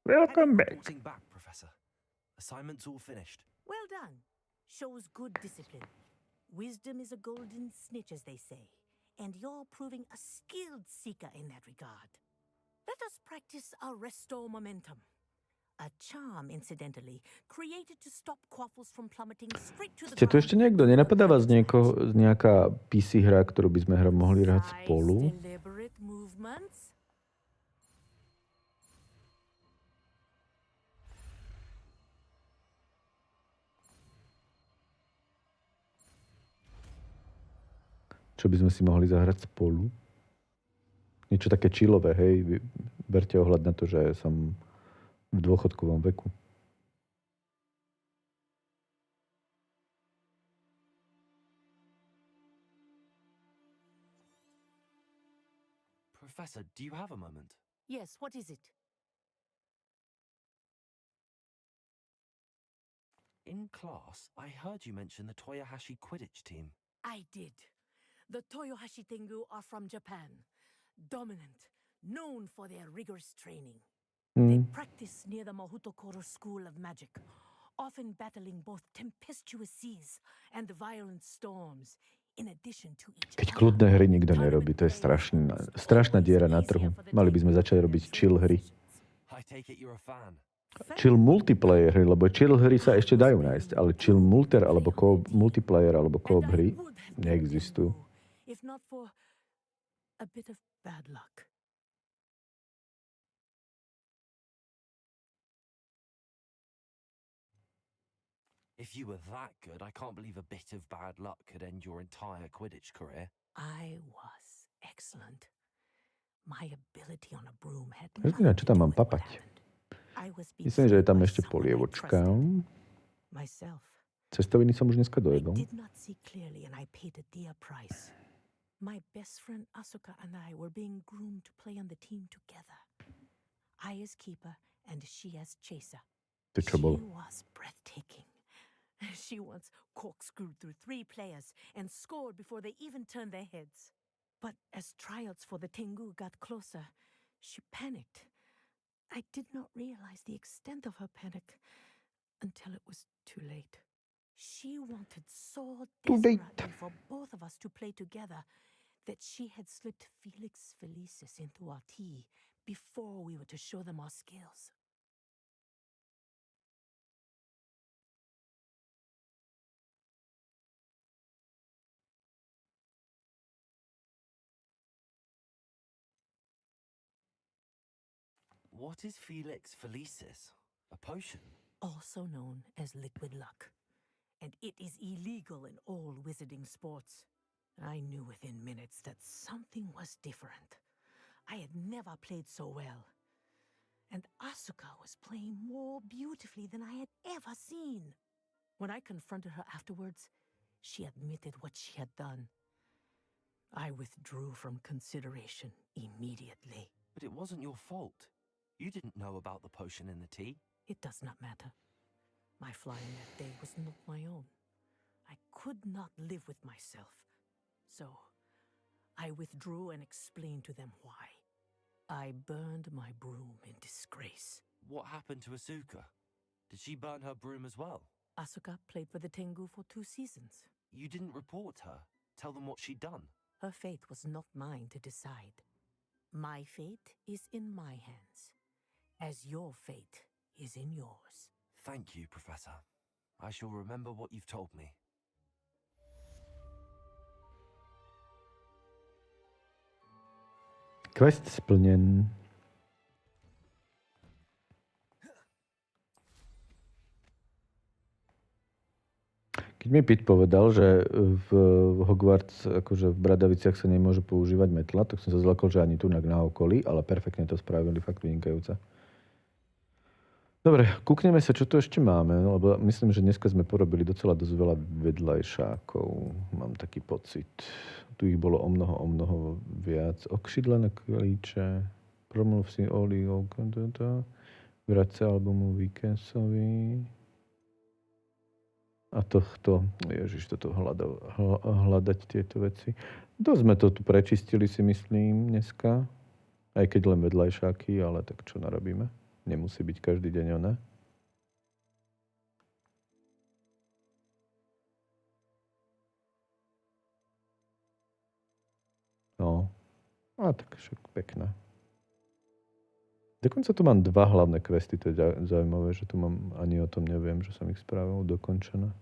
Welcome back. Reporting back, Professor. Assignment's all finished. Well done. Shows good discipline. Wisdom is a golden snitch, as they say, and you're proving a skilled seeker in that regard. Let us practice our restore momentum. A charm, incidentally, created to stop quaffles from plummeting straight to the Ste tu ešte niekto? Nenapadá vás nejaká PC hra, ktorú by sme mohli hrať spolu? deliberate movements. Čo by sme si mohli zahrať spolu? Niečo také chillové, hej? Berte ohľad na to, že som v dôchodkovom veku. Professor, do you have a moment? Yes, what is it? In class, I heard you mention the Toyohashi Quidditch team. I did. The Toyohashi Tengu are from Japan. Dominant, known for their rigorous training. They practice near the Mahutokoro School of Magic, often battling both tempestuous seas and violent storms, in addition to each Keď kľudné hry nikto nerobí, to je strašná diera na trhu. Mali by sme začať robiť chill hry. I take it you're a fan. Chill multiplayer hry, lebo chill hry sa ešte dajú nájsť, ale chill alebo multiplayer alebo co-op hry neexistujú. If not for a bit of bad luck. If you were that good, I can't believe a bit of bad luck could end your entire Quidditch career. I was excellent. My ability on a broom had Rozumiem, čo tam mám papať. Myslím, že je tam ešte polievočka. myself. Cestoviny som už dneska dojedol. Did not see clearly and I paid a dear price. My best friend Asuka and I were being groomed to play on the team together. I as keeper and she as chaser. To čo bolo? She was breathtaking. She once corkscrewed through 3 players and scored before they even turned their heads. But as tryouts for the Tengu got closer, she panicked. I did not realize the extent of her panic until it was too late. She wanted so desperately for both of us to play together that she had slipped Felix Felicis into our tea before we were to show them our skills. What is Felix Felicis? A potion? Also known as liquid luck. And it is illegal in all wizarding sports. I knew within minutes that something was different. I had never played so well. And Asuka was playing more beautifully than I had ever seen. When I confronted her afterwards, she admitted what she had done. I withdrew from consideration immediately. But it wasn't your fault. You didn't know about the potion in the tea. It does not matter. My flying that day was not my own. I could not live with myself. So, I withdrew and explained to them why. I burned my broom in disgrace. What happened to Asuka? Did she burn her broom as well? Asuka played for the Tengu for 2 seasons. You didn't report her. Tell them what she'd done. Her fate was not mine to decide. My fate is in my hands, as your fate is in yours. Thank you, Professor. I shall remember what you've told me. Quest splněn. Keď mi Pete povedal, že v Hogwarts, akože v Bradaviciach sa nemôže používať metla, tak som sa zlakol, že ani tu na okolí, ale perfektne to spravili, fakt vynikajúce. Dobre, kúkneme sa, čo tu ešte máme, lebo myslím, že dneska sme porobili docela dosť veľa vedľajšákov. Mám taký pocit. Tu ich bolo o mnoho viac. Okšidlené klíče, promluv si Oli, vrať sa albumu Víkensovi. A tohto, ježiš, toto hľadať tieto veci. Dosť sme to tu prečistili, si myslím, dneska. Aj keď len vedľajšáky, ale tak čo narobíme? Nemusí byť každý deň ona. No. A tak však pekná. Dokonca tu mám 2 hlavné questy, to je zaujímavé, že tu mám, ani o tom neviem, že som ich spravil dokončené.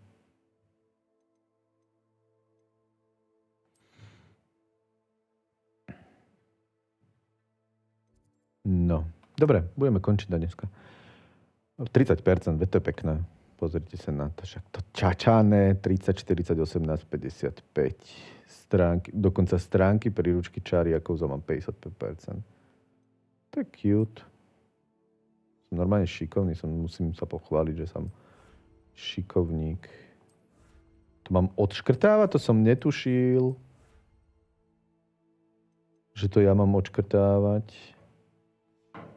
No, dobre, budeme končiť na dneska. 30%, veď to je pekné. Pozrite sa na to, však to čačané, 30, 40, 18, 55 stránky, dokonca stránky príručky čariakov mám 55%. To je cute. Som normálne šikovný, musím sa pochváliť, že som šikovník. To mám odškrtávať, to som netušil, že to ja mám odškrtávať.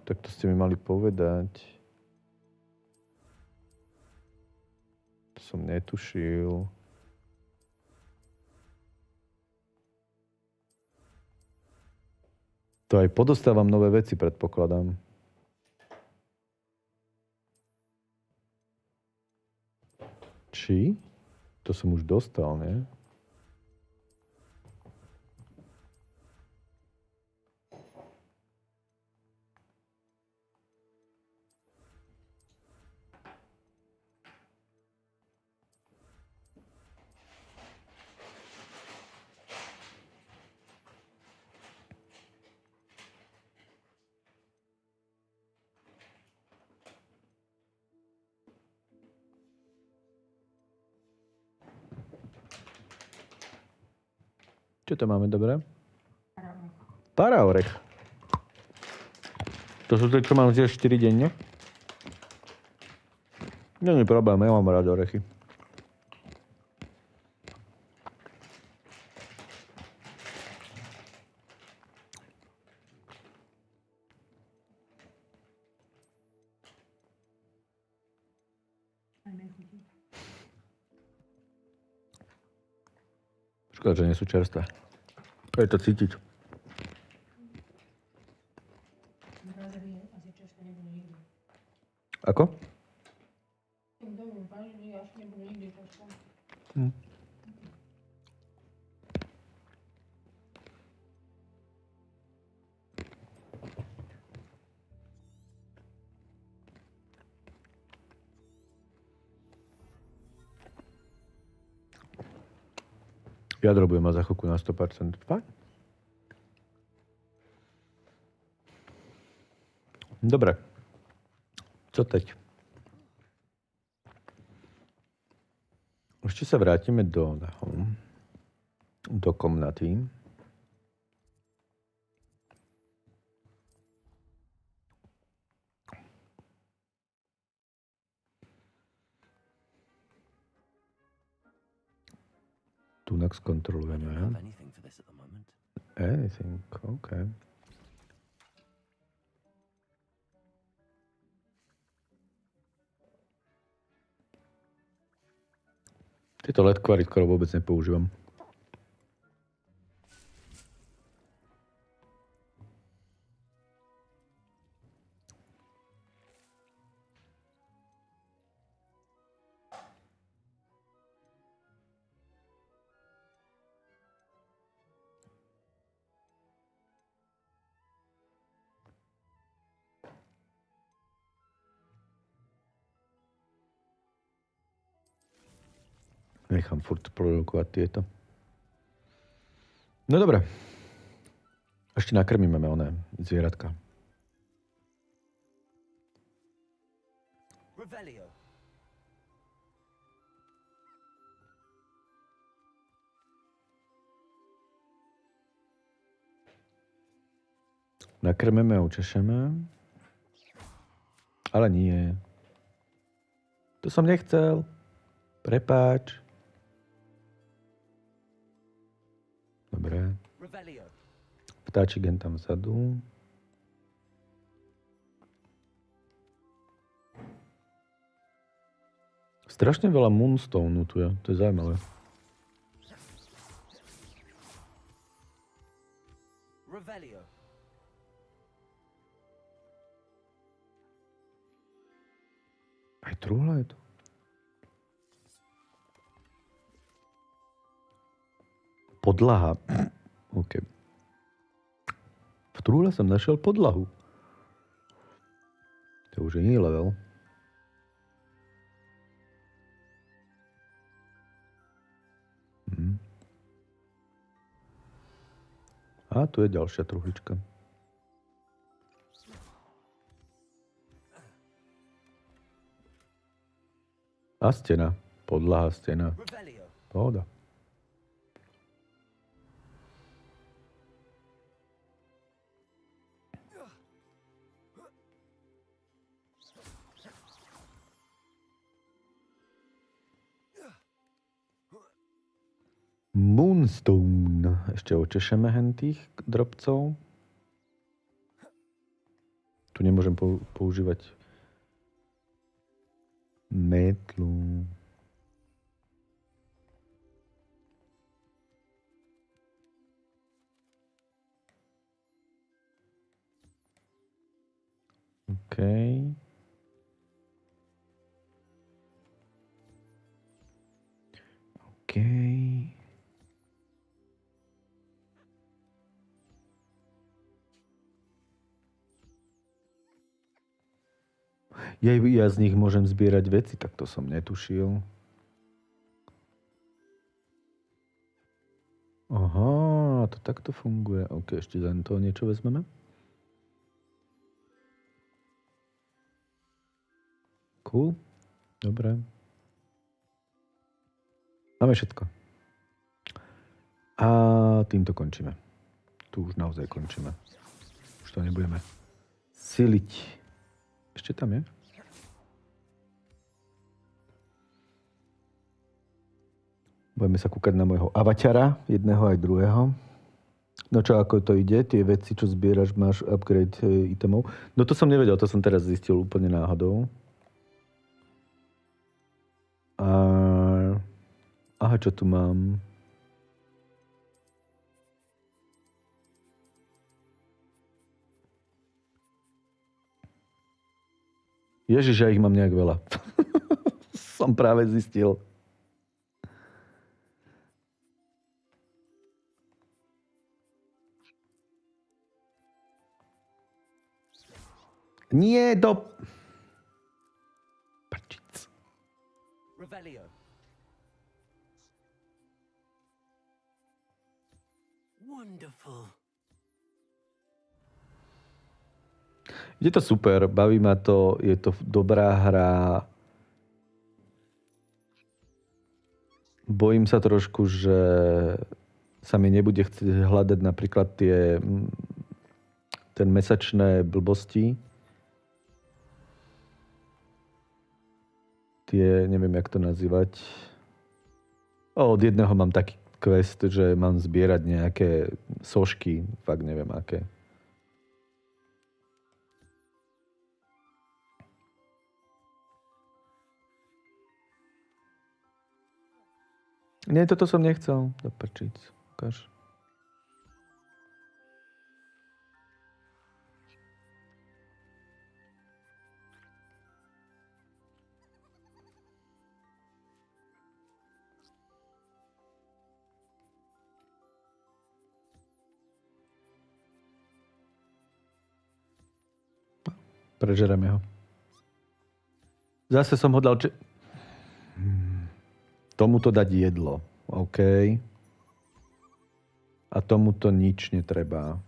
Tak to ste mi mali povedať. To som netušil. To aj podostávam nové veci, predpokladám. Či? To som už dostal, nie? Čo to máme dobré? Paraorech. To sú tie, čo mám zjesť 4 denne? Nie je problém, ja mám rád orechy. Škoda, že nie sú čerstvé. Je to cítiť. Ako? Jadro budem mať za chvíľku na 100%. Fajn. Dobre. Co teď? Ešte sa vrátime do komnaty. Tunak skontrolujeme. Anything, OK. Tieto ledkvary skoro vôbec nepoužívam. Nechám furt produkovať tieto. No dobre. Ešte nakrmíme oné zvieratka. Revelio. Nakrmeme a učešeme. Ale nie. To som nechcel. Prepáč. Dobre. Vtáčik jen tam vzadu. Strašne veľa moonstone tu je. To je zaujímavé. Aj truhla je tu. Podlaha. OK. V trúhle som našiel podlahu. To už je iný level. A tu je ďalšia truhlička. A stena. Podlaha, stena. Pohoda. Moonstone. Ešte očešeme hen tých drobcov. Tu nemôžem používať metlu. OK. OK. Ja z nich môžem zbierať veci, tak to som netušil. Aha, to takto funguje. OK, ešte za toho niečo vezmeme. Cool. Dobre. Máme všetko. A týmto končíme. Tu už naozaj končíme. Už to nebudeme siliť. Ešte tam je? Budeme sa kúkať na môjho avaťara, jedného aj druhého. No čo, ako to ide? Tie veci, čo zbieraš, máš upgrade itemov. No to som nevedel, to som teraz zistil úplne náhodou. Aha, čo tu mám? Ježiš, ja ich mám nejak veľa. Som práve zistil. Nie do... Prčic. Wonderful. Je to super, baví ma to, je to dobrá hra. Bojím sa trošku, že sa mi nebude chcieť hľadať napríklad ten mesačné blbosti. Tie, neviem, jak to nazývať. Od jedného mám taký quest, že mám zbierať nejaké sošky, fakt neviem aké. Nie, toto som nechcel. Do prčíc. Ukáž. Prežereme ho. Zase som ho dal... Tomuto dať jedlo. OK. A tomuto nič netreba.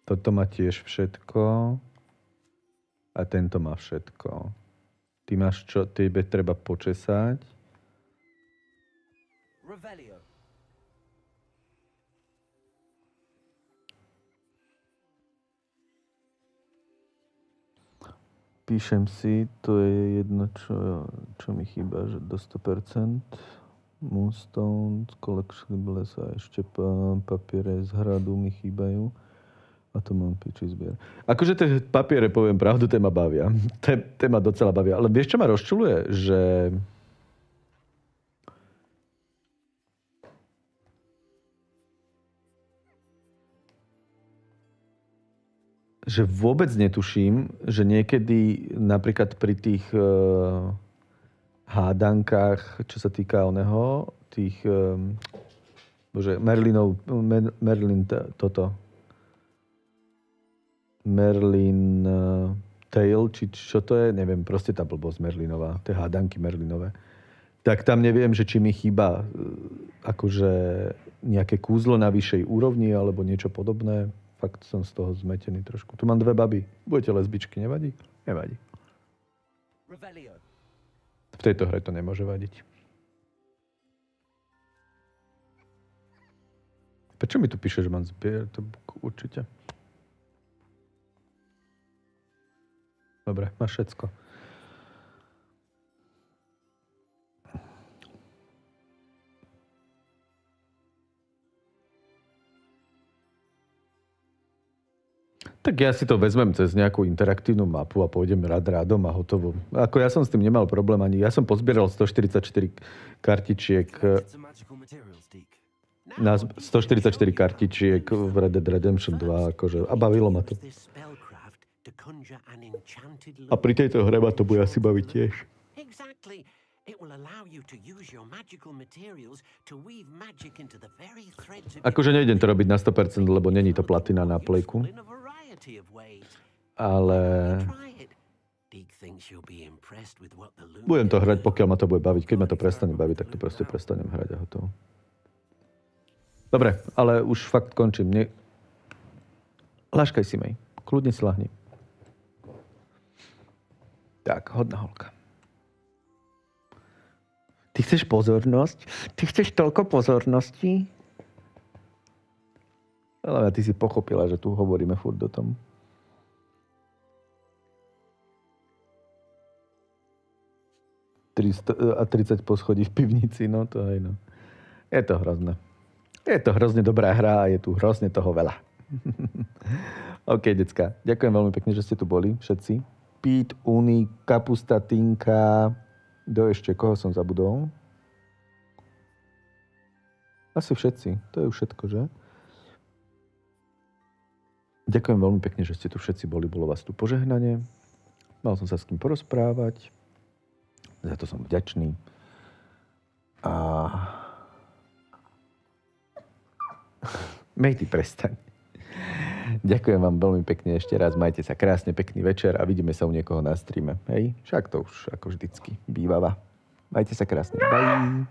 Toto má tiež všetko. A tento má všetko. Ty máš čo? Tebe treba počesať. Píšem si, to je jedno, čo mi chýba, že do 100%. Moonstone, collectible sa ešte papiere z hradu mi chýbajú. A to mám piči zbier. Akože tie papiere, poviem pravdu, tie ma bavia. Tie ma docela bavia. Ale vieš, čo ma rozčuluje? Že vôbec netuším, že niekedy napríklad pri tých hádankách, čo sa týka oného, tých Merlin Tale, či čo to je, neviem, proste tá blbosť Merlinová, tie hádanky Merlinové. Tak tam neviem, že či mi chýba akože nejaké kúzlo na vyššej úrovni alebo niečo podobné. Fakt som z toho zmetený trošku. Tu mám 2 baby. Budete lesbičky, nevadí? Nevadí. V tejto hre to nemôže vadiť. Prečo mi tu píše, že mám zbier? To určite. Dobre, máš všetko. Tak ja si to vezmem cez nejakú interaktívnu mapu a pôjdem rádom a hotovo. Ako ja som s tým nemal problém ani. Ja som pozbieral 144 kartičiek na 144 kartičiek v Red Dead Redemption 2 akože, a bavilo ma to. A pri tejto hre ma to bude asi baviť tiež. Akože nejdem to robiť na 100%, lebo není to platina na plejku. Ale budem to hrať, pokiaľ ma to bude baviť. Keď ma to prestane baviť, tak to proste prestanem hrať a hotovo. Dobre, ale už fakt končím. Láškaj si, Mej. Kľudne si lahni. Tak, hodná holka. Ty chceš pozornosť? Ty chceš toľko pozornosti? Ale ty si pochopila, že tu hovoríme furt o tom. A 30 poschodí v pivnici, no to aj no. Je to hrozné. Je to hrozne dobrá hra a je tu hrozne toho veľa. OK, decka. Ďakujem veľmi pekne, že ste tu boli všetci. Pete, Uni, Kapusta, Tinka. Ešte, koho som zabudol? Asi všetci. To je už všetko, že? Ďakujem veľmi pekne, že ste tu všetci boli. Bolo vás tu požehnanie. Mal som sa s kým porozprávať. Za to som vďačný. A Mej, ty prestaň. Ďakujem vám veľmi pekne ešte raz. Majte sa krásne, pekný večer a vidíme sa u niekoho na streame. Hej? Však to už ako vždycky bývava. Majte sa krásne. Bye.